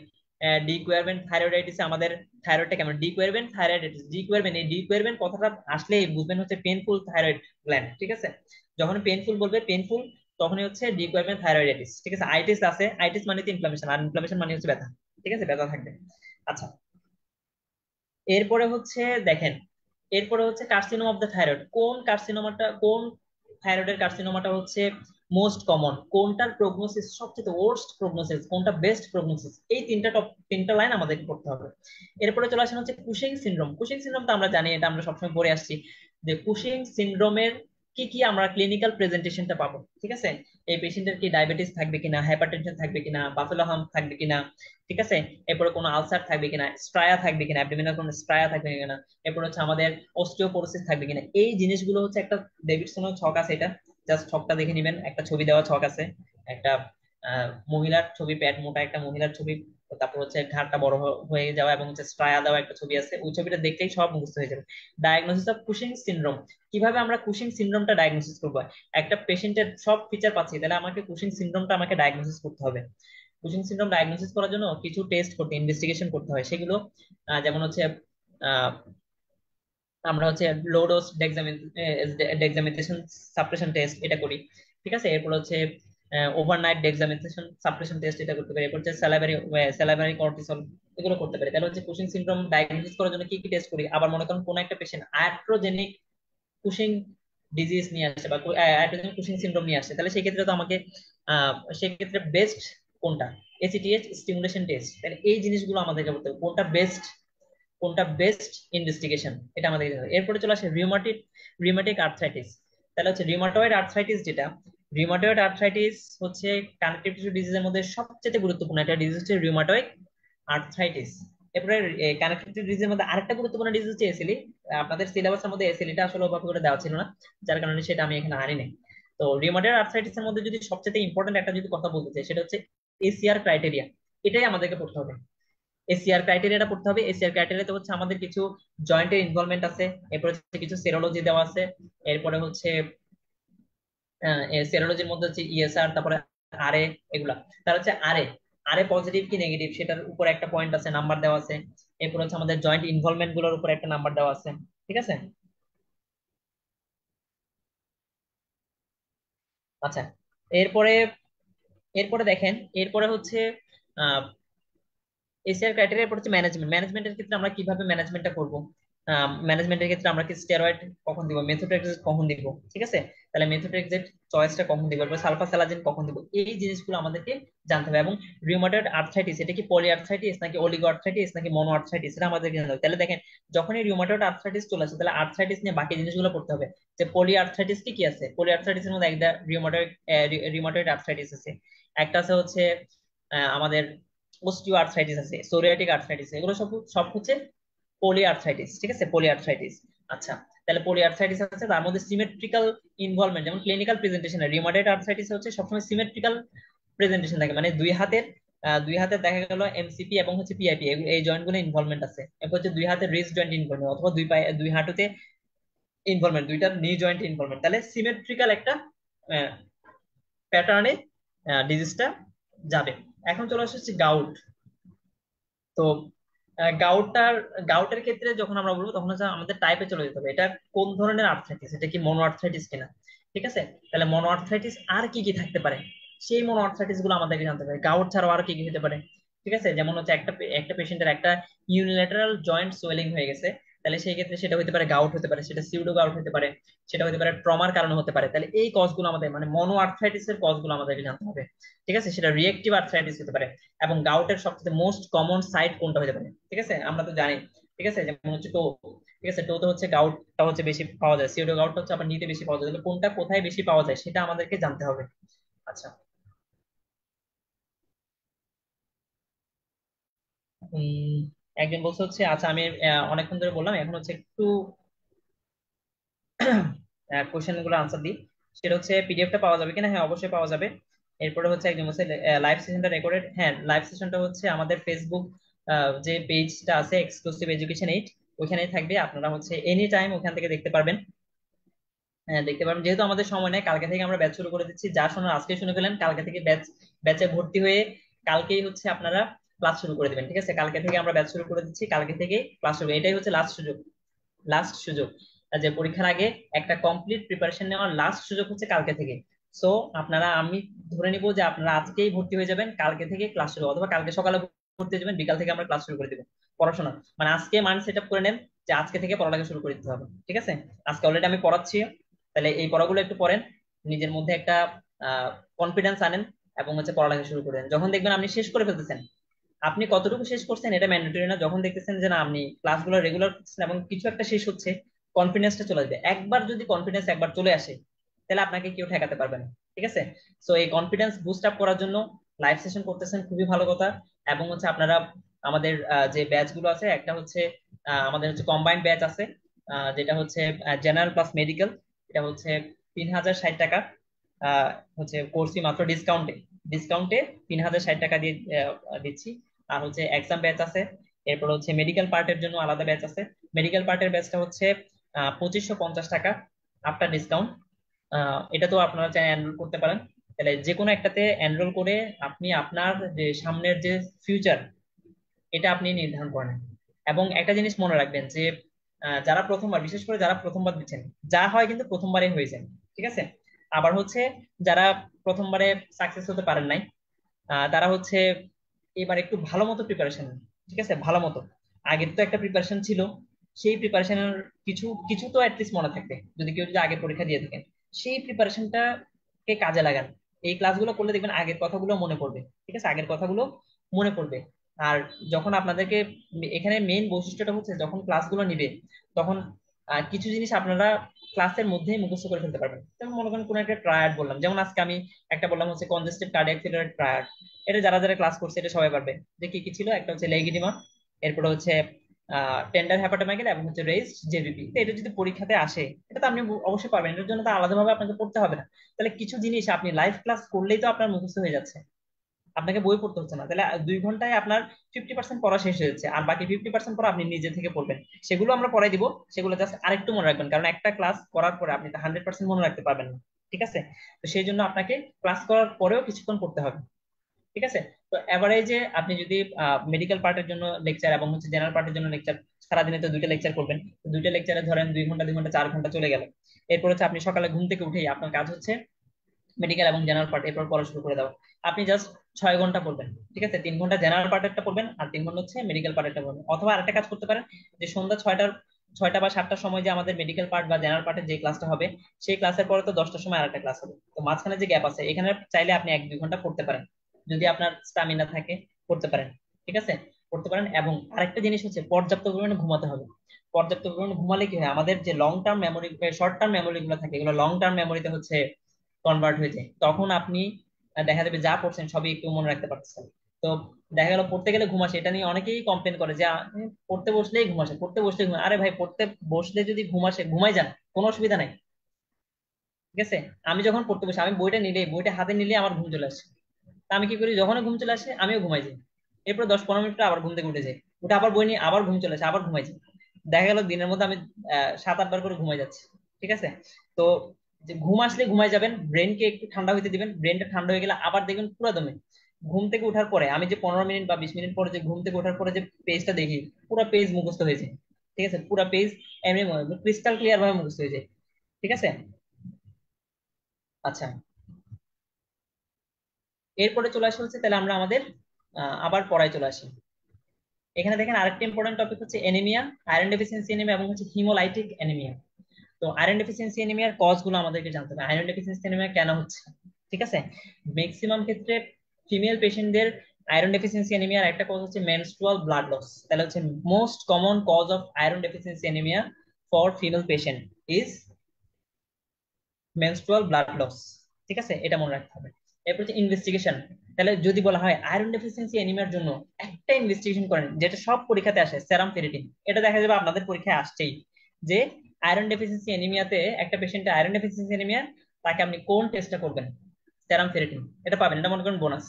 ডিকুয়ারভেন্ট থাইরয়েডাইটিসে আমাদের থাইরয়েডটা কেমন, ডিকুয়ারভেন্ট থাইরয়েডাইটিস, ডিকুয়ারভেন্ট, এই ডিকুয়ারভেন্ট কথাটা আসলেই বুঝবেন হচ্ছে পেনফুল থাইরয়েড গ্ল্যান্ড, ঠিক আছে। যখন পেনফুল বলবে, পেনফুল, তখনই হচ্ছে ডিকুয়ারভেন্ট থাইরয়েডাইটিস, ঠিক আছে। আইটিস আছে, আইটিস মানে তো ইনফ্লামেশন, আর ইনফ্লামেশন মানে হচ্ছে ব্যথা, ঠিক আছে, ব্যথা থাকবে। আচ্ছা, এরপরে হচ্ছে দেখেন, এরপরে হচ্ছে কার্সিনোম অফ দ্য থাইরয়েড। কোন কার্সিনোমাটা, কোন থাইরয়েডের কার্সিনোমাটা হচ্ছে মোস্ট কমন, কোনটার প্রগনোসিস সবচেয়ে ওয়ার্স্ট প্রগনোসিস, কোনটা বেস্ট প্রগনোসিস, এই তিনটা লাইন আমাদেরকে পড়তে হবে। এরপরে চলে আসেন হচ্ছে কুশিং সিনড্রোম। কুশিং সিনড্রোম তো আমরা জানি, এটা আমরা সবসময় পড়ে আসছি যে কুশিং সিনড্রোমের কি কি আমরা ক্লিনিক্যাল প্রেজেন্টেশনটা পাবো, ঠিক আছে। এই পেশেন্টের কি ডায়াবেটিস থাকবে কিনা, হাইপারটেনশন থাকবে কিনা, বাফেলো হাম থাকবে কিনা, ঠিক আছে। এরপরে কোনো আলসার থাকবে কিনা, স্ট্রায়া থাকবে কিনা, অ্যাবডোমিনাল কোনো স্ট্রায়া থাকবে কিনা, এরপর হচ্ছে আমাদের অস্টিওপোরোসিস থাকবে কিনা। এই জিনিসগুলো হচ্ছে একটা ডেভিডসনের ছক আছে, এটা জাস্ট ছকটা দেখে নিবেন, একটা ছবি দেওয়া ছক আছে, একটা মহিলার ছবি, পেট মোটা একটা মহিলার ছবি, তারপর হচ্ছে ঘাড়টা বড় হয়ে যাওয়া এবং হচ্ছে স্ট্রায়া দেওয়া একটা ছবি আছে, ওই ছবিটা দেখলেই সব মুখস্থ হয়ে যাবে। ডায়াগনোসিস অফ কুশিং সিনড্রোম, কিভাবে আমরা কুশিং সিনড্রোমটা ডায়াগনোসিস করবো। একটা পেশেন্টের সব ফিচার পাচ্ছি, তাহলে আমাকে কুশিং সিনড্রোমটা আমাকে ডায়াগনোসিস করতে হবে। কুশিং সিনড্রোম ডায়াগনোসিস করার জন্য কিছু টেস্ট করতে, ইনভেস্টিগেশন করতে হয়, সেগুলো যেমন হচ্ছে আহ, আমরা হচ্ছে লো ডোজ ডেক্সামেথেশন সাপ্রেশন টেস্ট এটা করি, ঠিক আছে। এরপর হচ্ছে ওভারনাইট ডেক্সামেথেশন সাপ্রেশন টেস্ট এটা করতে পারি। এরপর হচ্ছে স্যালাইভারি কর্টিসল, এগুলো করতে পারি। তাহলে হচ্ছে কুশিং সিনড্রোম ডায়াগনোসিস করার জন্য কি কি টেস্ট করি। আবার মনে করেন কোন একটা পেশেন্ট আয়াট্রোজেনিক কুশিং ডিজিজ নিয়ে আসছে বা আয়াট্রোজেনিক কুশিং সিনড্রোম নিয়ে আসছে, তাহলে সেই ক্ষেত্রে তো আমাকে সেক্ষেত্রে বেস্ট কোনটা, এসিটিএইচ স্টিমুলেশন টেস্ট, তাহলে এই জিনিসগুলো আমাদেরকে বলতে হবে কোনটা বেস্ট, কোনটা বেস্ট ইনভেস্টিগেশন, এটা আমাদের জানতে হবে। এরপরে চলে আসে রিউমাটিক আর্থ্রাইটিস। তাহলে হচ্ছে রিউমাটয়েড আর্থ্রাইটিস যেটা, রিউমাটয়েড আর্থ্রাইটিস হচ্ছে কানেকটিভ টিস্যু ডিজিজের মধ্যে সবচেয়ে গুরুত্বপূর্ণ একটা ডিজিজ হচ্ছে রিউমাটয়েড আর্থ্রাইটিস। এরপরে কানেকটিভ টিস্যু ডিজিজের মধ্যে আরেকটা গুরুত্বপূর্ণ ডিজিজ হচ্ছে এসিলি। আপনাদের সিলেবাসের মধ্যে এসিলিটা আসলে ওভাবে করে দেওয়া ছিল না, যার কারণে সেটা আমি এখানে আনি নাই। তো রিউমাটয়েড আর্থ্রাইটিস এর মধ্যে যদি সবচেয়ে ইম্পর্টেন্ট একটা যদি কথা বলতে চাই, সেটা হচ্ছে এসিআর ক্রাইটেরিয়া, এটাই আমাদেরকে পড়তে হবে। এসিআর ক্রাইটেরিয়াটা পড়তে হবে। এসিআর ক্রাইটেরিয়াতে হচ্ছে আমাদের কিছু জয়েন্টের ইনভলভমেন্ট আছে, এরপরে হচ্ছে কিছু সেরোলজি দেওয়া আছে, এরপরে হচ্ছে সেরোলজির মধ্যে হচ্ছে ইএসআর, তারপরে আরএ, এগুলা। তার হচ্ছে আরএ, আরএ পজিটিভ কি নেগেটিভ সেটার উপর একটা পয়েন্ট আছে, নাম্বার দেওয়া আছে। এরপর হচ্ছে আমাদের জয়েন্ট ইনভলভমেন্ট গুলোর উপর একটা নাম্বার দেওয়া আছে, ঠিক আছে। আচ্ছা, এরপরে এরপরে দেখেন, এরপরে হচ্ছে এসিআর ক্রাইটেরিয়া পড়ছে ম্যানেজমেন্ট। ম্যানেজমেন্টের ক্ষেত্রে আমরা কিভাবে ম্যানেজমেন্টটা করব। ম্যানেজমেন্টের ক্ষেত্রে আমরা কি স্টেরয়েড কখন দিব, মেথোট্রেক্সেট কখন দিব, ঠিক আছে। তাহলে মেথোট্রেক্সেট চয়েসটা কখন দিব, এরপর সালফাসালাজিন কখন দিব, এই জিনিসগুলো আমাদেরকে জানতে হবে। এবং রিউমাটয়েড আর্থ্রাইটিস এটা কি পলি আর্থ্রাইটিস নাকি অলিগো আর্থ্রাইটিস নাকি মনো আর্থ্রাইটিস, এটা আমাদেরকে জানতে হবে। তাহলে দেখেন, যখনই রিউমাটয়েড আর্থ্রাইটিস চলে আসে, তাহলে আর্থ্রাইটিস নিয়ে বাকি জিনিসগুলো পড়তে হবে। যে পলি আর্থ্রাইটিস কি কি আছে, পলি আর্থ্রাইটিসের মধ্যে একটা রিউমাটয়েড আর্থ্রাইটিস আছে, একটা আছে হচ্ছে আমাদের অস্টিও আর্থ্রাইটিস আছে, সোরিয়াটিক আর্থ্রাইটিস, এগুলো সব সব হচ্ছে পলি আর্থ্রাইটিস, ঠিক আছে, পলি আর্থ্রাইটিস। আচ্ছা, তাহলে পলি আর্থ্রাইটিস আছে, তার মধ্যে সিমেট্রিক্যাল ইনভলভমেন্ট, যেমন ক্লিনিক্যাল প্রেজেন্টেশন রিউমাটয়েড আর্থ্রাইটিস হচ্ছে সবসময় সিমেট্রিক্যাল প্রেজেন্টেশন থাকে, মানে দুই হাতে দেখা গেল এমসিপি এবং হচ্ছে পিআইপি, এই জয়েন্ট গুলো ইনভলভমেন্ট আছে। এরপর হচ্ছে দুই হাতে রিস্ট জয়েন্ট ইনভলভমেন্ট, অথবা দুই পায়ে দুই হাঁটুতে ইনভলভমেন্ট, দুইটা নি জয়েন্ট ইনভলভমেন্ট, তাহলে সিমেট্রিক্যাল একটা প্যাটার্নে ডিজিজটা যাবে। এখন চলে আসছে গাউট। তো গাউটার গাউটের ক্ষেত্রে যখন আমরা বলবো, তখন হচ্ছে আমাদের টাইপে চলে যেতে হবে, এটা কোন ধরনের আর্থ্রাইটিস, এটা কি মনো আর্থ্রাইটিস কিনা, ঠিক আছে। তাহলে মনো আর্থ্রাইটিস আর কি কি থাকতে পারে, সেই মনো আর্থ্রাইটিস গুলো আমাদেরকে জানতে হবে। গাউট ছাড়াও আর কি কি হতে পারে, ঠিক আছে। যেমন হচ্ছে একটা পেশেন্টের একটা ইউনিল্যাটারাল জয়েন্ট সোয়েলিং হয়ে গেছে, তাহলে সেই ক্ষেত্রে সেটা হতে পারে গাউট হতে পারে, সেটা সিউডো গাউট হতে পারে, সেটা হতে পারে ট্রমার কারণে হতে পারে। তাহলে এই কজগুলো আমাদের, মানে মনো আর্থ্রাইটিস এর কজগুলো আমাদেরকে জানতে হবে, ঠিক আছে। সেটা রিয়েক্টিভ আর্থ্রাইটিস হতে পারে। এবং গাউটের সবচেয়ে মোস্ট কমন সাইট কোনটা হতে পারে, ঠিক আছে, আমরা তো জানি, ঠিক আছে, যেমন হচ্ছে টো, ঠিক আছে, টোতে হচ্ছে গাউটটা হচ্ছে বেশি পাওয়া যায়, সিওডো গাউটটা হচ্ছে আবার নিতে বেশি পাওয়া যায়, তাহলে কোনটা কোথায় বেশি পাওয়া যায় সেটা আমাদেরকে জানতে হবে। আচ্ছা, উম একজন বলছে হচ্ছে, আচ্ছা আমি অনেকক্ষণ ধরে বললাম, এখন হচ্ছে একটু কোশ্চেন গুলো আনসার দিই। সেটা হচ্ছে পিডিএফটা পাওয়া যাবে কিনা, হ্যাঁ অবশ্যই পাওয়া যাবে। এরপরে হচ্ছে একজন হচ্ছে লাইভ সেশনটা রেকর্ডেড। হ্যাঁ, লাইভ সেশনটা হচ্ছে আমাদের ফেসবুক যে পেজটা আছে এক্সক্লুসিভ এডুকেশন এইট, ওইখানেই থাকবে। আপনারা হচ্ছে এনি টাইম ওখান থেকে দেখতে পারবেন। হ্যাঁ, দেখতে পারবেন। যেহেতু আমাদের সময় নেই, কালকে থেকে আমরা ব্যাচ শুরু করে দিচ্ছি। যা শোনার আজকে শুনে ফেলেন, কালকে থেকে ব্যাচে ভর্তি হয়ে কালকেই হচ্ছে আপনারা ক্লাস শুরু করে দিবেন। ঠিক আছে, কালকে থেকে আমরা ব্যাচ শুরু করে দিচ্ছি, কালকে থেকে ক্লাস শুরু। এটাই হচ্ছে লাস্ট সুযোগ, লাস্ট সুযোগ। যে পরীক্ষার আগে একটা কমপ্লিট প্রিপারেশন নেওয়ার লাস্ট সুযোগ হচ্ছে কালকে থেকে। সো আপনারা, আমি ধরে নিবো যে আপনারা আজকেই ভর্তি হয়ে যাবেন, কালকে থেকে ক্লাস শুরু, অথবা কালকে সকালে ভর্তি হয়ে যাবেন, বিকাল থেকে আমরা ক্লাস শুরু করে দেবো পড়াশোনা। মানে আজকে মাইন্ড সেট আপ করে নেন যে আজকে থেকে পড়ালেখা শুরু করে দিতে হবে। ঠিক আছে, আজকে অলরেডি আমি পড়াচ্ছি, তাহলে এই পড়াগুলো একটু পড়েন, নিজের মধ্যে একটা কনফিডেন্স আনেন, এবং হচ্ছে পড়ালেখা শুরু করে দেন। যখন দেখবেন আপনি শেষ করে ফেলতেছেন, আপনি কতটুকু শেষ করছেন এটা ম্যান্ডেটরি না, যখন দেখতেছেন যে না আপনি ক্লাসগুলো রেগুলার করছেন এবং কিছু একটা শেষ হচ্ছে, কনফিডেন্সটা চলে আসবে। একবার যদি কনফিডেন্স একবার চলে আসে, তাহলে আপনাকে কেউ ঠেকাতে পারবে না। ঠিক আছে, সো এই কনফিডেন্স বুস্ট আপ করার জন্য লাইভ সেশন করতেছেন, খুবই ভালো কথা। এবং হচ্ছে আপনারা আমাদের যে ব্যাচ গুলো আছে, একটা হচ্ছে আমাদের হচ্ছে কম্বাইন্ড ব্যাচ আছে, যেটা হচ্ছে জেনারেল প্লাস মেডিকেল। এটা হচ্ছে 3060 টাকা আহ, হচ্ছে কোর্স ফি, মাত্র ডিসকাউন্টে, ডিসকাউন্টে 3060 টাকা দিয়ে দিচ্ছি। আর হচ্ছে এক্সাম ব্যাচ আছে। এরপর হচ্ছে মেডিকেল পার্টের জন্য আলাদা ব্যাচ আছে। মেডিকেল পার্টের ব্যাচটা হচ্ছে 2550 টাকা আফটার ডিসকাউন্ট। এটা তো আপনারা চাই এনরোল করতে পারেন। তাহলে যে কোনো একটাতে এনরোল করে আপনি আপনার যে সামনের যে ফিউচার, এটা আপনি নির্ধারণ করেন। এবং একটা জিনিস মনে রাখবেন যে যারা প্রথমবার, বিশেষ করে যারা প্রথমবার দিচ্ছেন, যা হয় কিন্তু প্রথমবারে হয়ে যায়। ঠিক আছে, আবার হচ্ছে যারা প্রথমবারে সাকসেস হতে পারেন নাই, তারা হচ্ছে এবার একটু ভালো মতো প্রিপারেশন। ঠিক আছে, ভালো মতো, আগের তো একটা প্রিপারেশন ছিল, সেই প্রিপারেশনের কিছু কিছু তো অ্যাটলিস্ট মনে থাকবে। যদি কেউ যদি আগে পরীক্ষা দিয়ে থাকেন, সেই প্রিপারেশনটা কে কাজে লাগান। এই ক্লাসগুলো করলে দেখবেন আগের কথাগুলো মনে পড়বে। ঠিক আছে, আগের কথাগুলো মনে পড়বে। আর যখন আপনাদেরকে, এখানে মেইন বৈশিষ্ট্যটা হচ্ছে যখন ক্লাসগুলো নিবে, তখন কিছু জিনিস আপনারা ক্লাসের মধ্যেই মুখস্থ করে ফেলতে পারবেন। যেমন মনে করেন কোনো একটা ট্রায়াড বললাম, যেমন আজকে আমি একটা বললাম হচ্ছে কনজেস্টিভ কার্ডিয়াক ফেলিওর ট্রায়াড। এটা যারা যারা ক্লাস করছে এটা সবাই পারবে। যে কি কি ছিল, একটা হচ্ছে লেগিডিমা, এরপরে হচ্ছে টেন্ডার হ্যাপাটোমাইকেল, এবং হচ্ছে রেস্ট জেবিপি। তো এটা যদি পরীক্ষাতে আসে, এটা তো আপনি অবশ্যই পারবেন, এটার জন্য তো আলাদাভাবে আপনাকে পড়তে হবে না। তাহলে কিছু জিনিস আপনি লাইভ ক্লাস করলেই তো আপনার মুখস্থ হয়ে যাচ্ছে, আপনাকে বই পড়তে হচ্ছে না। তাহলে 2 ঘন্টায় আপনার 50% পড়া শেষ হয়ে যাচ্ছে, আর বাকি 50% পড়া আপনি নিজে থেকে পড়বেন। সেগুলো আমরা পড়াই দিব, সেগুলো জাস্ট আরেকটু মনে রাখবেন, কারণ একটা ক্লাস করার পরে আপনি 100% মনে রাখতে পারবেন না। ঠিক আছে, তো সেই জন্য আপনাকে ক্লাস করার পরেও কিছুক্ষণ পড়তে হবে। ঠিক আছে, তো এভারেজে আপনি যদি মেডিকেল পার্টের জন্য লেকচার এবং হচ্ছে জেনারেল পার্টের জন্য লেকচার, সারাদিনে তো দুইটা লেকচার করবেন, তো দুইটা লেকচারে ধরেন 2 ঘন্টা 2 ঘন্টা 4 ঘন্টা চলে গেল। এরপর হচ্ছে আপনি সকালে ঘুম থেকে উঠেই আপনার কাজ হচ্ছে মেডিকেল এবং জেনারেল পার্ট এরপর পড়া শুরু করে দাও। আপনি জাস্ট 6 ঘন্টা পড়বেন। ঠিক আছে, 3 ঘন্টা জেনারেল পার্টেরটা পড়বেন আর 3 ঘন্টা হচ্ছে মেডিকেল পার্টেরটা পড়বেন। অথবা আরেকটা কাজ করতে পারেন, যে সন্ধ্যা 6টা বা 7টার সময় যে আমাদের মেডিকেল পার্ট বা জেনারেল পার্টের যে ক্লাসটা হবে, সেই ক্লাসের পরে তো 10টার সময় আরেকটা ক্লাস হবে। তো মাঝখানে যে গ্যাপ আছে, এখানে চাইলে আপনি 1-2 ঘন্টা পড়তে পারেন, যদি আপনার স্টামিনা থাকে পড়তে পারেন। ঠিক আছে, পড়তে পারেন। এবং আরেকটা জিনিস হচ্ছে পর্যাপ্ত পরিমাণে ঘুমাতে হবে। পর্যাপ্ত পরিমাণে ঘুমালে কি হয়, আমাদের যে long term memory, short term memory গুলো থাকে, এগুলো লং টার্ম মেমোরিতে হচ্ছে কনভার্ট হয়ে যায়। তখন আপনি দেখা যাবে যা পড়ছেন সবই একটু মনে রাখতে পারছেন। তো দেখা গেল পড়তে গেলে ঘুম আসে, এটা নিয়ে অনেকেই কমপ্লেন করে যে পড়তে বসলেই ঘুম আসে, পড়তে বসলেই ঘুম। আরে ভাই, পড়তে বসলে যদি ঘুম আসে ঘুমাই যান, কোনো অসুবিধা নাই। ঠিক আছে, আমি যখন পড়তে বসি, আমি বইটা হাতে নিলে আমার ঘুম চলে আসে। তা আমি কি করি, যখন ঘুম চলে আসে আমিও ঘুমাই যাই। এরপর 10-15 মিনিট পর আবার ঘুম থেকে উঠে যাই, উঠে আবার বই নিয়ে আবার ঘুম চলে আসে, আবার ঘুমাই যাই। দেখা গেল দিনের মধ্যে আমি 7-8 বার করে ঘুমাই যাচ্ছি। ঠিক আছে, তো যে ঘুম আসলে ঘুমাই যাবেন, ব্রেনকে একটু ঠান্ডা হইতে দিবেন। ব্রেনটা ঠান্ডা হয়ে গেলে আবার দেখবেন পুরো দমে ঘুম থেকে ওঠার পরে, আমি যে 15 মিনিট বা 20 মিনিট পরে যে ঘুম থেকে ওঠার পরে যে পেজটা দেখি, পুরো পেজ মুখস্থ হয়েছে। ঠিক আছে, পুরো পেজ এমনি ক্রিস্টাল ক্লিয়ার ভাবে মুখস্থ হয়ে যায়। ঠিক আছে, আচ্ছা। এরপরে চলে আসা হচ্ছে, তাহলে আমরা আমাদের আবার পড়ায় চলে আসি। এখানে দেখেন আরেকটা ইম্পর্টেন্ট টপিক হচ্ছে এনিমিয়া, আয়রন ডেফিসিয়েন্সি এনিমিয়া এবং হচ্ছে হিমোলাইটিক এনিমিয়া। তো আয়রন ডেফিসিয়েন্সি এনিমিয়ার কজ গুলো আমাদেরকে জানতে হবে, আয়রন ডেফিসিয়েন্সি এনিমিয়া কেন হচ্ছে। ঠিক আছে, ম্যাক্সিমাম ক্ষেত্রে ফিমেল পেশেন্টদের আয়রন ডেফিসিয়েন্সি এনিমিয়ার একটা কজ হচ্ছে মেনস্ট্রুয়াল ব্লাড লস। তাহলে হচ্ছে most common cause of iron deficiency anaemia for female patient is menstrual blood loss. ঠিক আছে, এটা মনে রাখতে হবে। এরপর হচ্ছে ইনভেস্টিগেশন। তাহলে যদি বলা হয় আয়রন ডেফিসিয়েন্সি এনিমিয়ার জন্য একটা ইনভেস্টিগেশন করেন, যেটা সব পরীক্ষাতে আসে, সেরাম ফেরিটিন। এটা দেখা যাবে আপনাদের পরীক্ষায় আসছেই, যে আয়রন ডেফিসিয়েন্সি এনিমিয়াতে একটা পেশেন্টে আয়রন ডেফিসিয়েন্সি এনিমিয়া, তাকে আপনি কোন টেস্টটা করবেন, সেরাম ফেরিটিন, এটা পাবেন, এটা মনে করেন বোনাস।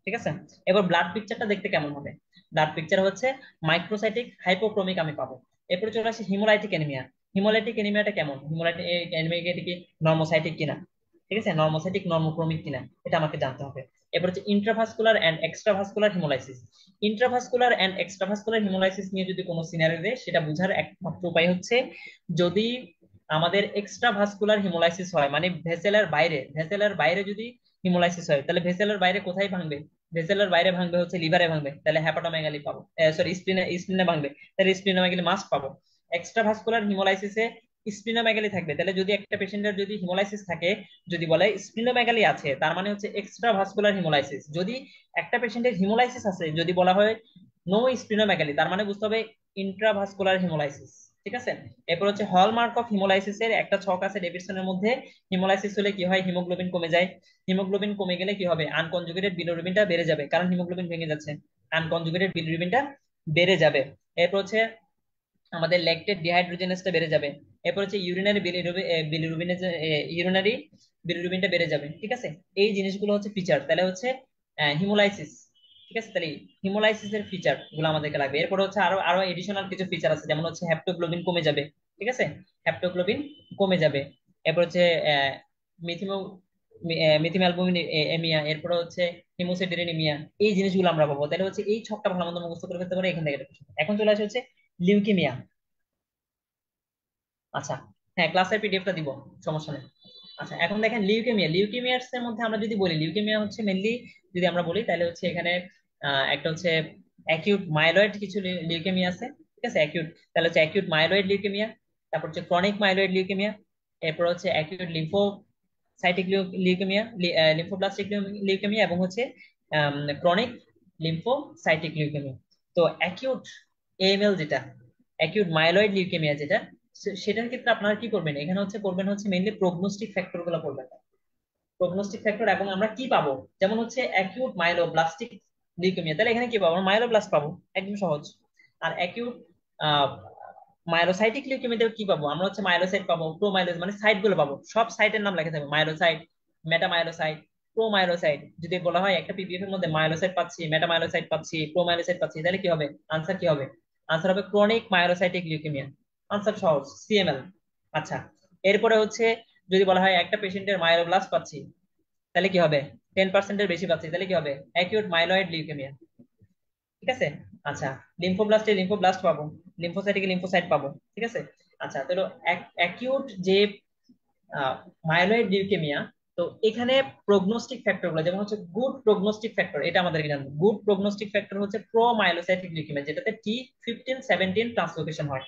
ঠিক আছে। এবার ব্লাড পিকচারটা দেখতে কেমন হবে? ব্লাড পিকচার হচ্ছে মাইক্রোসাইটিক হাইপোক্রোমিক আমি পাবো। এরপরে চলে আসে হিমোলাইটিক অ্যানিমিয়া। হিমোলাইটিক অ্যানিমিয়াটা কেমন? হিমোলাইটিক অ্যানিমিয়া কি নর্মোসাইটিক কিনা, ঠিক আছে, নর্মোসাইটিক নর্মোক্রোমিক কিনা, এটা আমাকে জানতে হবে। এরপর হচ্ছে intravascular and extravascular haemolysis. Intravascular and extravascular haemolysis নিয়ে যদি কোনো সিনারিও দেয়, সেটা বোঝার একমাত্র উপায় হচ্ছে যদি আমাদের এক্সট্রা ভাস্কুলার হিমোলাইসিস হয়, মানে ভেসেলের বাইরে যদি হিমোলাইসিস হয়, তাহলে ভেসেলের বাইরে কোথায় ভাঙবে? ভেসেলের বাইরে ভাঙবে হচ্ছে লিভারে ভাঙবে, তাহলে হ্যাপাটোমেগালি পাবো। সরি, স্প্লিনে ভাঙবে, তাহলে স্প্লিনোমেগালি মাস্ট পাবো। এক্সট্রা ভাস্কুলার হিমোলাইসিসে স্প্লিনোমেগালি থাকবে, তাহলে যদি একটা পেশেন্টের যদি হিমোলাইসিস থাকে, যদি বলে স্প্লিনোমেগালি আছে, তার মানে হচ্ছে এক্সট্রা ভাস্কুলার হিমোলাইসিস। যদি একটা পেশেন্টের হিমোলাইসিস আছে, যদি বলা হয় নো স্প্লিনোমেগালি, তার মানে বুঝতে হবে ইন্ট্রাভাস্কুলার হিমোলাইসিস। ঠিক আছে। এরপর হচ্ছে হলমার্ক অফ হিমোলাইসিসের একটা ছক আছে ডেভিডসনের মধ্যে। হিমোলাইসিস হলে কি হয়? হিমোগ্লোবিন কমে যায়। হিমোগ্লোবিন কমে গেলে কি হবে? আনকনজুগেটেড বিলিরুবিনটা বেড়ে যাবে, কারণ হিমোগ্লোবিন ভেঙে যাচ্ছে, আনকনজুগেটেড বিলিরুবিনটা বেড়ে যাবে। এরপর হচ্ছে আমাদের ল্যাকটেট ডিহাইড্রোজেনেসটা বেড়ে যাবে। এরপর হচ্ছে ইউরিনারি বিলিরুবিনটা বেড়ে যাবে। ঠিক আছে। এই জিনিসগুলো হচ্ছে ফিচার, তাহলে হচ্ছে হিমোলাইসিস। ঠিক আছে, তাহলে হিমোলাইসিসের ফিচার গুলো আমাদেরকে লাগবে। এরপর হচ্ছে আরো আরো এডিশনাল কিছু ফিচার আছে, যেমন হচ্ছে হ্যাপ্টোগ্লোবিন কমে যাবে। ঠিক আছে, হ্যাপ্টোগ্লোবিন কমে যাবে। এরপর হচ্ছে মিথিমো মিথিমালবুমিন এমিয়া, এরপর হচ্ছে হিমোসিডেরিনিমিয়া। এই জিনিসগুলো আমরা পাবো। তাহলে হচ্ছে এই ছকটা ভালো মতো মুখস্থ করে ফেলতে পারে এখান থেকে একটা প্রশ্ন। এখন চলে আসে হচ্ছে লিউকেমিয়া। আচ্ছা, হ্যাঁ, ক্লাসের পিডিএফটা দিব, সমস্যা নেই। আচ্ছা, এখন দেখেন লিউকেমিয়া। লিউকেমিয়ার এর মধ্যে আমরা যদি বলি, লিউকেমিয়া হচ্ছে মেনলি, যদি আমরা বলি তাহলে হচ্ছে এখানে একটা হচ্ছে অ্যাকিউট মাইলয়েড কিছু লিউকেমিয়া আছে। ঠিক আছে, অ্যাকিউট, তাহলে হচ্ছে অ্যাকিউট মাইলয়েড লিউকেমিয়া, তারপর হচ্ছে ক্রনিক মাইলয়েড লিউকেমিয়া, এরপর হচ্ছে acute lymphocytic leukaemia, lymphoblastic leukaemia, এবং হচ্ছে ক্রনিক লিম্ফোসাইটিক লিউকেমিয়া। তো অ্যাকিউট এএমএল যেটা, অ্যাকিউট মাইলয়েড লিউকেমিয়া যেটা, সেটার ক্ষেত্রে আপনারা কি করবেন? এখানে হচ্ছে করবেন হচ্ছে মেইনলি প্রগনোস্টিক ফ্যাক্টর গুলো করবেন। প্রগনোস্টিক ফ্যাক্টর, এবং আমরা কি পাবো? যেমন হচ্ছে অ্যাকিউট মাইলোব্লাস্টিক লিউকেমিয়া, তাহলে এখানে কি পাবো? আমরা মাইলোব্লাস্ট পাবো, একদম সহজ। আর অ্যাকিউট মাইলোসাইটিক লিউকেমিয়াতে কি পাবো? আমরা হচ্ছে মাইলোসাইট পাবো, প্রোমাইলোস, মানে সাইট গুলো পাবো, সব সাইটের নাম লেখা থাকবে, মাইলোসাইট, মেটামাইলোসাইট, প্রোমাইলোসাইট। যদি বলা হয় একটা পিপিএফ এর মধ্যে মাইলোসাইট পাচ্ছি, মেটামাইলোসাইট পাচ্ছি, প্রোমাইলোসাইট পাচ্ছি, তাহলে কি হবে? আনসার কি হবে? আনসার হবে ক্রনিক মাইলোসাইটিক লিউকেমিয়া। আনসার সহজ, সিএমএল। আচ্ছা, এরপরে হচ্ছে যদি বলা হয় একটা পেশেন্টের মায়োব্লাস্ট পাচ্ছি, তাহলে কি হবে? 10% এর বেশি পাচ্ছি, তাহলে কি হবে? Acute myeloid leukaemia. ঠিক আছে। আচ্ছা, লিম্ফোব্লাস্টে লিম্ফোব্লাস্ট পাবো, লিম্ফোসাইটিকে লিম্ফোসাইট পাবো। ঠিক আছে। আচ্ছা, তাহলে অ্যাকিউট যে মাইলয়েড লিউকেমিয়া, তো এখানে প্রগনোস্টিক ফ্যাক্টর গুলো, যেমন হচ্ছে গুড প্রগনোস্টিক ফ্যাক্টর, এটা আমাদেরকে জানবো। গুড প্রগনোস্টিক ফ্যাক্টর হচ্ছে প্রো মাইলোসাইটিক লিউকেমিয়া, যেটাতে T15-17 ট্রান্সলোকেশন হয়।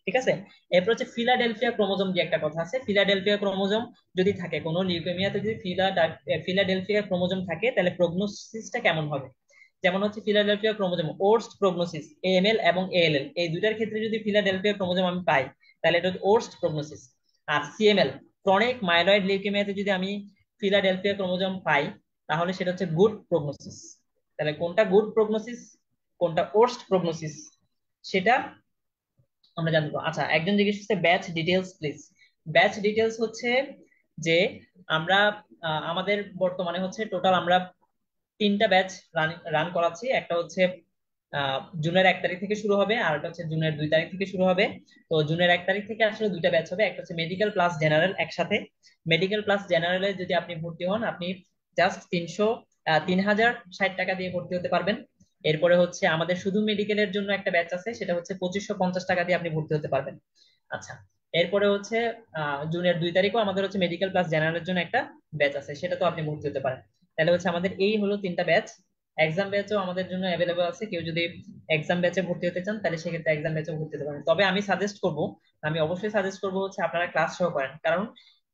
ঠিক আছে। এরপর হচ্ছে ফিলাডেলফিয়া ক্রোমোজোম দিয়ে একটা কথা আছে। ফিলাডেলফিয়া ক্রোমোজোম যদি থাকে কোনো লিউকেমিয়াতে, যদি ফিলাডেলফিয়া ক্রোমোজোম থাকে, তাহলে প্রগনোসিসটা কেমন হবে? যেমন হচ্ছে Philadelphia chromosome worst prognosis, AML এবং এএলএল, এই দুইটার ক্ষেত্রে যদি ফিলাডেলফিয়া ক্রোমোজোম আমি পাই, তাহলে এটা ওর্স্ট প্রগনোসিস। আর সিএমএল, ক্রনিক মাইলয়েড লিউকেমিয়াতে যদি আমি ফিলাডেলফিয়া ক্রোমোজোম পাই, তাহলে সেটা হচ্ছে গুড প্রগনোসিস। তাহলে কোনটা গুড প্রগনোসিস, কোনটা ওর্স্ট প্রগনোসিস, সেটা আমরা জানবো। আচ্ছা, একজন জিজ্ঞেস করছে batch details please. Batch details হচ্ছে যে আমরা আমাদের বর্তমানে হচ্ছে টোটাল আমরা তিনটা ব্যাচ রান রান করাচ্ছি। একটা হচ্ছে জুনের 1 তারিখ থেকে শুরু হবে, আর একটা হচ্ছে জুনের 2 তারিখ থেকে শুরু হবে। তো জুনের 1 তারিখ থেকে আসলে দুইটা ব্যাচ হবে, একটা হচ্ছে মেডিকেল প্লাস জেনারেল একসাথে। মেডিকেল প্লাস জেনারেলে যদি আপনি ভর্তি হন, আপনি জাস্ট 3,060 টাকা দিয়ে ভর্তি হতে পারবেন। এরপরে হচ্ছে আমাদের শুধু মেডিকেলের জন্য একটা ব্যাচ আছে, সেটা হচ্ছে 2,550 টাকা দিয়ে আপনি ভর্তি হতে পারবেন। আচ্ছা, এরপরে হচ্ছে জুনের 2 তারিখও আমাদের হচ্ছে মেডিকেল প্লাস জেনারেলের জন্য একটা ব্যাচ আছে, সেটা তো আপনি ভর্তি হতে পারেন। তাহলে হচ্ছে আমাদের এই হলো তিনটা ব্যাচ। এক্সাম ব্যাচও আমাদের জন্য অ্যাভেলেবল আছে, কেউ যদি এক্সাম ব্যাচে ভর্তি হতে চান, তাহলে সেক্ষেত্রে এক্সাম ব্যাচে ভর্তি হতে পারেন। তবে আমি অবশ্যই সাজেস্ট করবো হচ্ছে আপনারা ক্লাস সহ করেন। কারণ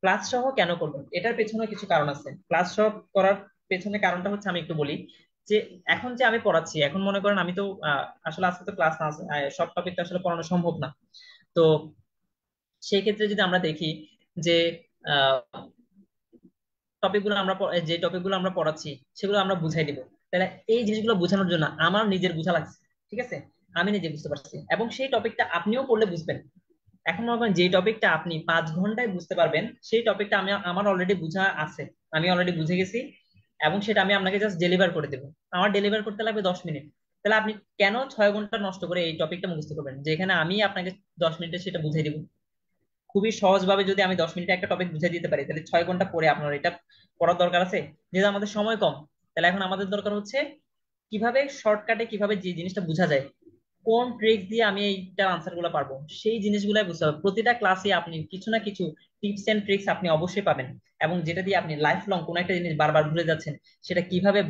ক্লাস সহ কেন করবেন, এটার পেছনে কিছু কারণ আছে। ক্লাস সহ করার পেছনে কারণটা হচ্ছে, আমি একটু বলি। যে এখন যে আমি পড়াচ্ছি, এখন মনে করেন আমি তো আসলে আজকে তো ক্লাস না, সব টপিক তো আসলে পড়ানো সম্ভব না। তো সেই ক্ষেত্রে যদি আমরা দেখি যে যে টপিকগুলো আমরা পড়াচ্ছি, সেগুলো আমরা বুঝাই দিব। তাহলে এই জিনিসগুলো বোঝানোর জন্য আমার নিজের বোঝা লাগছে। ঠিক আছে, আমি নিজে বুঝতে পারছি, এবং সেই টপিকটা আপনিও পড়লে বুঝবেন। এখন মনে করেন যে টপিকটা আপনি 5 ঘন্টায় বুঝতে পারবেন, সেই টপিকটা আমার অলরেডি বুঝা আছে, আমি অলরেডি বুঝে গেছি। এবং সেটা আমি আপনাকে জাস্ট ডেলিভার করে দেবো। আমার ডেলিভার করতে লাগবে 10 মিনিট। তাহলে আপনি কেন 6 ঘন্টা নষ্ট করে এই টপিকটা মুখস্থ করবেন, যেখানে আমি আপনাকে 10 মিনিটে সেটা বুঝিয়ে দিব। খুবই সহজ ভাবে যদি আমি 10 মিনিটে একটা টপিক বুঝিয়ে দিতে পারি, তাহলে 6 ঘন্টা পরে আপনার এটা পড়ার দরকার আছে? যেহেতু আমাদের সময় কম, তাহলে এখন আমাদের দরকার হচ্ছে কিভাবে শর্টকাটে কিভাবে যে জিনিসটা বোঝা যায়, কোন ট্রিক দিয়ে আমি এইটার আনসার গুলো পারবো, সেই জিনিসগুলাই বুঝতে হবে। প্রতিটা ক্লাসে আপনি কিছু না কিছু টিপস এন্ড ট্রিক্স আপনি অবশ্যই পাবেন, এবং যেটা দিয়ে আপনি লাইফ লং কোন একটা জিনিস বারবার ভুলে যাচ্ছেন, সেটা কিভাবে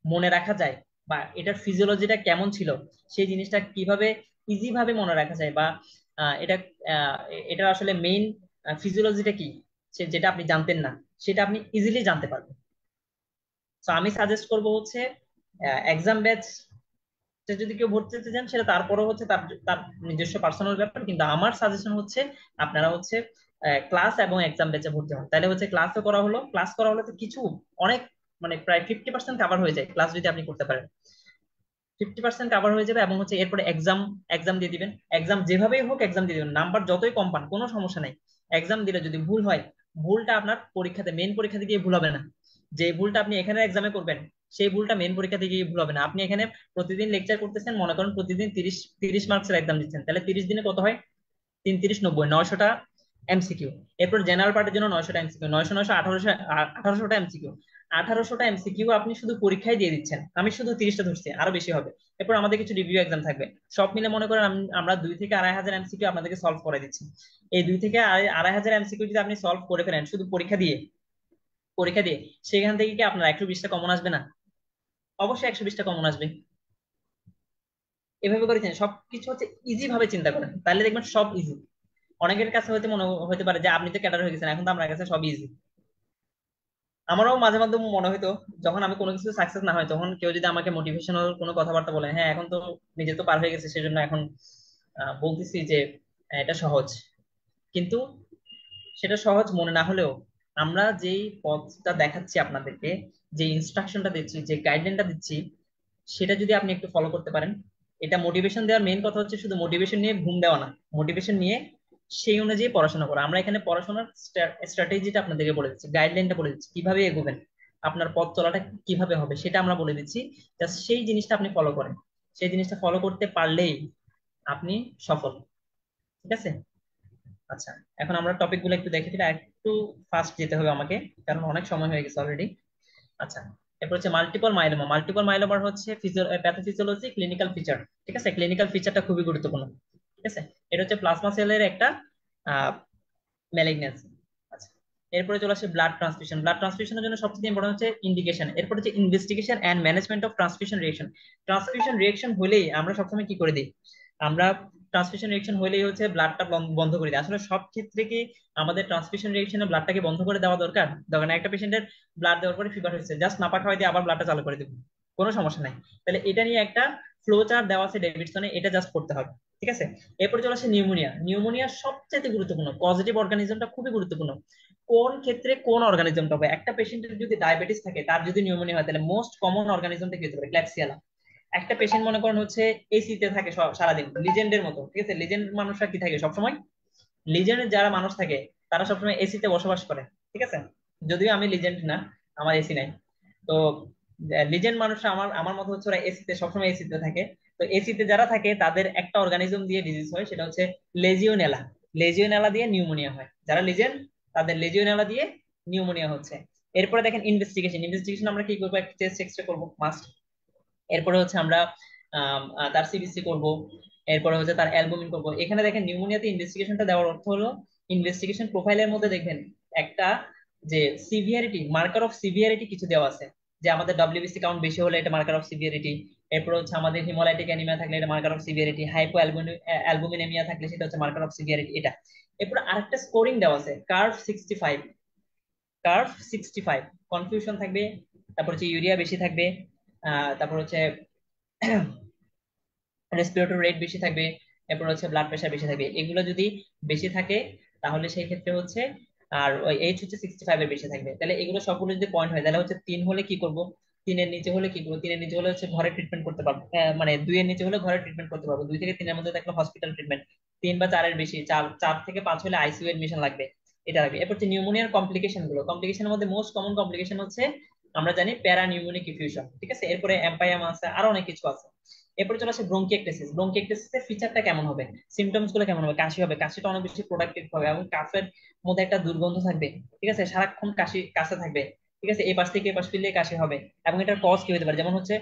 মনে রাখা যায়, বা এটার ফিজিওলজিটা কেমন ছিল, সেই জিনিসটা কিভাবে ইজি ভাবে মনে রাখা যায়, বা এটা এটা আসলে মেইন ফিজিওলজিটা কি, যেটা আপনি জানতেন না, সেটা আপনি ইজিলি জানতে পারবেন। তো আমি সাজেস্ট করব হচ্ছে এক্সাম ব্যাচ যদি কেউ ভর্তি হতে চান, সেটা তারপরে হচ্ছে তার তার নিজস্ব পার্সোনাল ব্যাপার, কিন্তু আমার সাজেশন হচ্ছে আপনারা হচ্ছে ক্লাস এবং এক্সাম ব্যাচে ভর্তি হন। তাহলে হচ্ছে ক্লাসও করা হলো, ক্লাস করা হলে তো কিছু অনেক, মানে প্রায় 50% কাভার হয়ে যায় ক্লাস যদি আপনি করতে পারেন। 50% কাভার হয়ে যাবে, এবং হচ্ছে এরপরে এক্সাম এক্সাম দিয়ে দিবেন। এক্সাম যেভাবেই হোক এক্সাম দিয়ে দিবেন, নাম্বার যতই কম পান কোনো সমস্যা নাই। এক্সাম দিলে যদি ভুল হয়, ভুলটা আপনার পরীক্ষাতে মেন পরীক্ষাতে গিয়ে ভুল হবে না। যে ভুলটা আপনি এখানে এক্সামে করবেন, সেই ভুলটা মেন পরীক্ষাতে গিয়ে ভুল হবে না। আপনি এখানে প্রতিদিন লেকচার করতেছেন, মনে করেন প্রতিদিন 30 মার্কসের এক্সাম দিচ্ছেন, তাহলে 30 দিনে কত হয়? 3 3 90, 900টা এমসিকিউ। এরপর জেনারেল পার্টের জন্য 900টা এমসিকিউ, 900 900 1800টা এমসিকিউ। 1800টা এমসিকিউ আপনি শুধু পরীক্ষায় দিয়ে দিচ্ছেন, আমি শুধু 30টা ধরছি, আরো বেশি হবে। এরপর আমাদের কিছু রিভিউ এক্সাম থাকবে। সব মিলে মনে করেন আমরা 2 থেকে 2,500 এমসিকিউ আপনাদেরকে সলভ করে দিচ্ছি। এই 2 থেকে 2,500 এমসিকিউ যদি আপনি সলভ করে ফেলেন শুধু পরীক্ষা দিয়ে, সেখান থেকে কি আপনার 120টা কমন আসবে না? অবশ্যই 120টা কমন আসবে। এভাবে করেছেন সবকিছু হচ্ছে ইজি ভাবে চিন্তা করেন, তাহলে দেখবেন সব ইজি। অনেকের কাছে হয়তো মনে হতে পারে যে আপনি তো ক্যাডার হয়ে গেছেন, এখন তো আপনার কাছে সব ইজি। আমারও মাঝে মাঝে মনে হতো, যখন আমি কোনো কিছু সাকসেস না হয়, তখন কেউ যদি আমাকে মোটিভেশনাল কোনো কথাবার্তা বলে, হ্যাঁ এখন তো নিজে তো পার হয়ে গেছে, সেজন্য এখন বলতেছি যে এটা সহজ। কিন্তু সেটা সহজ মনে না হলেও, আমরা যেই পথটা দেখাচ্ছি আপনাদেরকে, যে ইনস্ট্রাকশনটা দিচ্ছি, যে গাইডলাইনটা দিচ্ছি, সেটা যদি আপনি একটু ফলো করতে পারেন। এটা মোটিভেশন দেওয়ার মেইন কথা হচ্ছে শুধু মোটিভেশন নিয়ে ঘুম দেওয়া না, মোটিভেশন নিয়ে সেই অনুযায়ী পড়াশোনা করা। আমরা এখানে পড়াশোনার স্ট্র্যাটেজিটা আপনাদেরকে বলে দিচ্ছি, গাইডলাইনটা বলে দিচ্ছি, কিভাবে এগোবেন, আপনার পথ চলাটা কিভাবে হবে সেটা আমরা বলে দিচ্ছি। জাস্ট সেই জিনিসটা আপনি ফলো করেন, সেই জিনিসটা ফলো করতে পারলেই আপনি সফল। ঠিক আছে? আচ্ছা, এখন আমরা টপিক গুলো একটু দেখে ফেলি, আর একটু ফাস্ট যেতে হবে আমাকে, কারণ অনেক সময় হয়ে গেছে অলরেডি। আচ্ছা, এরপর হচ্ছে মাল্টিপল মাইলোমা। মাল্টিপল মাইলোমার হচ্ছে প্যাথোফিজিওলজি, ক্লিনিক্যাল ফিচার। ঠিক আছে, ক্লিনিক্যাল ফিচারটা খুবই গুরুত্বপূর্ণ। ঠিক আছে, এটা হচ্ছে প্লাজমা সেলের একটা ম্যালিগন্যান্সি। আচ্ছা, এরপরে চলে আসে ব্লাড ট্রান্সফিউশন। ব্লাড ট্রান্সফিউশনের জন্য সবচেয়ে ইম্পর্টেন্ট হচ্ছে ইন্ডিকেশন। এরপর হচ্ছে investigation and management of transfusion reaction. Transfusion reaction হলেই আমরা সবসময় কি করে দিই? আমরা ট্রান্সফিউশন রিয়েকশন হলেই হচ্ছে ব্লাডটা বন্ধ করে দিই। আসলে সব ক্ষেত্রে কি আমাদের ট্রান্সফিউশন রিয়েকশনে ব্লাডটাকে বন্ধ করে দেওয়া দরকার? দরকার না। একটা পেশেন্টের ব্লাড দেওয়ার পরে ফিভার হয়েছে, জাস্ট নাপা খাওয়াই দিয়ে আবার ব্লাডটা চালু করে দেবো, কোনো সমস্যা নাই। তাহলে এটা নিয়ে একটা ফ্লো চার্ট দেওয়া আছে ডেভিডসনে, এটা জাস্ট করতে হবে। ঠিক আছে, এরপরে চলে আসে নিউমোনিয়া। নিউমোনিয়া সবচেয়ে গুরুত্বপূর্ণ, পজিটিভ অর্গানিজমটা খুবই গুরুত্বপূর্ণ। কোন ক্ষেত্রে কোন অর্গানিজমটা হবে? একটা পেশেন্টের যদি ডায়াবেটিস থাকে, তার যদি নিউমোনিয়া হয়, তাহলে মোস্ট কমন অর্গানিজমটা কি হতে পারে? ক্ল্যাপসিয়ালা। একটা পেশেন্ট মনে করেন হচ্ছে এসি তে থাকে সারাদিন, লিজেন্ডের মতো। ঠিক আছে, লিজেন্ড মানুষরা কি থাকে সবসময়? লিজেন্ডের যারা মানুষ থাকে, তারা সবসময় এসি তে বসবাস করে। ঠিক আছে, যদিও আমি লিজেন্ড না, আমার এসি নাই। তো লিজেন্ড মানুষরা আমার আমার মতো হচ্ছে ওরা এসিতে সবসময় এসিতে থাকে। তো এসিতে যারা থাকে তাদের একটা অর্গানিজম দিয়ে ডিজিজ হয়, সেটা হচ্ছে লেজিওনেলা। লেজিওনেলা দিয়ে নিউমোনিয়া হয়। যারা লিজেন্ড, তাদের লেজিওনেলা দিয়ে নিউমোনিয়া হচ্ছে। এরপরে দেখেন ইনভেস্টিগেশন। ইনভেস্টিগেশন আমরা কি করবো? একটা টেস্ট এক্সরে করবো মাস্ট। এরপরে হচ্ছে আমরা তার সিবিসি করব। এরপরে হচ্ছে তার অ্যালবুমিন করব। এখানে দেখেন নিউমোনিয়াতে ইনভেস্টিগেশনটা দেওয়ার অর্থ হলো, ইনভেস্টিগেশন প্রোফাইলের মধ্যে দেখবেন একটা যে সিভিয়ারিটি, মার্কার অফ সিভিয়ারিটি কিছু দেওয়া আছে। যে আমাদের ডব্লিউবিসি কাউন্ট বেশি হলে এটা মার্কার অফ সিভিয়ারিটি। এরপর হচ্ছে আমাদের হিমোলাইটিক অ্যানিমিয়া থাকলে এটা মার্কার অফ সিভিয়ারিটি। হাইপো অ্যালবুমিনেমিয়া থাকলে সেটা হচ্ছে মার্কার অফ সিভিয়ারিটি, এটা। এরপর আরেকটা স্কোরিং দেওয়া আছে, কার্ভ 65। কার্ভ 65, কনফিউশন থাকবে। তারপর হচ্ছে ইউরিয়া বেশি থাকবে। তারপর হচ্ছে রেসপিরেটরি রেট বেশি থাকবে। এরপর হচ্ছে ব্লাড প্রেশার বেশি থাকবে। এগুলো যদি বেশি থাকে, তাহলে সেই ক্ষেত্রে হচ্ছে, আর ওই এইচ হচ্ছে 65 এর বেশি থাকবে, তাহলে এগুলো সবগুলো যদি পয়েন্ট হয়, তাহলে হচ্ছে 3 হলে কি করব? 3-এর নিচে হলে কি করবো? 3-এর নিচে হলে হচ্ছে ঘরে ট্রিটমেন্ট করতে পারবো, মানে 2-এর নিচে হলে ঘরে ট্রিটমেন্ট করতে পারবো, 2 থেকে 3-এর মধ্যে থাকলে হসপিটাল ট্রিটমেন্ট। 3 বা 4-এর বেশি, 4 থেকে 5 হলে আইসিইউ এডমিশন লাগবে। এটা লাগবে। এরপর হচ্ছে নিউমোনিয়ার কমপ্লিকেশন গুলো। কমপ্লিকেশনের মধ্যে মোস্ট কমন কমপ্লিকেশন হচ্ছে আমরা জানি প্যারা নিউমোনিক ইফিউশন, ঠিক আছে। এরপরে এম্পাইয়াম আছে, আরো অনেক কিছু আছে। এরপরে চলে আসে ব্রঙ্কিয়েক্টেসিস। ব্রঙ্কিয়েক্টেসিসের ফিচারটা কেমন হবে, সিমটমস গুলো কেমন হবে? কাশি হবে, কাশিটা অনেক বেশি প্রোডাক্টিভ হবে এবং কাফের মধ্যে একটা দুর্গন্ধ থাকবে, ঠিক আছে, সারাক্ষণ কাশি কাশতে থাকবে, ঠিক আছে, এই পাশ থেকে এই পাশ ফিরলে কাশি হবে। এবং এটার কজ কি হতে পারে, যেমন হচ্ছে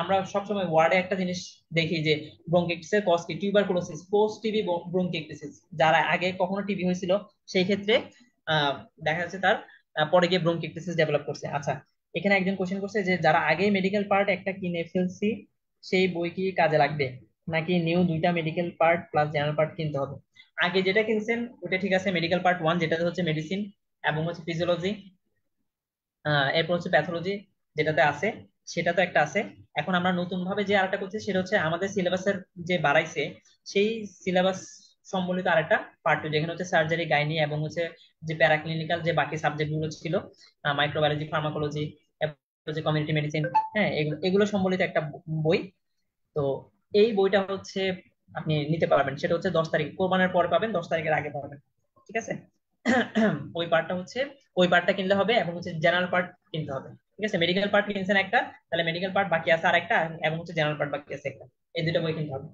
আমরা সবসময় ওয়ার্ডে একটা জিনিস দেখি যে ব্রঙ্কিটিসের কজ কি, টিউবারকুলোসিস, পোস্ট টিবি ব্রঙ্কিটিসিস। যারা আগে কখনো টিবি হয়েছিল সেই ক্ষেত্রে আহ দেখা যাচ্ছে তার পরে গিয়ে ব্রঙ্কিটিসিস ডেভেলপ করছে। আচ্ছা, এখানে একজন কোশ্চেন করছে যে যারা আগে মেডিকেল পার্ট একটা কিনে ফেলছি সেই বই কি কাজে লাগবে, নাকি নিউ দুইটা medical part plus general part কিনতে হবে? আগে যেটা কিনছেন ওটা ঠিক আছে, মেডিকেল পার্ট ওয়ান, যেটা হচ্ছে মেডিসিন এবং হচ্ছে ফিজিওলজি, এরপর হচ্ছে প্যাথোলজি যেটাতে আছে, সেটা তো একটা আছে। এখন আমরা নতুন ভাবে যে আরেকটা করছি সেটা হচ্ছে আমাদের সিলেবাসের যে বাড়াইছে সেই সিলেবাস সম্বলিত আরেকটা পার্ট টু, যেখানে হচ্ছে সার্জারি, গাইনি এবং হচ্ছে যে প্যারাক্লিনিক্যাল যে বাকি সাবজেক্ট গুলো ছিল, মাইক্রোবায়োলজি, ফার্মাকোলজি, যে কমিউনিটি মেডিসিন, হ্যাঁ, এগুলো এগুলো সম্বলিত একটা বই। তো এই বইটা হচ্ছে আপনি নিতে পারবেন, সেটা হচ্ছে 10 তারিখ, কোরবানের পরে পাবেন, 10 তারিখের আগে পাবেন, ঠিক আছে। ওই পার্টটা হচ্ছে, ওই পার্টটা কিনলে হবে এবং হচ্ছে জেনারেল পার্ট কিনতে হবে, ঠিক আছে। মেডিকেল পার্ট কিনছেন একটা, তাহলে মেডিকেল পার্ট বাকি আছে আরেকটা, এবং হচ্ছে জেনারেল পার্ট বাকি আছে একটা, এই দুটো বই কিনতে হবে।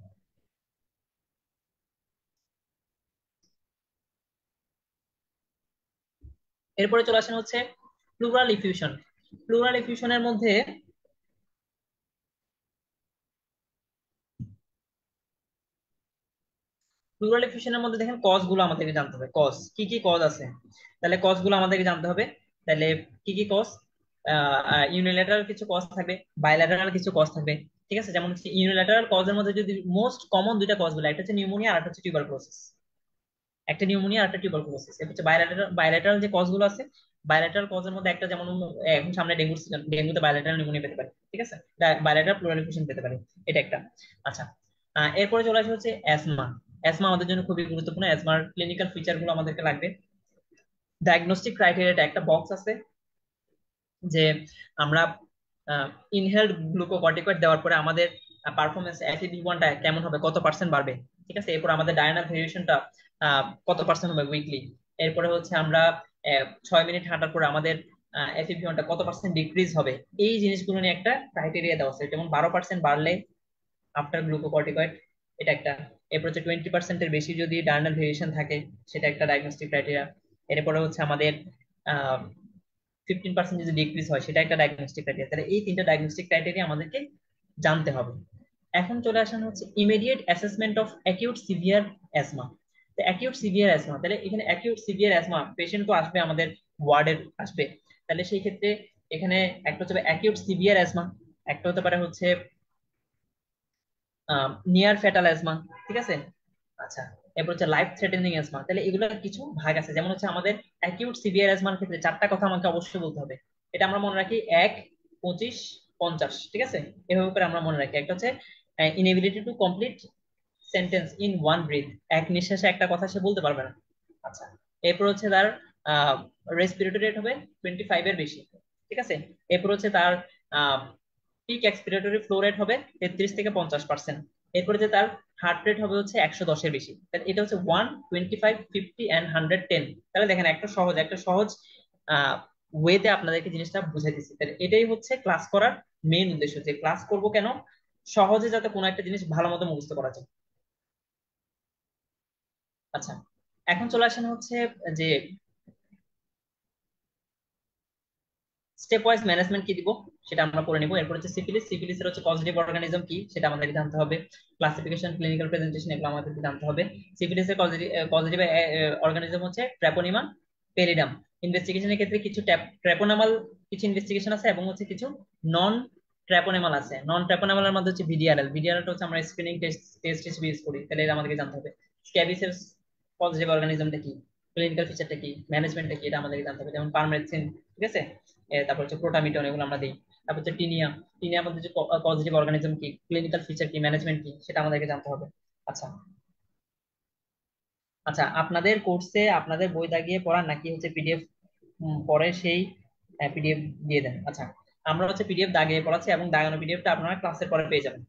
এরপরে চলে আসেন হচ্ছে প্লুরাল ইফিউশন। প্লুরাল ইফিউশনের মধ্যে, প্লুরাল ইফিউশনের মধ্যে দেখেন কজ গুলো আমাদেরকে জানতে হবে, কজ কি কি কজ আছে, তাহলে কজ গুলো আমাদেরকে জানতে হবে। তাহলে কি কি কজ, ইউনিল্যাটারাল কিছু কজ থাকবে, বাইল্যাটারাল কিছু কজ থাকবে, ঠিক আছে। যেমন হচ্ছে ইউনিল্যাটারাল কজের মধ্যে যদি মোস্ট কমন দুইটা কজ বলে, একটা হচ্ছে নিউমোনিয়া আর একটা হচ্ছে টিউবারকুলোসিস। একটা নিউমোনিয়া আর একটা টিউবারকুলোসিস, এটা হচ্ছে বাইল্যাটারাল। বাইল্যাটারাল যে কজ গুলো আছে, বাইল্যাটারাল কজের মধ্যে একটা যেমন এখন সামনে ডেঙ্গু সিজন, ডেঙ্গুতে বাইল্যাটারাল নিউমোনিয়া পেতে পারে, ঠিক আছে, বাইল্যাটারাল প্লুরাল ইনফেকশন পেতে পারে, এটা একটা। আচ্ছা, এরপরে চলে আসে হচ্ছে অ্যাসমা। অ্যাসমা আমাদের জন্য খুবই গুরুত্বপূর্ণ, অ্যাসমার ক্লিনিক্যাল ফিচার গুলো আমাদেরকে লাগবে। ডায়াগনস্টিক ক্রাইটেরিয়াটা একটা বক্স আছে যে আমরা ইনহেলড গ্লুকোকর্টিকয়েড দেওয়ার পরে আমাদের পারফরমেন্স FEV1টা কেমন হবে, কত পার্সেন্ট বাড়বে, ঠিক আছে। এরপর আমাদের ডায়নাল ভেরিয়েশনটা কত পার্সেন্ট হবে উইকলি। এরপরে হচ্ছে আমরা 6 মিনিট হাঁটার পরে আমাদের FEV1টা কত পার্সেন্ট ডিক্রিজ হবে। এই জিনিসগুলো নিয়ে একটা ক্রাইটেরিয়া দেওয়া আছে, যেমন 12% বাড়লে আফটার গ্লুকোকর্টিকয়েড, এটা একটা। এরপর হচ্ছে 20%-এর বেশি যদি ডায়নাল ভেরিয়েশন থাকে, সেটা একটা ডায়াগনস্টিক ক্রাইটেরিয়া। এরপরে হচ্ছে আমাদের 15% যদি ডিক্রিজ হয়, সেটা একটা ডায়াগনস্টিক ক্রাইটেরিয়া। তাহলে এই তিনটা ডায়াগনস্টিক ক্রাইটেরিয়া আমাদেরকে জানতে হবে। এখন চলে আসেন হচ্ছে immediate assessment of acute severe asthma. তো অ্যাকিউট সিভিয়ার অ্যাজমা, তাহলে এখানে অ্যাকিউট সিভিয়ার অ্যাজমা পেশেন্ট তো আসবে আমাদের ওয়ার্ডের আসবে, তাহলে সেই ক্ষেত্রে এখানে একটা হচ্ছে অ্যাকিউট সিভিয়ার অ্যাজমা, একটা হতে পারে হচ্ছে নিয়ার ফ্যাটাল অ্যাজমা, ঠিক আছে। আচ্ছা, এরপর হচ্ছে লাইফ থ্রেটেনিং অ্যাজমা। তাহলে এগুলোর কিছু ভাগ আছে, যেমন হচ্ছে আমাদের অ্যাকিউট সিভিয়ার অ্যাজমার ক্ষেত্রে চারটা কথা আমাকে অবশ্যই বলতে হবে। এটা আমরা মনে রাখি, 1, 25, 50, ঠিক আছে। এভাবে করে আমরা মনে রাখি। একটা হচ্ছে inability to complete sentence in one breath, এক নিঃশ্বাসে একটা কথা সে বলতে পারবে না। আচ্ছা, এরপর হচ্ছে তার রেসপিরেটরি রেট হবে 25-এর বেশি, ঠিক আছে। এরপর হচ্ছে তার পিক এক্সপিরেটরি ফ্লো রেট হবে 33 থেকে 50%। এরপরে যে তার হার্ট রেট হবে হচ্ছে 110-এর বেশি। তাহলে এটা হচ্ছে 125, 50 অ্যান্ড 110। তাহলে দেখেন একটা সহজ ওয়েতে আপনাদেরকে জিনিসটা বুঝাই দিচ্ছি। তাহলে এটাই হচ্ছে ক্লাস করার মেইন উদ্দেশ্য, যে ক্লাস করব কেন, সহজে যাতে কোনো একটা জিনিস ভালো মতো মুখস্থ করা যায়। আচ্ছা, এখন চলে আসেন হচ্ছে যে স্টেপ ওয়াইজ ম্যানেজমেন্ট কি দিব সেটা আমরা করে নিব। এরপর হচ্ছে সিফিলিস। সিফিলিসের হচ্ছে পজিটিভ অর্গানিজম কি সেটা আমাদেরকে জানতে হবে, ক্লাসিফিকেশন, ক্লিনিক্যাল প্রেজেন্টেশন, এগুলো আমাদেরকে জানতে হবে। সিফিলিসের পজিটিভ অর্গানিজম হচ্ছে ট্র্যাপোনিমা পেরিডাম। ইনভেস্টিগেশনের ক্ষেত্রে কিছু ট্র্যাপোনামাল, কিছু ইনভেস্টিগেশন আছে এবং হচ্ছে কিছু নন ট্র্যাপোনেমাল আছে। নন ট্র্যাপোনেমালের মধ্যে হচ্ছে ভিডিআরএল। ভিডিআরএলটা হচ্ছে আমরা স্ক্রিনিং টেস্ট হিসেবে ইউজ করি, তাহলে এটা আমাদেরকে জানতে হবে। স্ক্যাবিসের পজিটিভ অর্গানিজমটা কি, ক্লিনিক্যাল ফিচারটা কি, ম্যানেজমেন্টটা কি, এটা আমাদেরকে জানতে হবে। যেমন পারমেথ্রিন, ঠিক আছে, তারপর হচ্ছে প্রোটামিটন, এগুলো আমরা দিই। তারপর হচ্ছে টিনিয়া। টিনিয়ার মধ্যে যে পজিটিভ অর্গানিজম কি, ক্লিনিক্যাল ফিচার কি, ম্যানেজমেন্ট কি, সেটা আমাদেরকে জানতে হবে। আচ্ছা। আচ্ছা, আপনাদের কোর্সে আপনাদের বই দাগিয়ে পড়ান নাকি হচ্ছে পিডিএফ পরে সেই পিডিএফ দিয়ে দেন? আচ্ছা, আমরা হচ্ছে পিডিএফ দাগিয়ে পড়াচ্ছি এবং দাগানো পিডিএফটা আপনারা ক্লাসের পরে পেয়ে যাবেন।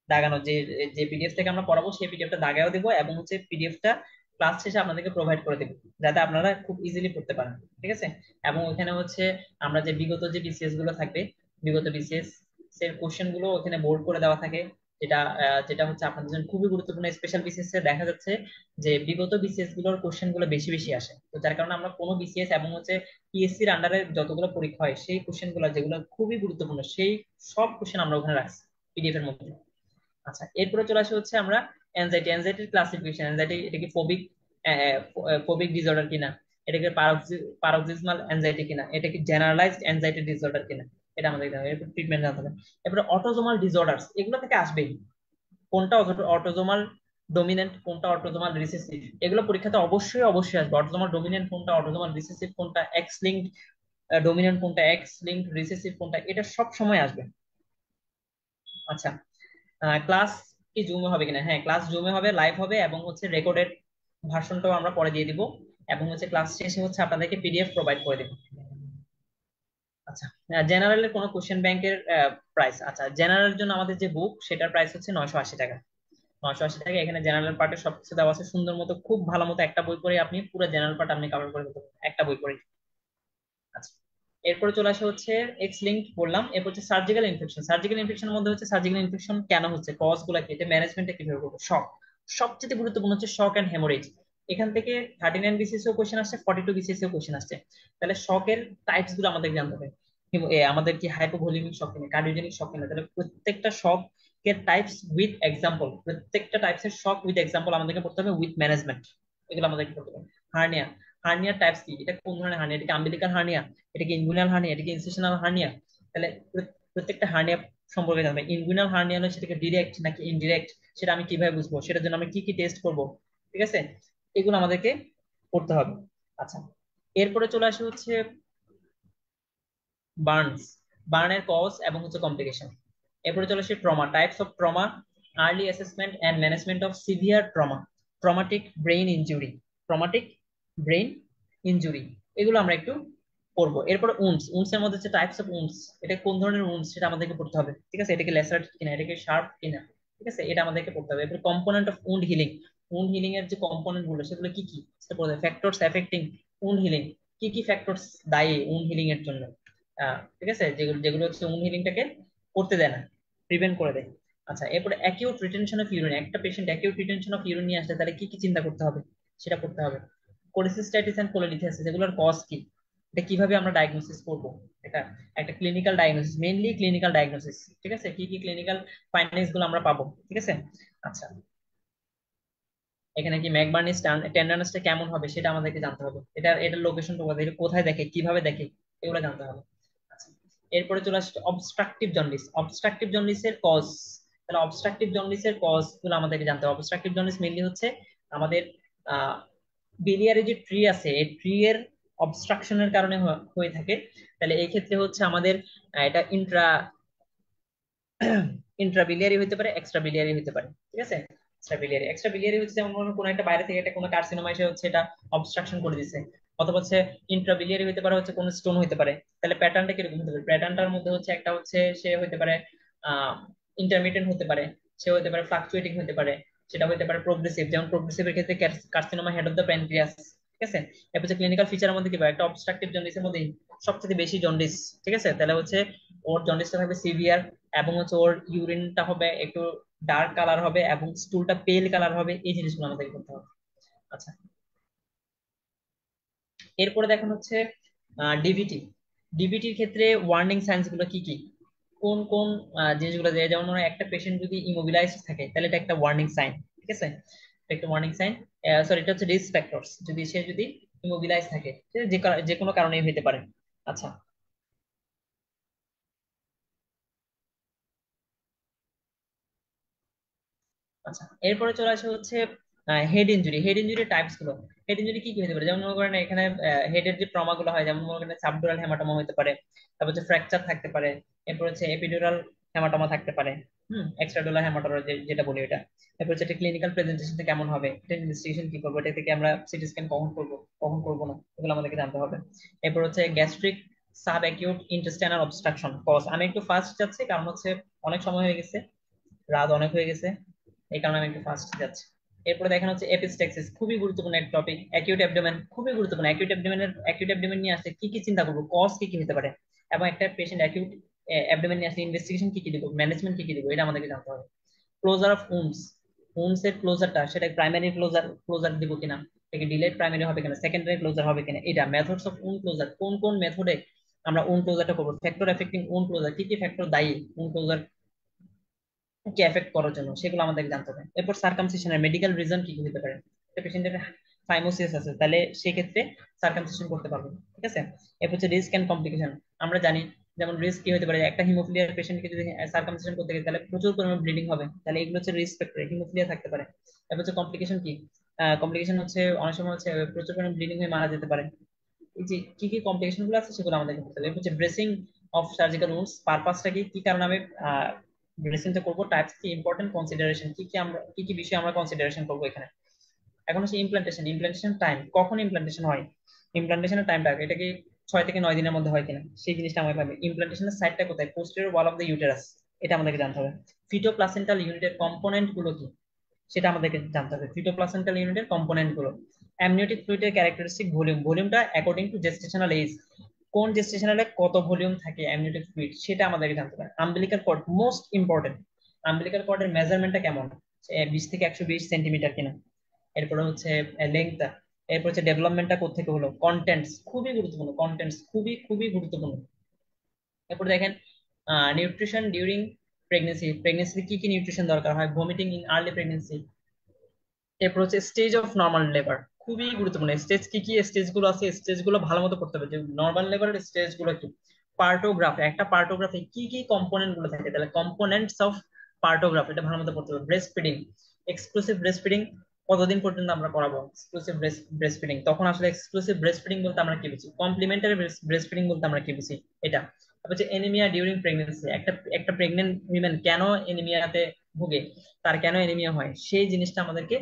দাগানো যে যে পিডিএফ থেকে আমরা পড়াবো সেই পিডিএফটা দাগায়ও দেবো এবং হচ্ছে পিডিএফটা ক্লাস শেষে আপনাদেরকে প্রোভাইড করে দেবো, যাতে আপনারা খুব ইজিলি পড়তে পারেন। ঠিক আছে? এবং ওখানে হচ্ছে আমরা যে বিগত যে বিসিএস গুলো থাকবে, বিগত বিসিএস এর কোশ্চেন গুলো ওখানে বোর্ড করে দেওয়া থাকে, যেটা যেটা হচ্ছে আপনাদের জন্য খুবই গুরুত্বপূর্ণ। স্পেশাল বিসিএস এ দেখা যাচ্ছে যে বিগত বিসিএস গুলোর কোশ্চেন গুলো বেশি বেশি আসে, তো যার কারণে আমরা কোনো বিসিএস এবং হচ্ছে পিএসসির আন্ডারে যতগুলো পরীক্ষা হয় সেই কোশ্চেন গুলো যেগুলো খুবই গুরুত্বপূর্ণ সেই সব কোশ্চেন আমরা ওখানে রাখছি পিডিএফ এর মধ্যে। আচ্ছা, এরপরে চলে আসে হচ্ছে আমরা অ্যাংজাইটির ক্লাসিফিকেশন। অ্যাংজাইটি এটা কি ফোবিক ফোবিক ডিসঅর্ডার কিনা, এটা কি পারক্সিসমাল অ্যাংজাইটি কিনা, এটা কি জেনারেলাইজড অ্যাংজাইটি ডিসঅর্ডার কিনা, এটা আমাদের জানতে হবে। এরপর ট্রিটমেন্ট জানতে হবে। এরপরে অটোজোমাল ডিসঅর্ডারস, এগুলো থেকে আসবেই কোনটা অটোজোমাল ডমিনেন্ট, কোনটা অটোজোমাল রিসেসিভ, এগুলো পরীক্ষাতে অবশ্যই অবশ্যই আসবে। অটোজোমাল ডমিনেন্ট কোনটা, অটোজোমাল রিসেসিভ কোনটা, এক্স লিঙ্কড ডমিনেন্ট কোনটা, এক্স লিঙ্কড রিসেসিভ কোনটা, এটা সব সময় আসবে। আচ্ছা, ক্লাস কি জুমে হবে কিনা? হ্যাঁ, ক্লাস জুমে হবে, লাইভ হবে, এবং হচ্ছে রেকর্ডেড ভার্সনটাও আমরা পরে দিয়ে দিব। এবং হচ্ছে ক্লাস শেষে হচ্ছে আপনাদেরকে পিডিএফ প্রোভাইড করে দেব। আচ্ছা, জেনারেলের কোনো কোশ্চেন ব্যাংকের প্রাইস, আচ্ছা জেনারেলের জন্য আমাদের যে বুক সেটার প্রাইস হচ্ছে 980 টাকা। 980 টাকা, এখানে জেনারেল পার্টের সবকিছু দেওয়া আছে সুন্দর মতো, খুব ভালো মতো একটা বই পড়ে আপনি পুরো জেনারেল পার্ট আপনি কভার করে দিতে পারবেন একটা বই পড়ে। আচ্ছা, এরপরে চলে আসে হচ্ছে এক্স লিঙ্ক বললাম। এরপর হচ্ছে সার্জিক্যাল ইনফেকশন। সার্জিক্যাল ইনফেকশনের মধ্যে হচ্ছে সার্জিক্যাল ইনফেকশন কেন হচ্ছে, কজ গুলা কি, এটা ম্যানেজমেন্টটা কিভাবে করবো, শক। সবচেয়ে গুরুত্বপূর্ণ হচ্ছে শক এন্ড হেমোরেজ। এখান থেকে 39 বিসিএস এও কোশ্চেন আসছে, 42 বিসিএস এও কোশ্চেন আসছে। তাহলে শকের টাইপস গুলো আমাদের জানতে হবে। আমাদের কি হাইপোভলিমিক শক কিনা, কার্ডিওজেনিক শক কিনা, তাহলে প্রত্যেকটা শক এর টাইপস উইথ এক্সাম্পল, প্রত্যেকটা টাইপসের শক উইথ এক্সাম্পল আমাদেরকে পড়তে হবে, উইথ ম্যানেজমেন্ট। এগুলো আমাদেরকে পড়তে হবে। হার্নিয়া, হার্নিয়ার টাইপস কি, এটা কোন ধরনের হার্নিয়া, এটা কি আম্বিলিকাল হার্নিয়া, এটা কি ইনগুইনাল হার্নিয়া, এটা কি ইনসিশনাল হার্নিয়া। তাহলে প্রত্যেকটা হার্নিয়া সম্পর্কে জানবে। ইনগুইনাল হার্নিয়া হলে সেটাকে ডিরেক্ট নাকি ইনডিরেক্ট, সেটা আমি কিভাবে বুঝবো, সেটার জন্য আমি কি কি টেস্ট করব। ঠিক আছে? এগুলো আমাদেরকে করতে হবে। আচ্ছা, এরপরে চলে আসে হচ্ছে বার্নস, বার্নের কজ এবং হচ্ছে কমপ্লিকেশন। এরপরে চলে আসে trauma, types of trauma, early assessment and management of severe trauma, traumatic brain injury, traumatic brain injury, এগুলো আমরা একটু পড়বো। এরপরে উন্ডস, উন্ডস এর মধ্যে হচ্ছে টাইপস অফ উন্ডস, এটা কোন ধরনের উন্ডস সেটা আমাদেরকে পড়তে হবে। ঠিক আছে? এটা কি ল্যাসারেট কিনা, এটা কি শার্প কিনা। ঠিক আছে? এটা আমাদেরকে পড়তে হবে। এরপর component of wound healing, wound healing এর যে কম্পোনেন্ট গুলো সেগুলো কি কি সেটা পড়তে হবে। ফ্যাক্টরস এফেক্টিং উন্ড হিলিং, কি কি ফ্যাক্টরস দায়ী উন্ড হিলিং এর জন্য। ঠিক আছে? যেগুলো যেগুলো হচ্ছে উন্ড হিলিংটাকে করতে দেয় না, প্রিভেন্ট করে দেয়। আচ্ছা, এরপরে অ্যাকিউট রিটেনশন অফ ইউরিন, একটা patient acute retention of urine নিয়ে আসলে তাহলে কি কি চিন্তা করতে হবে সেটা করতে হবে। কোলিসিস্টাইটিস এন্ড কোলোলিথিয়াসিস, এগুলোর কজ কি, এটা কিভাবে আমরা ডায়াগনোসিস করব, এটা একটা clinical diagnosis, mainly clinical diagnosis. ঠিক আছে? কি কি ক্লিনিক্যাল ফাইন্ডিংস গুলো আমরা পাবো। ঠিক আছে? আচ্ছা, এখানে কি ম্যাকবার্নিস টেন্ডারনেসটা কেমন হবে সেটা আমাদেরকে জানতে হবে, এটার লোকেশন কোথায়, এটা কোথায় দেখে, কিভাবে দেখে, এগুলো জানতে হবে। আচ্ছা, এরপরে চলে আসছে অবস্ট্রাকটিভ জন্ডিস, অবস্ট্রাকটিভ জন্ডিসের কজ। তাহলে অবস্ট্রাকটিভ জন্ডিসের কজ গুলো আমাদেরকে জানতে হবে। অবস্ট্রাকটিভ জন্ডিস মেইনলি হচ্ছে আমাদের বিলিয়ারি যে ট্রি আছে এই ট্রি এর অবস্ট্রাকশনের কারণে হয়ে থাকে। তাহলে এই ক্ষেত্রে হচ্ছে আমাদের এটা ইন্ট্রাবিলিয়ারি হতে পারে, এক্সট্রা বিলিয়ারি হতে পারে। ঠিক আছে? এক্সট্রা বিলিয়ারি হচ্ছে যেমন ধরুন কোনো একটা বাইরে থেকে একটা কোনো কার্সিনোমা এসে হচ্ছে এটা অবস্ট্রাকশন করে দিছে, অথবা হচ্ছে ইন্ট্রাবিলিয়ারি হতে পারে হচ্ছে কোনো স্টোন হতে পারে। তাহলে প্যাটার্নটা কিরকম হতে পারে, প্যাটার্নটার মধ্যে হচ্ছে একটা হচ্ছে সে হতে পারে ইন্টারমিডিয়েন্ট হতে পারে, সে হতে পারে ফ্লাকচুয়েটিং হতে পারে, সেটা হতে পারে প্রোগ্রেসিভ, যেমন প্রোগ্রেসিভের ক্ষেত্রে carcinoma head of the pancreas. ঠিক আছে? এরপর হচ্ছে ক্লিনিক্যাল ফিচারের মধ্যে কি পাবে, একটা অবস্ট্রাকটিভ জন্ডিসের মধ্যে সবচেয়ে বেশি জন্ডিস। ঠিক আছে? তাহলে হচ্ছে ওর জন্ডিসটা থাকবে সিভিয়ার, এবং হচ্ছে ওর ইউরিনটা হবে একটু ডার্ক কালার হবে এবং স্টুলটা পেল কালার হবে, এই জিনিসগুলো আমাদের করতে হবে। আচ্ছা, এরপরে দেখেন হচ্ছে ডিভিটি, ডিভিটির ক্ষেত্রে ওয়ার্নিং সাইন্স গুলো কি কি, কোন কোন জিনিসগুলো দেয়, যেমন মনে হয় একটা পেশেন্ট যদি ইমোবিলাইজড থাকে তাহলে এটা একটা ওয়ার্নিং সাইন। ঠিক আছে? এটা একটা ওয়ার্নিং সাইন। সরি, এটা হচ্ছে রিস্ক ফ্যাক্টরস, যদি সে যদি ইমোবিলাইজ থাকে, সে যে কোনো কারণেই হতে পারে। আচ্ছা, আচ্ছা, এরপরে চলে আসে হচ্ছে head injury, head injury types গুলো। হেড ইনজুরি কি কি হতে পারে, যেমন মনে করেন এখানে হেডের যে ট্রমা গুলো হয়, যেমন মনে করেন সাবডুরাল হেমাটোমা হতে পারে, তারপর হচ্ছে ফ্র্যাকচার থাকতে পারে, এরপর হচ্ছে এপিডুরাল হেমাটোমা থাকতে পারে, এক্সট্রাডুরাল হেমাটোমা যেটা বলি এটা। এরপর হচ্ছে ক্লিনিক্যাল প্রেজেন্টেশনটা কেমন হবে, এটা ইনভেস্টিগেশন কি করবো, এটা থেকে আমরা সিটি স্ক্যান কখন করবো কখন করবো না, এগুলো আমাদেরকে জানতে হবে। এরপর হচ্ছে gastric subacute intestinal obstruction cause. আমি একটু ফাস্ট যাচ্ছি কারণ হচ্ছে অনেক সময় হয়ে গেছে, রাত অনেক হয়ে গেছে, এই কারণে আমি একটু ফাস্ট যাচ্ছি। এরপরে দেখেন হচ্ছে এপিস্ট্যাক্সিস, খুবই গুরুত্বপূর্ণ একটা টপিক। অ্যাকিউট অ্যাবডোমেন খুবই গুরুত্বপূর্ণ। অ্যাকিউট অ্যাবডোমেন নিয়ে আসলে কি কি চিন্তা করবো, কজ কি কি হতে পারে, এবং একটা পেশেন্ট অ্যাকিউট অ্যাবডোমেন নিয়ে আসলে ইনভেস্টিগেশন কি কি দিব, ম্যানেজমেন্ট কি কি দিব, এটা আমাদেরকে জানতে হবে। ক্লোজার অফ উন্ডস, উন্ডস এর ক্লোজারটা সেটা প্রাইমারি ক্লোজার ক্লোজার দিব কিনা, এটা ডিলেড প্রাইমারি হবে কিনা, সেকেন্ডারি ক্লোজার হবে কিনা, এটা মেথডস অফ উন্ড ক্লোজার, কোন কোন মেথডে আমরা উন্ড ক্লোজারটা করবো, ফ্যাক্টর এফেক্টিং উন্ড ক্লোজার, কি কি ফ্যাক্টর দায়ী উন্ড ক্লোজার কি এফেক্ট করার জন্য, সেগুলো আমাদেরকে জানতে হবে। এরপর সার্কামসিশনের মেডিকেল রিজন কি কি হতে পারে, একটা পেশেন্টের ফাইমোসিস আছে তাহলে সেক্ষেত্রে সার্কামসিশন করতে পারবো, ঠিক আছে। এরপর হচ্ছে রিস্ক এন্ড কমপ্লিকেশন, আমরা জানি যেমন রিস্ক কি হতে পারে, একটা হিমোফিলিয়ার পেশেন্টকে যদি সার্কামসিশন করতে গেলে তাহলে প্রচুর পরিমাণে ব্লিডিং হবে, তাহলে এগুলো হচ্ছে রিস্ক ফ্যাক্টর, হিমোফিলিয়া থাকতে পারে। এরপর হচ্ছে কমপ্লিকেশন কি, কমপ্লিকেশন হচ্ছে অনেক সময় হচ্ছে প্রচুর পরিমাণে ব্লিডিং হয়ে মারা যেতে পারে। এই যে কি কি কমপ্লিকেশন গুলো আছে সেগুলো আমাদেরকে বুঝতে হবে। এরপর হচ্ছে ড্রেসিং অফ সার্জিক্যাল উন্ডস, পারপাসটা কি, কি কারণে আমি ড্রেসিংটা করবো, টাইপস কি, ইম্পর্টেন্ট কনসিডারেশন কি কি, আমরা কি কি বিষয় আমরা কনসিডারেশন করবো এখানে। এখন হচ্ছে ইমপ্লান্টেশন, ইমপ্লান্টেশন টাইম, কখন ইমপ্লান্টেশন হয়, ইমপ্লান্টেশনের টাইমটা এটা কি 6 থেকে 9 দিনের মধ্যে হয় কিনা, সেই জিনিসটা আমাকে পাবে। ইমপ্লান্টেশনের সাইটটা কোথায়, posterior wall of the uterus, এটা আমাদেরকে জানতে হবে। ফিটোপ্লাসেন্টাল ইউনিটের কম্পোনেন্ট গুলো কি, সেটা আমাদেরকে জানতে হবে, ফিটোপ্লাসেন্টাল ইউনিটের কম্পোনেন্ট গুলো। অ্যামনিওটিক ফ্লুইডের ক্যারেক্টারিস্টিক ভলিউম, ভলিউমটা অ্যাকর্ডিং টু জেস্টেশনাল এজ, কোন জেস্টেশনালে কত ভলিউম থাকে অ্যামনিওটিক ফ্লুইড, সেটা আমাদেরকে জানতে হবে। Umbilical cord most important, umbilical কর্ডের মেজারমেন্টটা কেমন, 20 থেকে 120 সেন্টিমিটার কিনা। এরপরে হচ্ছে লেংথটা। এরপর হচ্ছে ডেভেলপমেন্টটা কোথেকে হলো, কন্টেন্টস খুবই গুরুত্বপূর্ণ, কন্টেন্টস খুবই খুবই গুরুত্বপূর্ণ। এরপর দেখেন নিউট্রিশন ডিউরিং প্রেগনেন্সি, প্রেগনেন্সিতে কি কি নিউট্রিশন দরকার হয়, ভমিটিং ইন আর্লি প্রেগনেন্সি। এরপর হচ্ছে স্টেজ অফ নর্মাল লেবার, খুবই গুরুত্বপূর্ণ, স্টেজ কি কি স্টেজ গুলো আছে, স্টেজ গুলো ভালো মতো পড়তে হবে, যে নর্মাল লেবারের স্টেজ গুলো কি। পার্টোগ্রাফে, একটা পার্টোগ্রাফে কি কি কম্পোনেন্ট গুলো থাকে, তাহলে কম্পোনেন্টস অফ পার্টোগ্রাফ এটা ভালো মতো পড়তে হবে। Breast feeding, exclusive breast feeding কতদিন পর্যন্ত আমরা করাবো, এক্সক্লুসিভ ব্রেস্ট ফিডিং, তখন আসলে এক্সক্লুসিভ ব্রেস্ট ফিডিং বলতে আমরা কি বুঝি, কমপ্লিমেন্টারি ব্রেস্ট ফিডিং বলতে আমরা কি বুঝি, এটা। তারপর হচ্ছে এনিমিয়া ডিউরিং প্রেগনেন্সি, একটা একটা প্রেগনেন্ট উইমেন কেন এনিমিয়াতে ভুগে, তার কেন এনিমিয়া হয়, সেই জিনিসটা আমাদেরকে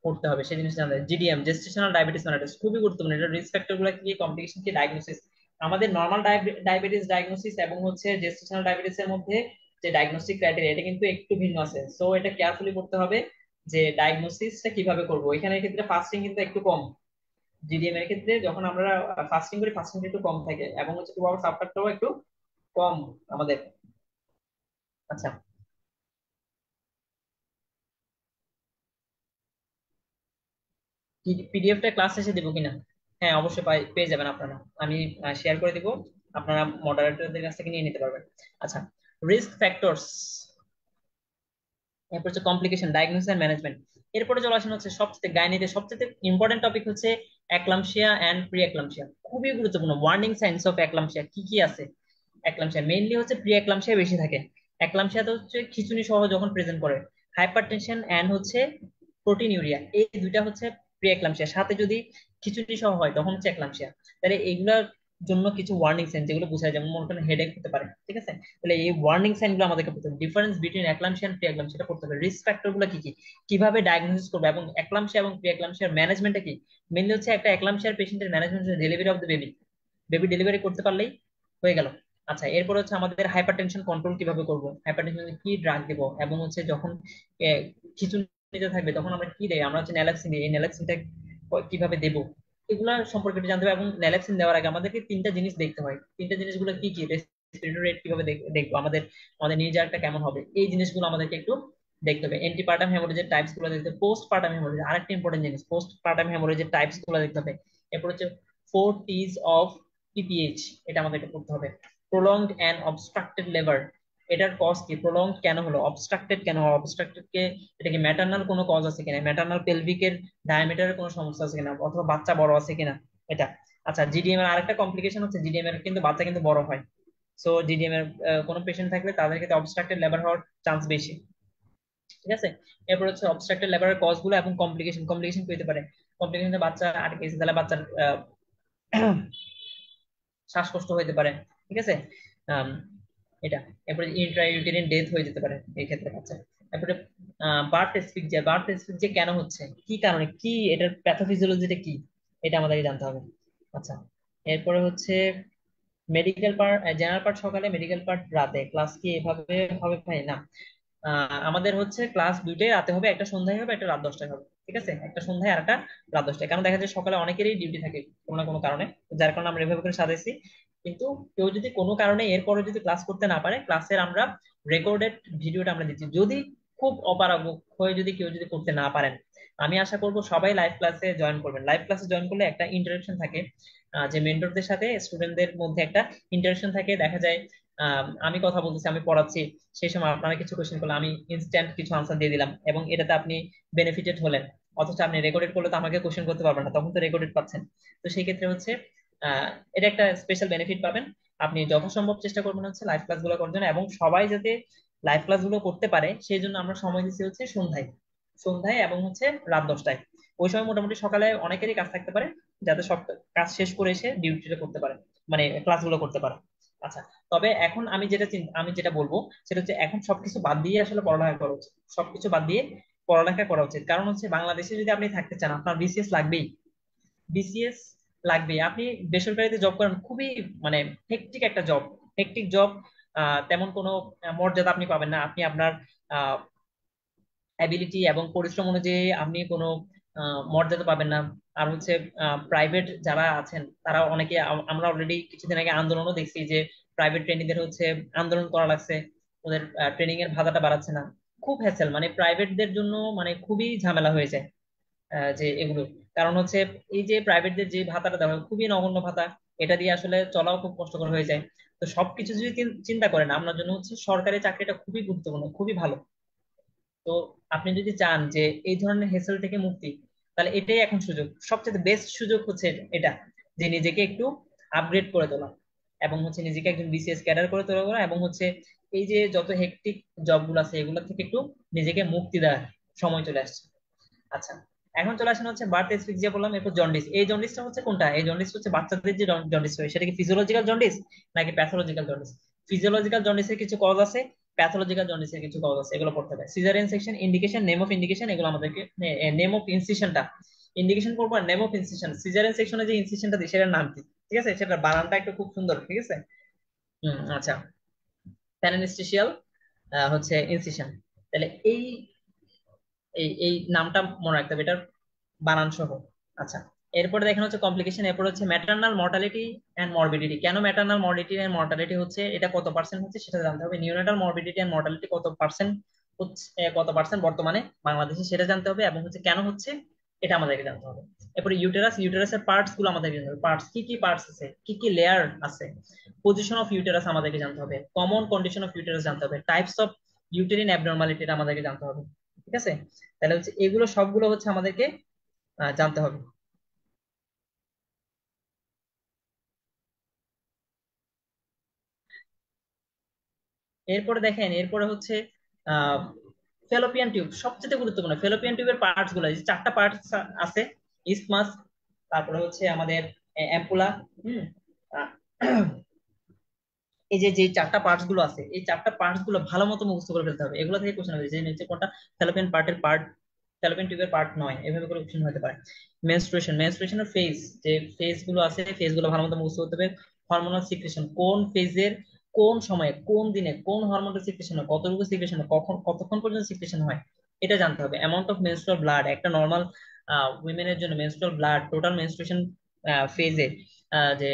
করতে হবে, সেই জিনিসটা আমাদের। জিডিএম, জেস্টেশনাল ডায়াবেটিস মেলাইটিস, খুবই গুরুত্বপূর্ণ, এটা রিস্ক ফ্যাক্টর গুলো কি, কমপ্লিকেশন কি, ডায়াগনোসিস। আমাদের নর্মাল ডায়াবেটিস ডায়াগনোসিস এবং হচ্ছে জেস্টেশনাল ডায়াবেটিস এর মধ্যে যে ডায়াগনস্টিক ক্রাইটেরিয়া এটা কিন্তু একটু ভিন্ন আছে, সো এটা কেয়ারফুলি করতে হবে যে ডায়াগনোসিসটা কিভাবে করব। এখানে ক্ষেত্রে ফাস্টিং কিন্তু একটু কম, জিডিএম এর ক্ষেত্রে যখন আমরা ফাস্টিং করি ফাস্টিং একটু কম থাকে, এবং হচ্ছে 2 আওয়ার্স আফটারটাও একটু কম আমাদের। আচ্ছা, পিডিএফটা ক্লাস শেষে দিব কিনা, হ্যাঁ অবশ্যই পেয়ে যাবেন আপনারা, আমি শেয়ার করে দিব, আপনারা মডারেটরদের কাছ থেকে নিয়ে নিতে পারবেন। আচ্ছা, রিস্ক ফ্যাক্টরস, এরপর হচ্ছে কমপ্লিকেশন, ডায়াগনোসিস এন্ড ম্যানেজমেন্ট। এরপরে চলে আসেন হচ্ছে সবচেয়ে গাইনিতে সবচেয়ে ইম্পর্টেন্ট টপিক হচ্ছে একলামশিয়া এন্ড প্রি একলামশিয়া, খুবই গুরুত্বপূর্ণ। ওয়ার্নিং সাইন্স অফ একলামশিয়া কি কি আছে, একলামশিয়া মেইনলি হচ্ছে প্রি একলামশিয়া বেশি থাকে। একলামশিয়াতে হচ্ছে খিঁচুনি সহ যখন প্রেজেন্ট করে, হাইপারটেনশন এন্ড হচ্ছে প্রোটিনিউরিয়া, এই দুইটা হচ্ছে প্রি একলামশিয়া, সাথে যদি খিঁচুনি সহ হয় তখন হচ্ছে একলামশিয়া। তাহলে এগুলোর জন্য কিছু ওয়ার্নিং সাইন যেগুলো বোঝায়, যেমন মনে করেন হেডেক হতে পারে, ঠিক আছে। তাহলে এই ওয়ার্নিং সাইন গুলো আমাদেরকে পড়তে হবে, ডিফারেন্স বিটুইন একলামশিয়া এন্ড প্রি একলামশিয়া সেটা পড়তে হবে, রিস্ক ফ্যাক্টর গুলো কি কি, কিভাবে ডায়াগনোসিস করবে, এবং একলামশিয়া এবং প্রি একলামশিয়ার ম্যানেজমেন্টটা কি। মেনলি হচ্ছে একটা একলামশিয়ার পেশেন্টের ম্যানেজমেন্ট হচ্ছে delivery of the baby, baby delivery করতে পারলেই হয়ে গেল। আচ্ছা, এরপর হচ্ছে আমাদের হাইপারটেনশন কন্ট্রোল কিভাবে করব, হাইপারটেনশন কি ড্রাগ দেবো, এবং হচ্ছে যখন খিঁচুনিতে থাকবে তখন আমরা কি দেই, আমরা হচ্ছে ন্যালাক্সিন দিই, এই ন্যালাক্সিনটা কিভাবে দেবো, এগুলা সম্পর্কে একটু জানতে হবে। এবং ন্যালাক্সিন দেওয়ার আগে আমাদেরকে তিনটা জিনিস দেখতে হয়, তিনটা জিনিসগুলো কি কি, রেসপিরেটরি রেট কিভাবে দেখবো, আমাদের আমাদের নির্জারটা কেমন হবে, এই জিনিসগুলো আমাদেরকে একটু দেখতে হবে। এন্টিপার্টাম হেমোরেজের টাইপস গুলো দেখতে হবে, পোস্ট পার্টাম হেমোরেজ আরেকটা ইম্পর্টেন্ট জিনিস, পোস্ট পার্টাম হেমোরেজের টাইপস গুলো দেখতে হবে। এরপর হচ্ছে 4 T's অফ পিপিএইচ, এটা আমাদেরকে পড়তে হবে। প্রলংড অ্যান্ড অবস্ট্রাক্টেড লেবার, এটার কজ কি, প্রলংড কেন হলো, অবস্ট্রাক্টেড কেন হলো, অবস্ট্রাক্টেড কে এটা কি ম্যাটারনাল কোনো কজ আছে কিনা, ম্যাটারনাল পেলভিকের ডায়ামিটারের কোনো সমস্যা আছে কিনা, অথবা বাচ্চা বড় আছে কিনা, এটা। আচ্ছা, জিডিএম এর আরেকটা কমপ্লিকেশন হচ্ছে জিডিএম এর কিন্তু বাচ্চা কিন্তু বড় হয়, সো জিডিএম এর কোনো পেশেন্ট থাকলে তাদের ক্ষেত্রে অবস্ট্রাক্টেড লেবার হওয়ার চান্স বেশি, ঠিক আছে। এরপর হচ্ছে অবস্ট্রাক্টেড লেবারের কজ গুলো এবং কমপ্লিকেশন, কমপ্লিকেশন কি হতে পারে, কমপ্লিকেশন বাচ্চা আটকে গেছে তাহলে বাচ্চার শ্বাসকষ্ট হতে পারে, ঠিক আছে। আম, এটা। এরপরে ইন্ট্রাইউটেরিন ডেথ হয়ে যেতে পারে এই ক্ষেত্রে বাচ্চা। তারপরে বার্থ এসফিক্সিয়া কেন হচ্ছে, কি কারণে, কি এটার প্যাথোফিজিওলজিটা কি, এটা আমাদেরকে জানতে হবে। আচ্ছা, এরপরে হচ্ছে মেডিকেল পার্ট, জেনারেল পার্ট সকালে, মেডিকেল পার্ট রাতে, ক্লাস কি এভাবে হবে ভাই, না আমাদের হচ্ছে ক্লাস দুইটাই রাতে হবে, একটা সন্ধ্যায় হবে, একটা রাত 10টায় হবে, ঠিক আছে? একটা সন্ধ্যায় আর একটা রাত 10টায়, কারণ দেখা যায় সকালে অনেকেরই ডিউটি থাকে কোনো না কোনো কারণে, যার কারণে আমরা এভাবে করে সাজাইছি। কিন্তু কেউ যদি কোনো কারণে এরপরে যদি ক্লাস করতে না পারে, ক্লাসের আমরা রেকর্ডেড ভিডিওটা আমরা দিচ্ছি। যদি খুব অপারগ হয়ে যদি কেউ যদি করতে না পারেন, আমি আশা করব সবাই লাইভ ক্লাসে জয়েন করবেন। লাইভ ক্লাসে জয়েন করলে একটা ইন্টারাকশন থাকে, যে মেন্টরদের সাথে স্টুডেন্টদের মধ্যে একটা ইন্টারাকশন থাকে। দেখা যায় আমি কথা বলতেছি, আমি পড়াচ্ছি, সেই সময় আপনারা কিছু কোশ্চেন করলে আমি ইনস্ট্যান্ট কিছু আনসার দিয়ে দিলাম, এবং এটাতে আপনি বেনিফিটেড হলেন। অথচ আপনি রেকর্ডেড করলে তো আমাকে কোশ্চেন করতে পারবেন না, তখন তো রেকর্ডেড পাচ্ছেন। তো সেই ক্ষেত্রে হচ্ছে আহ এটা একটা স্পেশাল বেনিফিট পাবেন। আপনি যথাসম্ভব চেষ্টা করবেন হচ্ছে লাইভ ক্লাস গুলো করার জন্য, এবং সবাই যাতে লাইভ ক্লাস গুলো করতে পারে সেই জন্য আমরা সময় দিচ্ছি হচ্ছে সন্ধ্যায়। সন্ধ্যায় এবং হচ্ছে রাত 10টায়। ওই সময় মোটামুটি সকালে অনেকেরই কাজ থাকতে পারে, যাতে সব কাজ শেষ করে এসে ডিউটিটা করতে পারে, মানে ক্লাসগুলো করতে পারে। আচ্ছা, তবে এখন আমি যেটা বলবো সেটা হচ্ছে এখন সবকিছু বাদ দিয়ে আসলে পড়ালেখা করা উচিত। সবকিছু বাদ দিয়ে পড়ালেখা করা উচিত, কারণ হচ্ছে বাংলাদেশে যদি আপনি থাকতে চান আপনার বিসিএস লাগবেই। বিসিএস লাগবেই। আপনি বেসরকারিতে জব করেন, খুবই মানে হেক্টিক একটা জব, হেক্টিক জব। তেমন কোনো মর্যাদা আপনি পাবেন না। আপনি আপনার অ্যাবিলিটি এবং পরিশ্রম অনুযায়ী আপনি কোনো মর্যাদা পাবেন না। আর হচ্ছে প্রাইভেট যারা আছেন তারা অনেকে, আমরা অলরেডি কিছুদিন আগে আন্দোলনও দেখছি যে প্রাইভেট ট্রেনিংদের হচ্ছে আন্দোলন করা লাগছে, ওদের ট্রেনিং এর ভাতাটা বাড়াচ্ছে না। খুব হ্যাসেল, মানে প্রাইভেটদের জন্য মানে খুবই ঝামেলা হয়ে যায়। যে এগুলো কারণ হচ্ছে এই যে প্রাইভেটদের যে ভাতাটা দেওয়া হয় খুবই নগণ্য ভাতা, এটা দিয়ে আসলে চলাও খুব কষ্টকর হয়ে যায়। তো সবকিছু যদি চিন্তা করেন, আপনার জন্য হচ্ছে সরকারি চাকরিটা খুবই গুরুত্বপূর্ণ, খুবই ভালো। তো আপনি যদি চান যে এই ধরনের হেসেল থেকে মুক্তি, তাহলে এটাই এখন সুযোগ, সবচেয়ে বেস্ট সুযোগ হচ্ছে এটা, যে নিজেকে একটু আপগ্রেড করে তোলা, এবং হচ্ছে নিজেকে একজন বিসিএস ক্যাডার করে তোলা, এবং হচ্ছে এই যে যত হেক্টিক জবগুলো আছে এগুলো থেকে একটু নিজেকে মুক্তি দেওয়ার সময় চলে আসছে। আচ্ছা, এখন চলে আসেন হচ্ছে বার্থ এসফিক্সিয়া বললাম, এরপর জন্ডিস। এই জন্ডিসটা হচ্ছে কোনটা? এই জন্ডিস হচ্ছে বাচ্চাদের যে জন্ডিস হয়, সেটা কি ফিজিওলজিক্যাল জন্ডিস নাকি প্যাথোলজিক্যাল জন্ডিস? ফিজিওলজিক্যাল জন্ডিসের কিছু কজ আছে, প্যাথোলজিক্যাল জন্ডিসের কিছু কজ আছে, এগুলো পড়তে হবে। Caesarean section, indication, name of indication, এগুলো আমাদেরকে, নেম অফ ইনসিশনটা, ইন্ডিকেশন পড়বো আর নেম অফ ইনসিশন। সিজারিয়ান সেকশনে যে ইনসিশনটা দিই সেটার নাম কি, ঠিক আছে? সেটার বানানটা একটু খুব সুন্দর, ঠিক আছে? আচ্ছা, প্যানেনস্টিশিয়াল হচ্ছে ইনসিশন। তাহলে এই এই এই নামটা মনে রাখতে হবে, এটার বানান সহ। আচ্ছা, এরপরে দেখেন হচ্ছে কমপ্লিকেশন, এরপর হচ্ছে ম্যাটারনাল মর্টালিটি এন্ড মরবিডিটি। কেন ম্যাটারনাল মর্বিডিটি এন্ড মর্টালিটি হচ্ছে, এটা কত পার্সেন্ট হচ্ছে সেটা জানতে হবে। নিউনেটাল মরবিডিটি এন্ড মর্টালিটি কত পার্সেন্ট হচ্ছে, কত পার্সেন্ট বর্তমানে বাংলাদেশে, সেটা জানতে হবে, এবং হচ্ছে কেন হচ্ছে এটা আমাদেরকে জানতে হবে। এরপরে ইউটেরাস, ইউটেরাসের পার্টস গুলো আমাদেরকে জানতে হবে, পার্টস কি কি পার্টস আছে, কি কি লেয়ার আছে। পজিশন অফ ইউটেরাস আমাদেরকে জানতে হবে, কমন কন্ডিশন অফ ইউটেরাস জানতে হবে, টাইপস অফ ইউটেরিন অ্যাবনর্মালিটি আমাদেরকে জানতে হবে, ঠিক আছে? তাহলে হচ্ছে এগুলো সবগুলো হচ্ছে আমাদেরকে জানতে হবে। এরপরে দেখেন, এরপরে হচ্ছে আহ ফেলোপিয়ান টিউব সবচেয়ে গুরুত্বপূর্ণ। ফেলোপিয়ান টিউবের পার্টস গুলো, এই যে চারটা পার্টস আছে, ইসমাস, তারপরে হচ্ছে আমাদের অ্যাম্পুলা, হুম আহ, এই যে যে চারটা পার্টস গুলো আছে, এই চারটা পার্টস গুলো ভালো মতো মুখস্থ করে ফেলতে হবে। এগুলো থেকে কোশ্চেন হবে যে নিচে কোনটা ফ্যালোপিয়ান পার্টের পার্ট, ফ্যালোপিয়ান টিউবের পার্ট নয়, এভাবে করে কোশ্চেন হতে পারে। মেনস্ট্রুয়েশন, মেনস্ট্রুয়েশনের ফেজ, যে ফেজ গুলো আছে ফেজ গুলো ভালো মতো মুখস্থ করতে হবে। হরমোনাল সিক্রেশন, কোন ফেজের কোন সময়ে কোন দিনে কোন হরমোনের সিক্রেশন হয়, কতটুকু সিক্রেশন হয়, কখন কতক্ষণ পর্যন্ত সিক্রেশন হয়, এটা জানতে হবে। অ্যামাউন্ট অফ মেনস্ট্রুয়াল ব্লাড, একটা নর্মাল উইমেনের জন্য মেনস্ট্রুয়াল ব্লাড টোটাল মেনস্ট্রুয়েশন ফেজে যে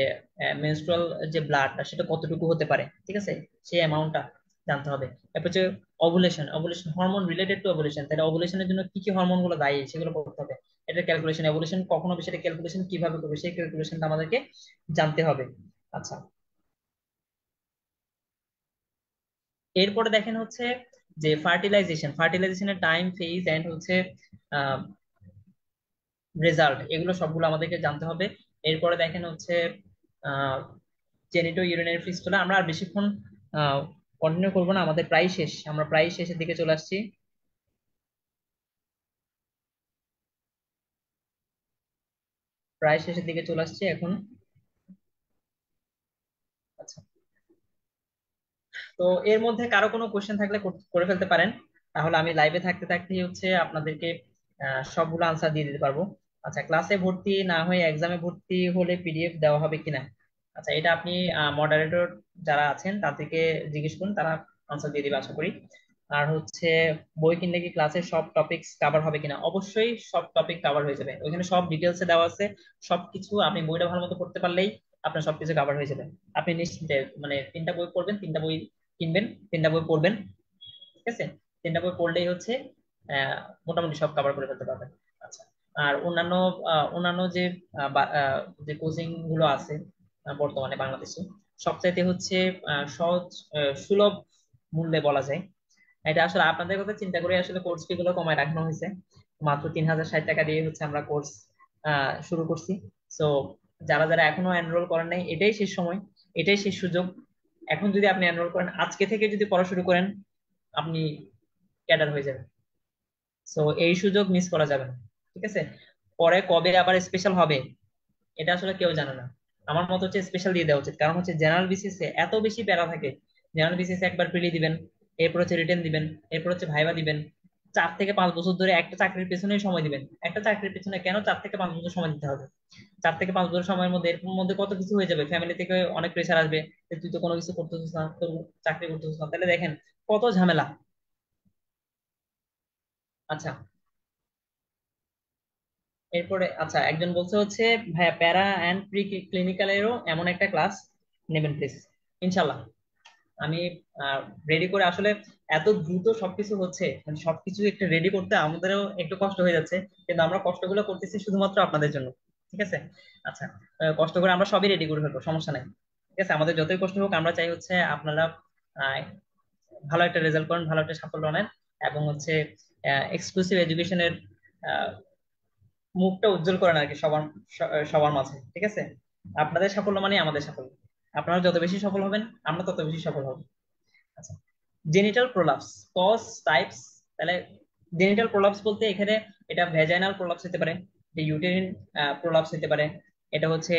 মেনস্ট্রুয়াল যে ব্লাডটা সেটা কতটুকু হতে পারে, ঠিক আছে? সেই অ্যামাউন্টটা জানতে হবে। তারপর হচ্ছে ovulation, ovulation hormone related to ovulation, তাহলে ওভুলেশনের জন্য কি কি হরমোন গুলো দায়ী সেগুলো পড়তে হবে। এটা ক্যালকুলেশন, ওভুলেশন কখনো সেটা ক্যালকুলেশন কিভাবে করবে সেই ক্যালকুলেশনটা আমাদেরকে জানতে হবে। আচ্ছা, এরপরে দেখেন হচ্ছে যে ফার্টিলাইজেশন, ফার্টিলাইজেশনের টাইম, ফেজ এন্ড হচ্ছে রেজাল্ট, এগুলো সবগুলো আমাদেরকে জানতে হবে। এরপরে দেখেন হচ্ছে আহ জেনিটো ইউরিনারি ফিস্টুলা। আমরা আর বেশিক্ষণ কন্টিনিউ করবো না, আমাদের প্রায় শেষ, আমরা প্রায় শেষের দিকে চলে আসছি। প্রায় শেষের দিকে চলে আসছি এখন। আচ্ছা, তো এর মধ্যে কারো কোনো কোশ্চেন থাকলে করে ফেলতে পারেন, তাহলে আমি লাইভে থাকতে থাকতে হচ্ছে আপনাদেরকে সবগুলো আনসার দিয়ে দিতে পারবো। আচ্ছা, ক্লাসে ভর্তি না হয়ে এক্সামে ভর্তি হলে পিডিএফ দেওয়া হবে কিনা? আচ্ছা, এটা আপনি মডারেটর যারা আছেন তাদেরকে জিজ্ঞেস করুন, তারা আনসার দিয়ে দিবে আশা করি। আর হচ্ছে বই কিনলে কি ক্লাসের সব টপিকস কভার হবে কিনা? অবশ্যই সব টপিক কভার হয়ে যাবে, ওইখানে সব ডিটেলসে দেওয়া আছে। সবকিছু আপনি বইটা ভালো মতো পড়তে পারলেই আপনার সবকিছু কভার হয়ে যাবে। আপনি নিশ্চিন্তে মানে তিনটা বই পড়বেন, তিনটা বই কিনবেন, তিনটা বই পড়বেন, ঠিক আছে? তিনটা বই পড়লেই হচ্ছে আহ মোটামুটি সব কভার করে ফেলতে পারবেন। আচ্ছা। আর অন্যান্য যে কোচিং গুলো আছে বর্তমানে বাংলাদেশে, সবচাইতে হচ্ছে সহজ, সুলভ মূল্যে বলা যায়। এটা আসলে আপনাদের কথা চিন্তা করে আসলে কোর্স ফি গুলো কমায় রাখানো হয়েছে। মাত্র 3060 টাকা দিয়ে হচ্ছে আমরা কোর্স শুরু করছি। তো যারা যারা এখনো এনরোল করেন নাই, এটাই শেষ সময়, এটাই শেষ সুযোগ। এখন যদি আপনি এনরোল করেন, আজকে থেকে যদি পড়া শুরু করেন, আপনি ক্যাডার হয়ে যাবেন। তো এই সুযোগ মিস করা যাবে না, ঠিক আছে? পরে কবে আবার স্পেশাল হবে এটা আসলে কেউ জানে না। আমার মত হচ্ছে স্পেশাল দিয়ে দেওয়া উচিত, কারণ হচ্ছে জেনারেল বিসিএস এ এত বেশি প্যারা থাকে। জেনারেল বিসিএস একবার প্রিলি দিবেন, এরপর হচ্ছে রিটেন দিবেন, এরপর হচ্ছে ভাইবা দিবেন। 4 থেকে 5 বছর ধরে একটা চাকরির পেছনেই সময় দিবেন। একটা চাকরির পেছনে কেন 4 থেকে 5 বছর সময় দিতে হবে? 4 থেকে 5 বছর সময়ের মধ্যে এর মধ্যে কত কিছু হয়ে যাবে, ফ্যামিলি থেকে অনেক প্রেশার আসবে যে তুই তো কোনো কিছু করতেছিস না, তোর চাকরি করতেছিস না, তাহলে দেখেন কত ঝামেলা। আচ্ছা। এরপরে আচ্ছা, একজন বলছে হচ্ছে ভাইয়া প্যারা অ্যান্ড প্রি ক্লিনিক্যালেরও এমন একটা ক্লাস নেবেন প্লিজ। ইনশাল্লাহ আমি রেডি করে আসলে এত দ্রুত সবকিছু হচ্ছে, মানে সবকিছু একটু রেডি করতে আমাদেরও একটু কষ্ট হয়ে যাচ্ছে, কিন্তু আমরা কষ্টগুলো করতেছি শুধুমাত্র আপনাদের জন্য, ঠিক আছে? আচ্ছা। কষ্ট করে আমরা সবই রেডি করে ফেলবো, সমস্যা নাই, ঠিক আছে? আমাদের যতই কষ্ট হোক, আমরা চাই হচ্ছে আপনারা আহ, ভালো একটা রেজাল্ট করেন, ভালো একটা সাফল্য নেন, এবং হচ্ছে এক্সক্লুসিভ এডুকেশনের মুখটা উজ্জ্বল করেন আর কি, সবার মাঝে, ঠিক আছে? আপনাদের সাফল্য মানে আমাদের সাফল্য। আপনারা যত বেশি সফল হবেন, আমরা তত বেশি সফল হব। আচ্ছা। Genital prolapse cause types. তাহলে জেনিটাল প্রোলাপস বলতে এখানে এটা ভেজাইনাল প্রোলাপস হতে পারে, এটা ইউটেরিন প্রোলাপস হতে পারে, এটা হচ্ছে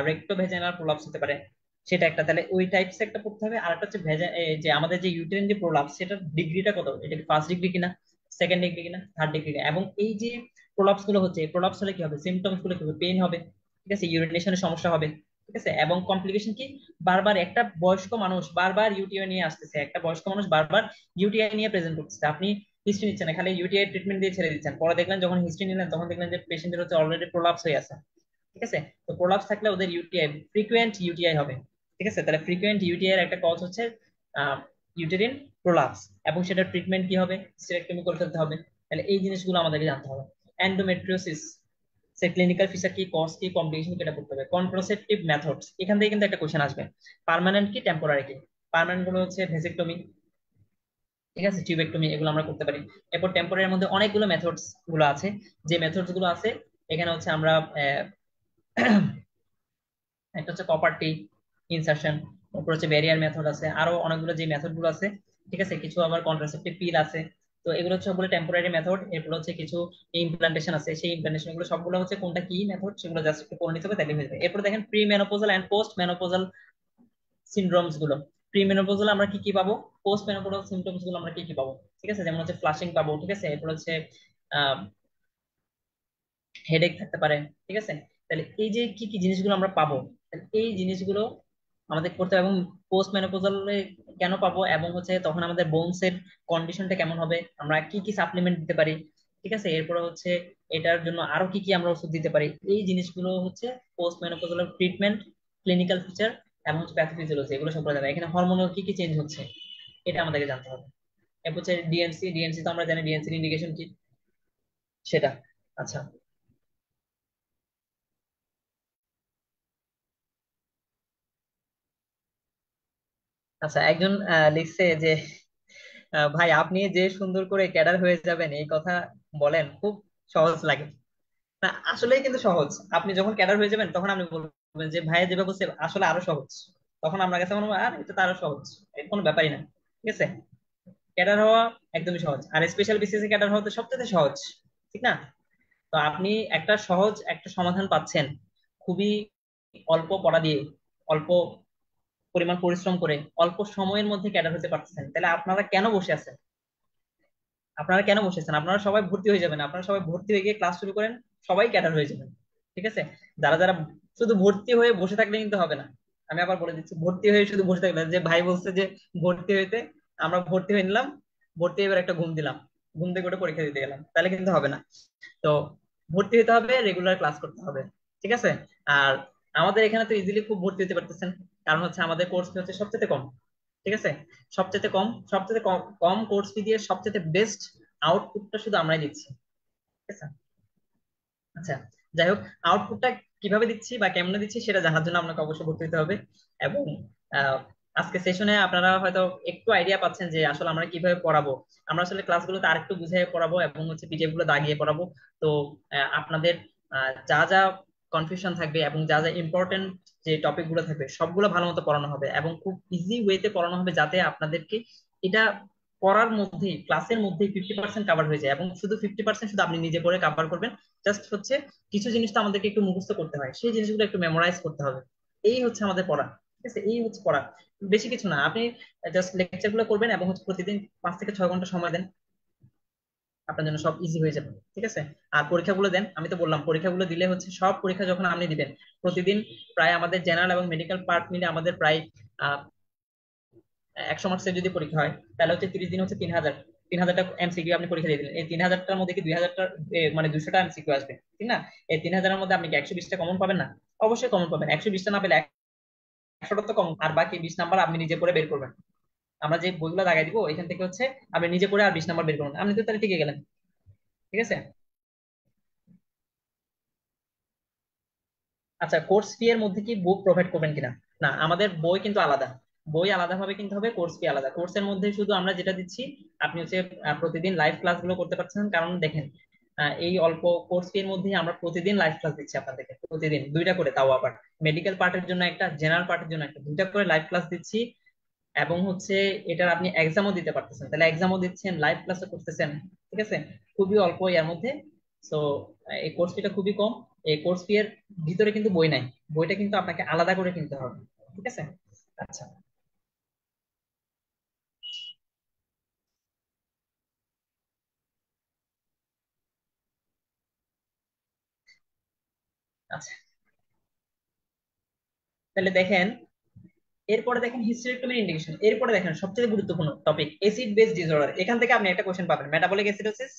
রেক্টো ভেজাইনাল প্রোলাপস হতে পারে। সেটা একটা, তাহলে ওই টাইপস একটা পড়তে হবে। আর একটা হচ্ছে যে আমাদের যে ইউটেরিন যে প্রোলাপস, সেটার ডিগ্রিটা কত, এটা কি ফার্স্ট ডিগ্রি কিনা, সেকেন্ড ডিগ্রি কিনা, থার্ড ডিগ্রি কিনা, এবং এই যে প্রোলাপস গুলো হচ্ছে, প্রোলাপস হলে কি হবে, সিমটমস গুলো কি হবে, পেইন হবে, ঠিক আছে, ইউরিনেশনের সমস্যা হবে, ঠিক আছে, এবং কমপ্লিকেশন কি, বারবার একটা বয়স্ক মানুষ বারবার ইউটিআই নিয়ে আসতেছে, একটা বয়স্ক মানুষ বারবার ইউটিআই নিয়ে প্রেজেন্ট করতেছে, আপনি হিস্ট্রি নিচ্ছেন না, খালি ইউটিআই ট্রিটমেন্ট দিয়ে ছেড়ে দিচ্ছেন, পরে দেখলেন যখন হিস্ট্রি নিলেন তখন দেখলেন যে পেশেন্টের হচ্ছে অলরেডি প্রোলাপস হয়ে আছে, ঠিক আছে? তো প্রোলাপস থাকলে ওদের ইউটিআই ফ্রিকুয়েন্ট ইউটিআই হবে, ঠিক আছে? তাহলে ফ্রিকুয়েন্ট ইউটিআই এর একটা কজ হচ্ছে ইউটেরিন প্রোলাপস, এবং সেটা ট্রিটমেন্ট কি হবে, স্টেরেক্টমি করে ফেলতে হবে। তাহলে এই জিনিসগুলো আমাদেরকে জানতে হবে। এন্ডোমেট্রিওসিস, সে ক্লিনিক্যাল ফিচার কি, কজ কি, কমপ্লিকেশন কি, এটা করতে হবে। কন্ট্রাসেপটিভ মেথডস, এখান থেকে কিন্তু একটা কোশ্চেন আসবে। পার্মানেন্ট কি, টেম্পোরারি কি? পার্মানেন্ট গুলো হচ্ছে ভেসেক্টমি, ঠিক আছে, টিউবেক্টমি, এগুলো আমরা করতে পারি। এরপর টেম্পোরারি মধ্যে অনেকগুলো মেথডস গুলো আছে। যে মেথডস গুলো আছে এখানে হচ্ছে আমরা একটা হচ্ছে কপারটি ইনসারশন, তারপর হচ্ছে ব্যারিয়ার মেথড আছে, আরো অনেকগুলো যে মেথড গুলো আছে, ঠিক আছে, কিছু আবার কন্ট্রাসেপ্টিভ পিল আছে। তো এগুলো হচ্ছে সবগুলো টেম্পোরারি মেথড। এরপর হচ্ছে কিছু ইমপ্লান্টেশন আছে, সেই ইমপ্লান্টেশন গুলো সবগুলো হচ্ছে কোনটা কি মেথড সেগুলো জাস্ট একটু পড়ে নিতে হবে, তাহলে হয়ে যাবে। এরপর দেখেন pre menopausal and post menopausal syndromes গুলো। প্রি মেনোপোজাল আমরা কি কি পাবো, পোস্ট মেনোপোজাল সিমটমস গুলো আমরা কি কি পাবো, ঠিক আছে? যেমন হচ্ছে ফ্লাশিং পাবো, ঠিক আছে, এরপর হচ্ছে হেডেক থাকতে পারে, ঠিক আছে? তাহলে এই যে কি কি জিনিসগুলো আমরা পাবো, তাহলে এই জিনিসগুলো আমাদের করতে হবে। এবং পোস্ট মেনোপজালে কেন পাবো, এবং হচ্ছে তখন আমাদের বোনস এর কন্ডিশনটা কেমন হবে, আমরা কি কি সাপ্লিমেন্ট দিতে পারি, ঠিক আছে, এরপরে হচ্ছে এটার জন্য আরো কি কি আমরা ওষুধ দিতে পারি, এই জিনিসগুলো হচ্ছে post menopausal treatment, clinical feature, এবং হচ্ছে প্যাথোফিজিওলজি, এগুলো সব করা যাবে। এখানে হরমোনাল কি কি চেঞ্জ হচ্ছে এটা আমাদেরকে জানতে হবে। এরপর হচ্ছে ডিএনসি, ডিএনসি তো আমরা জানি ডিএনসির ইন্ডিকেশন কি, সেটা। আচ্ছা। আচ্ছা, একজন লিখছে যে ভাই আপনি যে সুন্দর করে ক্যাডার হয়ে যাবেন এই কথা বলেন, খুব সহজ লাগে। না, আসলেই কিন্তু সহজ। আপনি যখন ক্যাডার হয়ে যাবেন তখন আপনি বলবেন যে ভাইয়া যেভাবে বলছে আসলে আরো সহজ। তখন আমার কাছে মনে হয় আর এটা তো আরো সহজ, এটা কোনো ব্যাপারই না, ঠিক আছে? ক্যাডার হওয়া একদমই সহজ, আর স্পেশাল বিসিএস ক্যাডার হওয়া তো সবচেয়ে সহজ, ঠিক না? তো আপনি একটা সহজ একটা সমাধান পাচ্ছেন, খুবই অল্প পড়া দিয়ে, অল্প পরিমাণ পরিশ্রম করে, অল্প সময়ের মধ্যে ক্যাডার হতে পারতেছেন, তাহলে আপনারা কেন বসে আছেন? আপনারা কেন বসেছেন? আপনারা সবাই ভর্তি হয়ে যাবেন, আপনারা সবাই ভর্তি হয়ে গিয়ে ক্লাস শুরু করেন, সবাই ক্যাডার হয়ে যাবেন, ঠিক আছে? যারা যারা শুধু ভর্তি হয়ে বসে থাকলে কিন্তু হবে না। আমি আবার বলে দিচ্ছি, ভর্তি হয়ে শুধু বসে থাকলে, যে ভাই বলছে যে ভর্তি হইতে, আমরা ভর্তি হয়ে নিলাম, ভর্তি এবার একটা ঘুম দিলাম, ঘুম থেকে উঠে পরীক্ষা দিতে গেলাম, তাহলে কিন্তু হবে না। তো ভর্তি হতে হবে, রেগুলার ক্লাস করতে হবে। ঠিক আছে। আর আমাদের এখানে তো ইজিলি খুব ভর্তি হতে পারতেছেন, কারণ হচ্ছে আমাদের কোর্স ফি হচ্ছে সবচেয়ে কম। ঠিক আছে। সবচেয়ে কম কম কোর্স ফি দিয়ে সবচেয়ে বেস্ট আউটপুটটা শুধু আমরাই দিচ্ছি। ঠিক আছে। আচ্ছা, যাই হোক, আউটপুটটা কিভাবে দিচ্ছি বা কেমনে দিচ্ছি সেটা জানার জন্য আপনাকে অবশ্যই ভর্তি হতে হবে। এবং আহ, আজকে সেশনে আপনারা হয়তো একটু আইডিয়া পাচ্ছেন যে আসলে আমরা কিভাবে পড়াবো। আমরা আসলে ক্লাসগুলোতে আরেকটু বুঝিয়ে পড়াবো এবং হচ্ছে পিডিএফ গুলো দাগিয়ে পড়াবো। তো আপনাদের যা যা কনফিউশন থাকবে এবং যা যা ইম্পর্টেন্ট যে টপিক গুলো থাকবে সবগুলো ভালো মতো পড়ানো হবে এবং খুব ইজি ওয়েতে পড়ানো হবে, যাতে আপনাদেরকে এটা পড়ার মধ্যেই, ক্লাসের মধ্যেই 50% কাভার হয়ে যায়, এবং শুধু 50% শুধু আপনি নিজে করে কাভার করবেন। জাস্ট হচ্ছে কিছু জিনিস তো আমাদেরকে একটু মুখস্থ করতে হয়, সেই জিনিসগুলো একটু মেমোরাইজ করতে হবে। এই হচ্ছে আমাদের পড়া। ঠিক আছে, এই হচ্ছে পড়া। বেশি কিছু না, আপনি জাস্ট লেকচার গুলো করবেন এবং হচ্ছে প্রতিদিন 5 থেকে 6 ঘন্টা সময় দেন, আপনার জন্য সব ইজি হয়ে যাবে। ঠিক আছে। আর পরীক্ষাগুলো দেন, আমি তো বললাম পরীক্ষাগুলো দিলে হচ্ছে, সব পরীক্ষা যখন আপনি দিবেন প্রতিদিন, প্রায় আমাদের জেনারেল এবং মেডিকেল পার্ট মিলে আমাদের প্রায় 100 মার্কসের যদি পরীক্ষা হয়, তাহলে হচ্ছে 30 দিন হচ্ছে 3000, 3000টা এমসিকিউ আপনি পরীক্ষা দিয়ে দিলেন। এই 3000টার মধ্যে কি 2000টা, মানে 200টা এমসিকিউ আসবে, ঠিক না? এই 3000-এর মধ্যে আপনি কি 120টা কমন পাবেন না? অবশ্যই কমন পাবেন। 120টা না পেলে 100টা তো কমন, আর বাকি 20 নাম্বার আপনি নিজে করে বের করবেন। আমরা যে বইগুলো লাগাই দিব এখান থেকে হচ্ছে আপনি নিজে করে আর 20 নাম্বার বের করবেন, আপনি তো তাহলে টিকে গেলেন। ঠিক আছে। আচ্ছা, কোর্স ফি এর মধ্যে কি বুক প্রোভাইড করবেন কিনা? না, আমাদের বই কিন্তু আলাদা। বই আলাদা ভাবে কিনতে হবে, কোর্স ফি আলাদা। কোর্সের মধ্যে শুধু আমরা যেটা দিচ্ছি, আপনি হচ্ছে প্রতিদিন লাইভ ক্লাস গুলো করতে পারছেন, কারণ দেখেন এই অল্প কোর্স ফি এর মধ্যে আমরা প্রতিদিন লাইভ ক্লাস দিচ্ছি আপনাদেরকে, প্রতিদিন দুইটা করে, তাও আবার মেডিকেল পার্টের জন্য একটা, জেনারেল পার্টের জন্য একটা, দুইটা করে লাইভ ক্লাস দিচ্ছি। এবং হচ্ছে এটার আপনি এক্সামও দিতে পারতেছেন, তাহলে এক্সামও দিচ্ছেন, লাইভ ক্লাসও করতেছেন। ঠিক আছে। খুবই অল্প এর মধ্যে। তো এই কোর্স ফিটা খুবই কম। এই কোর্স ফি এর ভিতরে কিন্তু বই নাই, বইটা কিন্তু আপনাকে আলাদা করে কিনতে হবে। ঠিক আছে। আচ্ছা। আচ্ছা, তাহলে দেখেন, এরপরে দেখেন হিস্টেরেক্টমি ইন্ডিকেশন, এরপরে দেখেন সবচেয়ে গুরুত্বপূর্ণ টপিক অ্যাসিড বেস ডিসঅর্ডার। এখান থেকে আপনি একটা কোশ্চেন পাবেন, মেটাবলিক অ্যাসিডোসিস।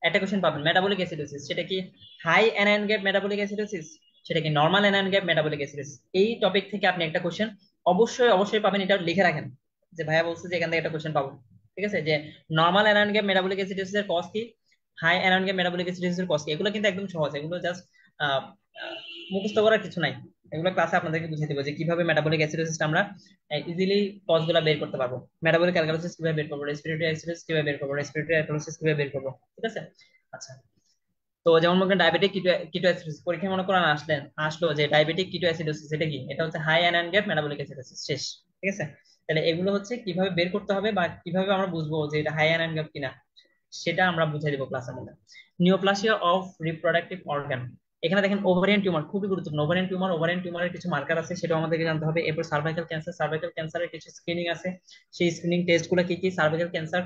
একটা কোশ্চেন পাবেন মেটাবলিক অ্যাসিডোসিস, সেটা কি high anion gap metabolic acidosis, সেটা কি normal anion gap metabolic acidosis. এই টপিক থেকে আপনি একটা কোশ্চেন অবশ্যই অবশ্যই পাবেন, এটা লিখে রাখেন, যে ভাইয়া বলছে যে এখান থেকে একটা কোশ্চেন পাবো। ঠিক আছে, যে normal anion gap metabolic acidosis এর কজ কি, high anion gap metabolic acidosis এর কজ কি। এগুলো কিন্তু একদম সহজ, এগুলো জাস্ট মুখস্থ করার কিছু নাই। এগুলো ক্লাসে আপনাদেরকে বুঝিয়ে দেবো যে কিভাবে মেটাবলিক অ্যাসিডোসিস আমরা ইজিলি কজ গুলা বের করতে পারবো। মেটাবলিক অ্যালকালোসিস কিভাবে বের করবো, রেসপিরেটরি অ্যাসিডোসিস কিভাবে বের করবো, রেসপিরেটরি অ্যালকালোসিস কিভাবে বের করবো। ঠিক আছে। আচ্ছা, তো যেমন মনে করেন ডায়াবেটিক কিটো অ্যাসিডোসিস, পরীক্ষায় মনে করেন আসলো যে ডায়াবেটিক কিটো অ্যাসিডোসিস, এটা কি? এটা হচ্ছে high anion gap metabolic acidosis, শেষ। ঠিক আছে। তাহলে এগুলো হচ্ছে কিভাবে বের করতে হবে বা কিভাবে আমরা বুঝবো যে এটা হাই অ্যানায়ন গ্যাপ কিনা, সেটা আমরা বুঝিয়ে দিব ক্লাসের মধ্যে। নিওপ্লাসিয়া অফ রিপ্রোডাক্টিভ অর্গান, এখানে দেখেন ওভারিয়ান টিউমার খুবই গুরুত্বপূর্ণ। ওভারিয়ান টিউমারের কিছু মার্কার আছে, সেটাও আমাদেরকে জানতে হবে। এরপর সার্ভাইকাল ক্যান্সারের কিছু স্ক্রিনিং আছে, সেই স্ক্রিনিং টেস্ট গুলো কি কি, সার্ভাইকাল ক্যান্সার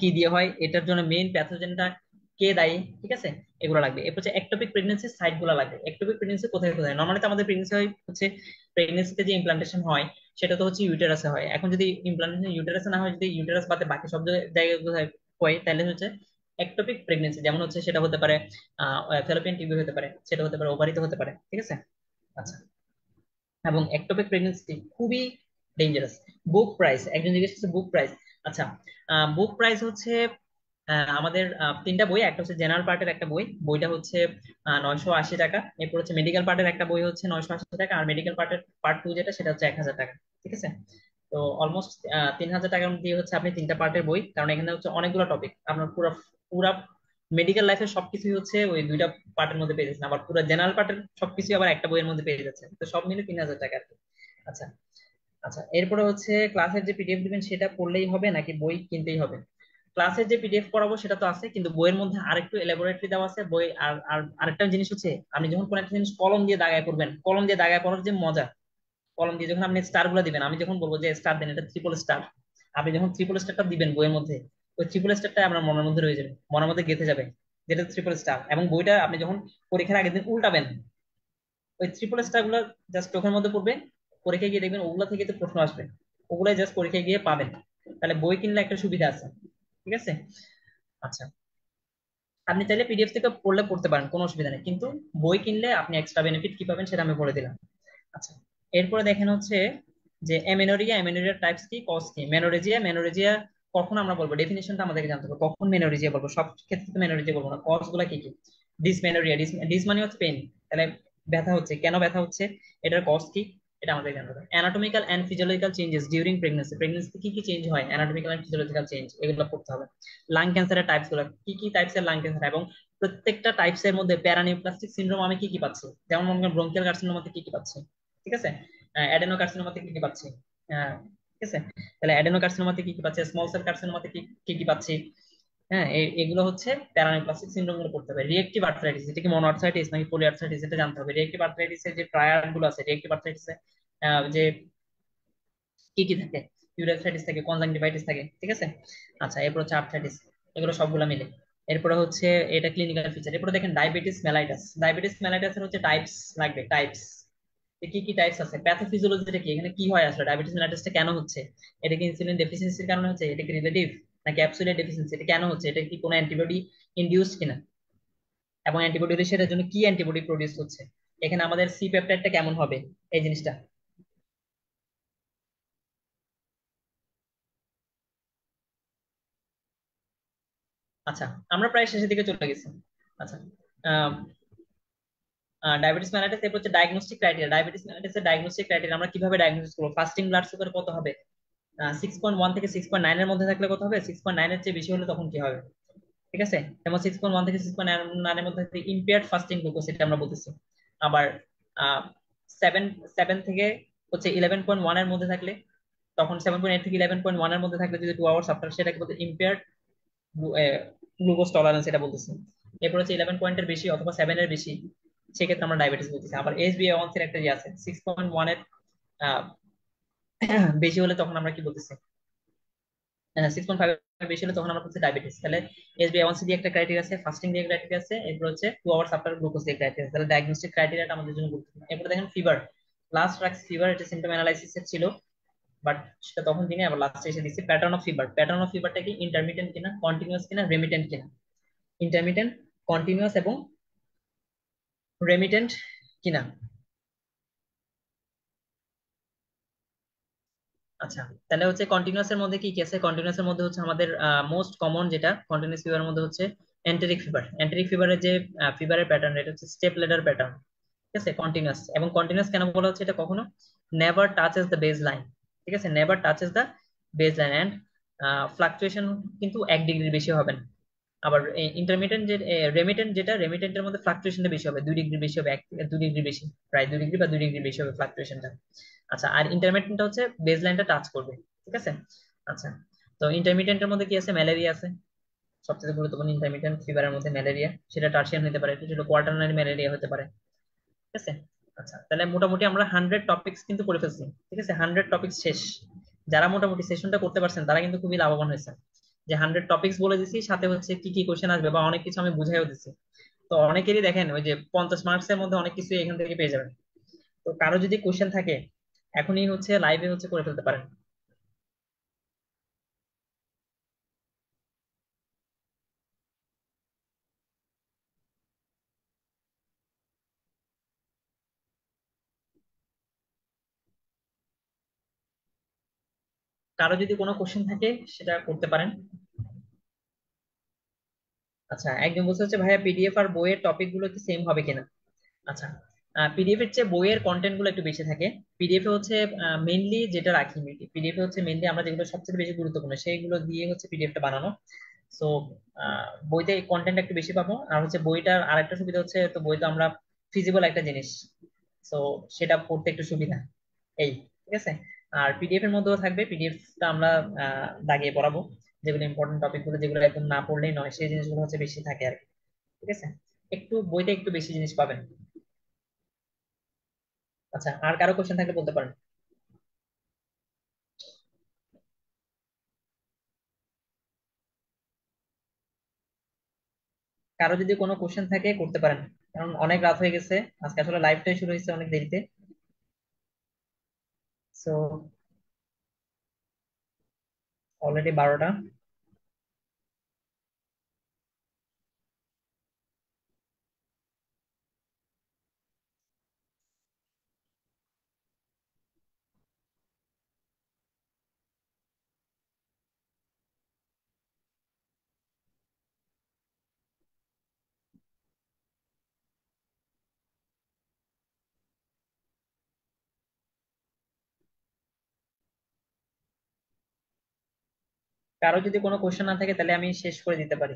কি দিয়ে হয়, এটার জন্য মেইন প্যাথোজেনটা কে দায়ী। ঠিক আছে, এগুলো লাগবে। এরপর হচ্ছে একটোপিক প্রেগনেন্সি সাইট গুলো লাগবে। একটোপিক প্রেগনেন্সি কোথায় কোথায় নর্মালি তো আমাদের প্রেগনেন্সি হয় হচ্ছে, প্রেগনেন্সিতে যে ইমপ্লান্টেশন হয় সেটা তো হচ্ছে ইউটেরাসে হয়। এখন যদি ইমপ্লান্টেশন ইউটেরাসে না হয়, যদি ইউটেরাস বাদে বাকি সব জায়গায় কোথায় হয়, তাহলে হচ্ছে একটোপিক প্রেগনেন্সি। যেমন হচ্ছে সেটা হতে পারে ফ্যালোপিয়ান টিউবে হতে পারে, সেটা হতে পারে ওভারিতে হতে পারে। ঠিক আছে। আচ্ছা, এবং একটোপিক প্রেগনেন্সি খুবই ডেঞ্জারাস। বুক প্রাইস, একজন জিজ্ঞেস করছে বুক প্রাইস। আচ্ছা, বুক প্রাইস হচ্ছে আমাদের তিনটা বই, একটা হচ্ছে জেনারেল পার্টের একটা বই, বইটা হচ্ছে 980 টাকা। এরপর হচ্ছে মেডিকেল পার্টের একটা বই হচ্ছে 980 টাকা, আর মেডিকেল পার্টের পার্ট টু যেটা, সেটা হচ্ছে 1000 টাকা। ঠিক আছে। তো অলমোস্ট 3000 টাকার মধ্যে হচ্ছে আপনি তিনটা পার্টের বই, কারণ এখানে হচ্ছে অনেকগুলো টপিক, আপনার পুরো পুরা মেডিকেল লাইফের সবকিছুই হচ্ছে ওই দুইটা পার্টের মধ্যে পেয়ে যাচ্ছেন, আবার পুরো জেনারেল পার্টের সবকিছু আবার একটা বইয়ের মধ্যে পেয়ে যাচ্ছেন, তো সব মিলে 3000 টাকা আর কি। আচ্ছা। আচ্ছা, এরপরে হচ্ছে ক্লাসের যে পিডিএফ দিবেন সেটা পড়লেই হবে নাকি বই কিনতেই হবে? ক্লাসের যে পিডিএফ পড়াবো সেটা তো আছে, কিন্তু বইয়ের মধ্যে আরেকটু এলাবোরেটলি দেওয়া আছে। বই আর আর আরেকটা জিনিস হচ্ছে, আপনি যখন কোনো একটা জিনিস কলম দিয়ে দাগায় করবেন, কলম দিয়ে দাগায় পড়ার যে মজা, কলম দিয়ে যখন আপনি স্টার গুলো দিবেন, আমি যখন বলবো যে স্টার দেন, এটা ট্রিপল স্টার, আপনি যখন ট্রিপল স্টারটা দিবেন বইয়ের মধ্যে, ওই ট্রিপল স্টারটা আপনার মনের মধ্যে রয়ে যাবে, মনের মধ্যে গেঁথে যাবে, যেটা ট্রিপল স্টার। এবং বইটা আপনি যখন পরীক্ষার আগের দিন উল্টাবেন, ওই ট্রিপল স্টার গুলো জাস্ট চোখের মধ্যে পড়বে, পরীক্ষায় গিয়ে দেখবেন ওগুলা থেকে তো প্রশ্ন আসবে, ওগুলাই জাস্ট পরীক্ষায় গিয়ে পাবেন। তাহলে বই কিনলে একটা সুবিধা আছে, ঠিক আছে। আচ্ছা, আপনি চাইলে পিডিএফ থেকে পড়লে পড়তে পারেন, কোনো অসুবিধা নেই, কিন্তু বই কিনলে আপনি এক্সট্রা বেনিফিট কি পাবেন সেটা আমি বলে দিলাম। আচ্ছা, এরপরে দেখেন হচ্ছে যে এমেনোরিয়া, এমেনোরিয়ার টাইপস কি, কজ কি। মেনোরেজিয়া, মেনোরেজিয়া কখন আমরা বলবো, ডেফিনেশনটা আমাদেরকে জানতে হবে, কখন মেনোরেজিয়া বলবো, সব ক্ষেত্রে তো মেনোরেজিয়া বলবো না। কজ গুলা কি কি? ডিসমেনোরিয়া, ডিস মানে হচ্ছে পেন, তাহলে ব্যথা হচ্ছে, কেন ব্যথা হচ্ছে, এটার কজ কি, এটা আমাদের জানতে হবে। Anatomical and physiological changes during pregnancy, প্রেগন্যান্সিতে কি কি চেঞ্জ হয়, অ্যানাটমিক্যাল এন্ড ফিজিওলজিক্যাল চেঞ্জ, এগুলো পড়তে হবে। লাং ক্যান্সারের টাইপস গুলো, কি কি টাইপসের লাং ক্যান্সার, এবং প্রত্যেকটা টাইপস এর মধ্যে প্যারানিউপ্লাস্টিক সিনড্রোম আমি কি কি পাচ্ছি, যেমন মনে করেন ব্রঙ্কিয়াল কার্সিনোমাতে কি কি পাচ্ছি, ঠিক আছে, অ্যাডেনোকার্সিনোমাতে কি কি পাচ্ছি, ঠিক আছে, তাহলে অ্যাডেনোকার্সিনোমাতে কি কি পাচ্ছি, স্মল সেল কার্সিনোমাতে কি কি কি পাচ্ছি। হ্যাঁ, এগুলো হচ্ছে প্যারানিউপ্লাস্টিক সিনড্রোম গুলো পড়তে হবে। রিয়েক্টিভ আর্থ্রাইটিস, এটা কি মনো আর্থ্রাইটিস নাকি পলি আর্থ্রাইটিস, এটা জানতে হবে। রিয়েক্টিভ আর্থ্রাইটিসের যে ট্রায়াড গুলো আছে, রিয়েক্টিভ আর্থ্রাইটিসে যে কি কি থাকে, ইউরাথ্রাইটিস থাকে, কনজাংটিভাইটিস থাকে, ঠিক আছে। আচ্ছা, এরপর হচ্ছে আর্থ্রাইটিস, এগুলো সবগুলো মিলে। এরপরে হচ্ছে এটা ক্লিনিক্যাল ফিচার। এরপরে দেখেন ডায়াবেটিস মেলাইটাস, ডায়াবেটিস মেলাইটাসের হচ্ছে টাইপস লাগবে, টাইপস কি কি টাইপস আছে, প্যাথোফিজিওলজিটা কি, এখানে কি হয় আসলে, ডায়াবেটিস মেলাইটাসটা কেন হচ্ছে, এটা কি ইনসুলিন ডেফিসিয়েন্সির কারণে হচ্ছে, এটা কি রিলেটিভ নাকি অ্যাবসোলিউট ডেফিসিয়েন্সি, এটা কেন হচ্ছে, এটা কি কোনো অ্যান্টিবডি ইনডিউসড কিনা, এবং অ্যান্টিবডি সেটার জন্য কি অ্যান্টিবডি প্রডিউস হচ্ছে, এখানে আমাদের সি পেপটাইডটা কেমন হবে, এই জিনিসটা। আচ্ছা, আমরা প্রায় শেষের দিকে চলে গেছি। আচ্ছা, ডায়াবেটিস মেলাইটাস, এরপর হচ্ছে ডায়াগনস্টিক ক্রাইটেরিয়া। ডায়াবেটিস মেলাইটাসের ডায়াগনস্টিক ক্রাইটেরিয়া আমরা কিভাবে ডায়াগনোসিস করবো, ফাস্টিং ব্লাড সুগার কত হবে, 6.1 থেকে 6.9 এর মধ্যে থাকলে কত হবে, 6.9 এর চেয়ে বেশি হলে তখন কি হবে, ঠিক আছে। যেমন 6.1 থেকে 6.9 এর মধ্যে ইম্পেয়ার্ড ফাস্টিং গ্লুকোজ, এটা আমরা বলতেছি। আবার সেভেন সেভেন থেকে হচ্ছে 11.1 এর মধ্যে থাকলে, তখন 7.8 থেকে 11.1 এর মধ্যে থাকলে যদি 2 আওয়ার্স আফটার, সেটাকে বলতে ইম্পেয়ার্ড গ্লুকোজ টলারেন্স, এটা বলতেছি। এরপর হচ্ছে 11 পয়েন্টের বেশি অথবা 7 এর বেশি, সেক্ষেত্রে আমরা ডায়াবেটিস বলতেছি। আবার HbA1c একটা যে আছে 6.1 এর আহ, বেশি হলে তখন আমরা কি বলতেছি, 6.5 এর বেশি হলে তখন আমরা বলছি ডায়াবেটিস। তাহলে HbA1c দিয়ে একটা ক্রাইটেরিয়া আছে, ফাস্টিং দিয়ে ক্রাইটেরিয়া আছে, এরপর হচ্ছে 2 আওয়ার্স আফটার গ্লুকোজ দিয়ে ক্রাইটেরিয়া। তাহলে ডায়াগনস্টিক ক্রাইটেরিয়াটা আমাদের জন্য গুরুত্বপূর্ণ। এরপর দেখেন ফিভার, লাস্ট রাখছি ফিভার, এটা সিম্পটম অ্যানালাইসিস এর ছিল, বাট সেটা তখন দিনে আবার লাস্টে এসে দিচ্ছি pattern of fever. Pattern of ফিভারটা কি, ইন্টারমিটেন্ট কিনা, কন্টিনিউয়াস কিনা, রেমিটেন্ট কিনা। ইন্টারমিটেন্ট, কন্টিনিউয়াস এবং রেমিটেন্ট কিনা। আচ্ছা, তাহলে হচ্ছে কন্টিনিউয়াস এর মধ্যে কি কি আছে, কন্টিনিউয়াস এর মধ্যে হচ্ছে আমাদের মোস্ট কমন যেটা কন্টিনিউয়াস ফিভারের মধ্যে হচ্ছে এন্টেরিক ফিভার। এন্টেরিক ফিভারের যে ফিভারের প্যাটার্ন, এটা হচ্ছে স্টেপ লেডার প্যাটার্ন, ঠিক আছে, কন্টিনিউয়াস। এবং কন্টিনিউয়াস কেন বলা হচ্ছে, এটা কখনো never touches the baseline, ঠিক আছে, never touches the baseline, and fluctuation কিন্তু 1 ডিগ্রির বেশি হবে না। আবার ইন্টারমিটেন্ট যে রেমিটেন্ট, যেটা রেমিটেন্টের মধ্যে ফ্লাকচুয়েশনটা বেশি হবে, 2 ডিগ্রি বেশি হবে, 1 থেকে 2 ডিগ্রি বেশি, প্রায় 2 ডিগ্রি বা 2 ডিগ্রি বেশি হবে ফ্লাকচুয়েশনটা। আচ্ছা, আর ইন্টারমিটেন্টটা হচ্ছে বেজ লাইনটা টাচ করবে, ঠিক আছে। আচ্ছা, তো ইন্টারমিটেন্টের মধ্যে কি আছে, ম্যালেরিয়া আছে, সবচেয়ে গুরুত্বপূর্ণ ইন্টারমিটেন্ট ফিভারের মধ্যে ম্যালেরিয়া, সেটা টার্সিয়ান হতে পারে, সেটা কোয়াটারনারি ম্যালেরিয়া হতে পারে, ঠিক আছে। আচ্ছা, তাহলে মোটামুটি আমরা 100 টপিক্স কিন্তু করে ফেলছি, ঠিক আছে, 100 টপিক্স শেষ। যারা মোটামুটি সেশনটা করতে পারছেন তারা কিন্তু খুবই লাভবান হয়েছে, যে 100 টপিক্স বলে দিছি, সাথে হচ্ছে কি কি কোশ্চেন আসবে বা অনেক কিছু আমি বুঝাইও দিছি। তো অনেকেরই দেখেন ওই যে 50 মার্কস এর মধ্যে অনেক কিছু এখান থেকে পেয়ে যাবেন। তো কারো যদি কোশ্চেন থাকে এখনই হচ্ছে লাইভে হচ্ছে করে ফেলতে পারেন। কারো যদি কোনো কোশ্চেন থাকে সেটা করতে পারেন। আচ্ছা, একজন বলছে হচ্ছে ভাইয়া পিডিএফ আর বইয়ের টপিক গুলো কি সেম হবে কিনা। আচ্ছা, পিডিএফ এর চেয়ে বইয়ের কন্টেন্ট গুলো একটু বেশি থাকে। পিডিএফ এ হচ্ছে মেইনলি যেটা রাখি, পিডিএফ এ হচ্ছে মেইনলি আমরা যেগুলো সবচেয়ে বেশি গুরুত্বপূর্ণ সেইগুলো দিয়ে হচ্ছে পিডিএফটা বানানো। সো বইতে কন্টেন্ট একটু বেশি পাবো। আর হচ্ছে বইটার আরেকটা সুবিধা হচ্ছে, তো বই তো আমরা ফিজিবল একটা জিনিস, সো সেটা পড়তে একটু সুবিধা, এই, ঠিক আছে। আর পিডিএফ এর মধ্যেও থাকবে, পিডিএফটা আমরা দাগিয়ে পড়াবো, যেগুলো ইম্পর্টেন্ট টপিক গুলো, যেগুলো একদম না পড়লেই নয়, সেই জিনিসগুলো হচ্ছে বেশি থাকে আর কি, ঠিক আছে। একটু বইতে একটু বেশি জিনিস পাবেন। আচ্ছা, আর কারো কোশ্চেন থাকলে বলতে পারেন। কারো যদি কোনো কোশ্চেন থাকে করতে পারেন, কারণ অনেক রাত হয়ে গেছে, আজকে আসলে লাইভটাই শুরু হয়েছে অনেক দেরিতে। সো অলরেডি 12টা। কারো যদি কোনো কোশ্চেন না থাকে তাহলে আমি শেষ করে দিতে পারি।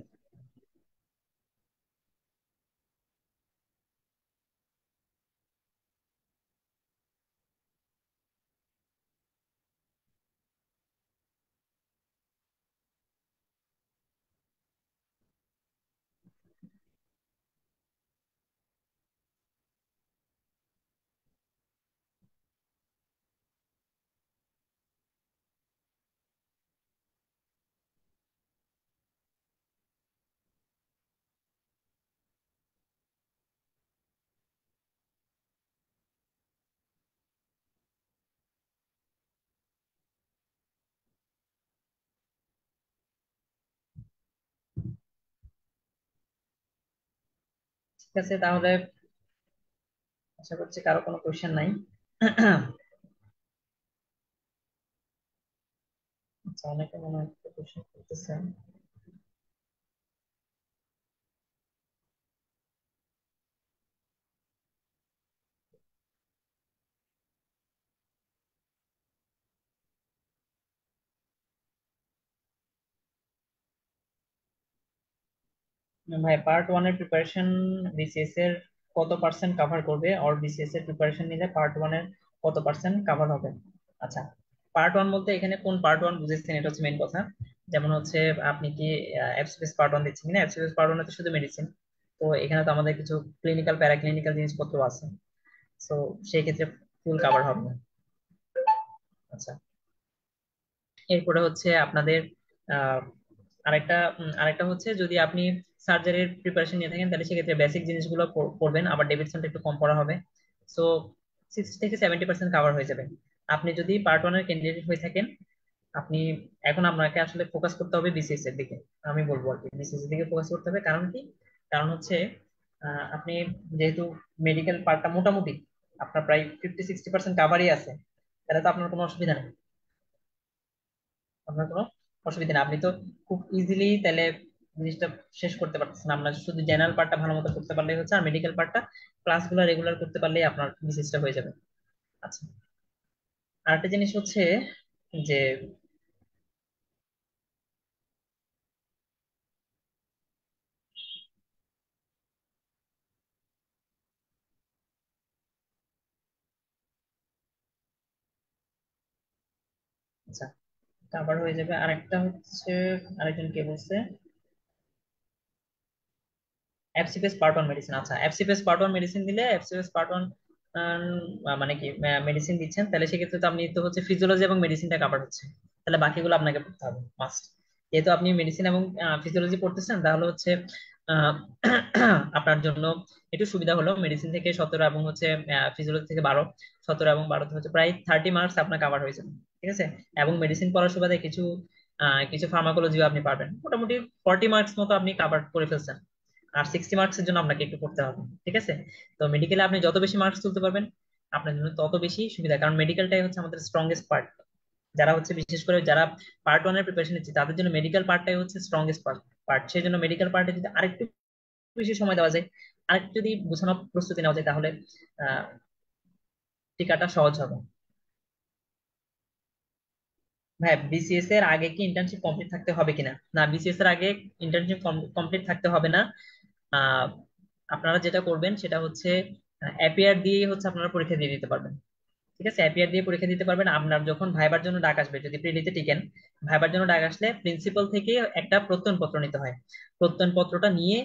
ঠিক আছে তাহলে, আশা করছি কারো কোনো কোশ্চেন নাই। আচ্ছা, অনেকে মনে হয় কোশ্চেন করতেছে। ভাই, পার্ট ওয়ান এর প্রিপারেশন বিসিএস এর কত পার্সেন্ট কাভার করবে, আর বিসিএস এর প্রিপারেশন নিলে পার্ট ওয়ান এর কত পার্সেন্ট কাভার হবে? আচ্ছা, পার্ট ওয়ান বলতে এখানে কোন পার্ট ওয়ান বুঝেছেন এটা হচ্ছে মেইন কথা। যেমন হচ্ছে আপনি কি এফসিপিএস পার্ট ওয়ান দিচ্ছেন কিনা? এফসিপিএস পার্ট ওয়ানে তো শুধু মেডিসিন, তো এখানে তো আমাদের কিছু ক্লিনিক্যাল প্যারাক্লিনিক্যাল জিনিসপত্র আছে। তো সেই ক্ষেত্রে ফুল কাভার হবে না। আচ্ছা, এরপরে হচ্ছে আপনাদের আহ, আরেকটা হচ্ছে যদি আপনি সার্জারির প্রিপারেশন নিয়ে থাকেন তাহলে সেক্ষেত্রে বেসিক জিনিসগুলো পড়বেন, আবার ডেভিডসনটা একটু কম পড়া হবে। সো 60 থেকে 70% কাভার হয়ে যাবে। আপনি যদি পার্ট ওয়ানের ক্যান্ডিডেট হয়ে থাকেন, আপনি এখন আপনাকে আসলে ফোকাস করতে হবে বিসিএস এর দিকে। আমি বলবো আর কি বিসিএস এর দিকে ফোকাস করতে হবে। কারণ কি? কারণ হচ্ছে আপনি যেহেতু মেডিকেল পার্টটা মোটামুটি আপনার প্রায় 50-60% কাভারই আছে, তাহলে তো আপনার কোনো অসুবিধা নেই। আপনার কোনো অসুবিধা নেই, আপনি তো খুব ইজিলি তাহলে জিনিসটা শেষ করতে পারতেছেন। আপনার শুধু জেনারেল পার্টটা ভালো মতো করতে পারলেই হচ্ছে, আর মেডিকেল পার্টটা ক্লাসগুলো রেগুলার করতে পারলেই আপনার বিসিএসটা হয়ে যাবে। আচ্ছা, আরেকটা জিনিস হচ্ছে যে, আচ্ছা, কাভার হয়ে যাবে। আরেকটা হচ্ছে, আরেকজন কে বলছে এফসিপিএস পার্ট ওয়ান মেডিসিন। আচ্ছা, এফসিপিএস পার্ট ওয়ান মেডিসিন দিলে এফসিপিএস পার্ট ওয়ান মানে কি মেডিসিন দিচ্ছেন, তাহলে সেক্ষেত্রে তো আপনি তো হচ্ছে ফিজিওলজি এবং মেডিসিনটা কাভার হচ্ছে, তাহলে বাকিগুলো আপনাকে পড়তে হবে মাস্ট। যেহেতু আপনি মেডিসিন এবং ফিজিওলজি পড়তেছেন, তাহলে হচ্ছে আহ, আপনার জন্য একটু সুবিধা হলো, মেডিসিন থেকে 17 এবং হচ্ছে ফিজিওলজি থেকে 12। 17 এবং 12 হচ্ছে প্রায় 30 মার্কস আপনার কাভার হয়েছে। ঠিক আছে। এবং মেডিসিন পড়ার সুবাদে কিছু কিছু ফার্মাকোলজিও আপনি পারবেন, মোটামুটি 40 মার্কস মতো আপনি কাভার করে ফেলছেন। আর 60 মার্কসের জন্য আপনাকে একটু পড়তে হবে। ঠিক আছে। তো মেডিকেলে আপনি যত বেশি মার্কস তুলতে পারবেন আপনার জন্য তত বেশি সুবিধা, কারণ মেডিকেলটাই হচ্ছে আমাদের স্ট্রংগেস্ট পার্ট। যারা হচ্ছে বিশেষ করে যারা পার্ট ওয়ানের প্রিপারেশন নিচ্ছে তাদের জন্য মেডিকেল পার্টটাই হচ্ছে স্ট্রংগেস্ট পার্ট। সেই জন্য মেডিকেল পার্টে যদি আরেকটু বেশি সময় দেওয়া যায়, আরেকটু যদি গোছানো প্রস্তুতি নেওয়া যায়, তাহলে আহ টিকাটা সহজ হবে। হ্যাঁ, বিসিএস এর আগে কি ইন্টার্নশিপ কমপ্লিট থাকতে হবে কিনা? না, বিসিএস এর আগে ইন্টার্নশিপ কমপ্লিট থাকতে হবে না। আহ, আপনারা যেটা করবেন সেটা হচ্ছে অ্যাপিয়ার দিয়েই হচ্ছে আপনারা পরীক্ষা দিয়ে দিতে পারবেন। ঠিক আছে, অ্যাপিয়ার দিয়ে পরীক্ষা দিতে পারবেন। আপনার যখন ভাইবার জন্য ডাক আসবে, যদি প্রিলিতে টিকেন, ভাইবার জন্য ডাক আসলে প্রিন্সিপাল থেকে একটা প্রত্যয়নপত্র নিতে হয়। প্রত্যয়নপত্রটা নিয়ে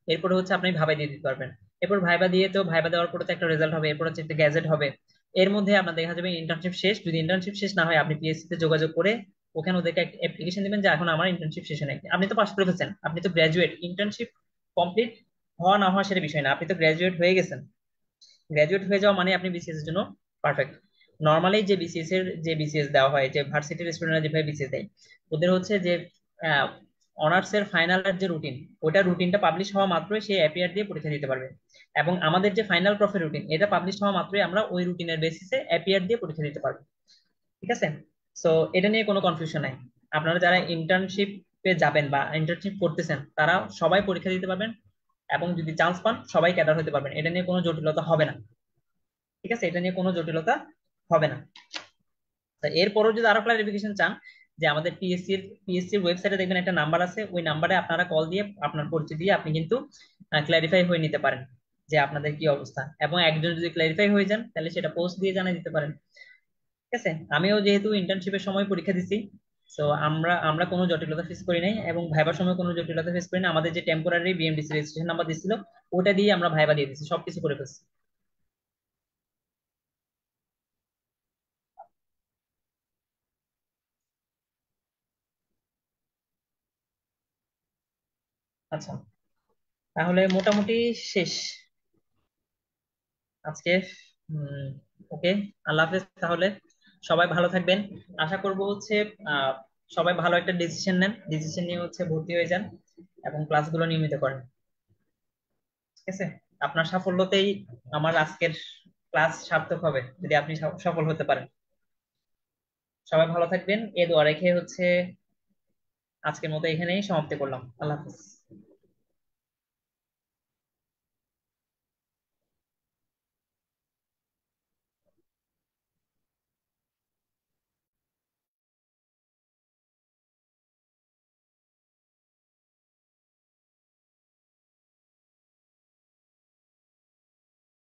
এরপরে হচ্ছে আপনি ভাইবা দিয়ে দিতে পারবেন। এরপর ভাইবা দিয়ে, তো ভাইবা দেওয়ার পরে তো একটা রেজাল্ট হবে, এরপর হচ্ছে একটা গ্যাজেট হবে। এর মধ্যে আপনার দেখা যাবে ইন্টার্নশিপ শেষ। যদি ইন্টার্নশিপ শেষ না হয়, আপনি পিএসসি তে যোগাযোগ করে ওখানে ওদেরকে একটা অ্যাপ্লিকেশন দিবেন যে এখন আমার ইন্টার্নশিপ শেষ হয় নাই। আপনি তো পাস করে ফেলছেন, আপনি তো গ্রাজুয়েট। ইন্টার্নশিপ কমপ্লিট হওয়া না হওয়া সেটা বিষয় না, আপনি তো গ্রাজুয়েট হয়ে গেছেন। গ্রাজুয়েট হয়ে যাওয়া মানে আপনি বিসিএস এর জন্য পারফেক্ট। নর্মালি যে বিসিএস এর যে বিসিএস দেওয়া হয়, যে ভার্সিটির স্টুডেন্টরা যেভাবে বিসিএস দেয়, ওদের হচ্ছে যে অনার্স এর ফাইনালের যে রুটিন, ওটা রুটিনটা পাবলিশ হওয়া মাত্রই সে অ্যাপিয়ার দিয়ে পরীক্ষা দিতে পারবে। এবং আমাদের যে ফাইনাল প্রফের রুটিন, এটা পাবলিশ হওয়া মাত্রই আমরা ওই রুটিনের বেসিসে অ্যাপিয়ার দিয়ে পরীক্ষা দিতে পারবো। ঠিক আছে? সো এটা নিয়ে কোনো কনফিউশন নাই। আপনারা যারা ইন্টার্নশিপে যাবেন বা ইন্টার্নশিপ করতেছেন, তারা সবাই পরীক্ষা দিতে পারবেন, এবং যদি চান্স পান সবাই ক্যাডার হতে পারবেন। এটা নিয়ে কোনো জটিলতা হবে না। ঠিক আছে? এটা নিয়ে কোনো জটিলতা হবে না। তা এরপরও যদি আরো ক্লারিফিকেশন চান, যে আমাদের পিএসসির ওয়েবসাইটে দেখবেন একটা নাম্বার আছে, ওই নাম্বারে আপনারা কল দিয়ে আপনার পরিচয় দিয়ে আপনি কিন্তু ক্লারিফাই হয়ে নিতে পারেন যে আপনাদের কি অবস্থা। এবং একজন যদি ক্লারিফাই হয়ে যান, তাহলে সেটা পোস্ট দিয়ে জানিয়ে দিতে পারেন। ঠিক আছে? আমিও যেহেতু ইন্টার্নশিপের সময় পরীক্ষা দিছি, তো আমরা আমরা কোনো জটিলতা ফেস করি নাই, এবং ভাইবার সময় কোনো জটিলতা ফেস করি না। আমাদের যে টেম্পোরারি বিএমডিসি রেজিস্ট্রেশন নাম্বার দিছিল, ওটা দিয়ে আমরা ভাইবা দিয়ে দিচ্ছি, সবকিছু করে ফেলছি। আচ্ছা, তাহলে মোটামুটি শেষ আজকে। উম ওকে, আল্লাহ হাফেজ তাহলে। সবাই ভালো থাকবেন। আশা করব হচ্ছে আহ সবাই ভালো একটা ডিসিশন নেন, ডিসিশন নিয়ে হচ্ছে ভর্তি হয়ে যান এবং ক্লাসগুলো নিয়মিত করেন। ঠিক আছে? আপনার সাফল্যতেই আমার আজকের ক্লাস সার্থক হবে, যদি আপনি সফল হতে পারেন। সবাই ভালো থাকবেন, এ দোয়া রেখে হচ্ছে আজকের মতো এখানেই সমাপ্তি করলাম। আল্লাহ হাফেজ।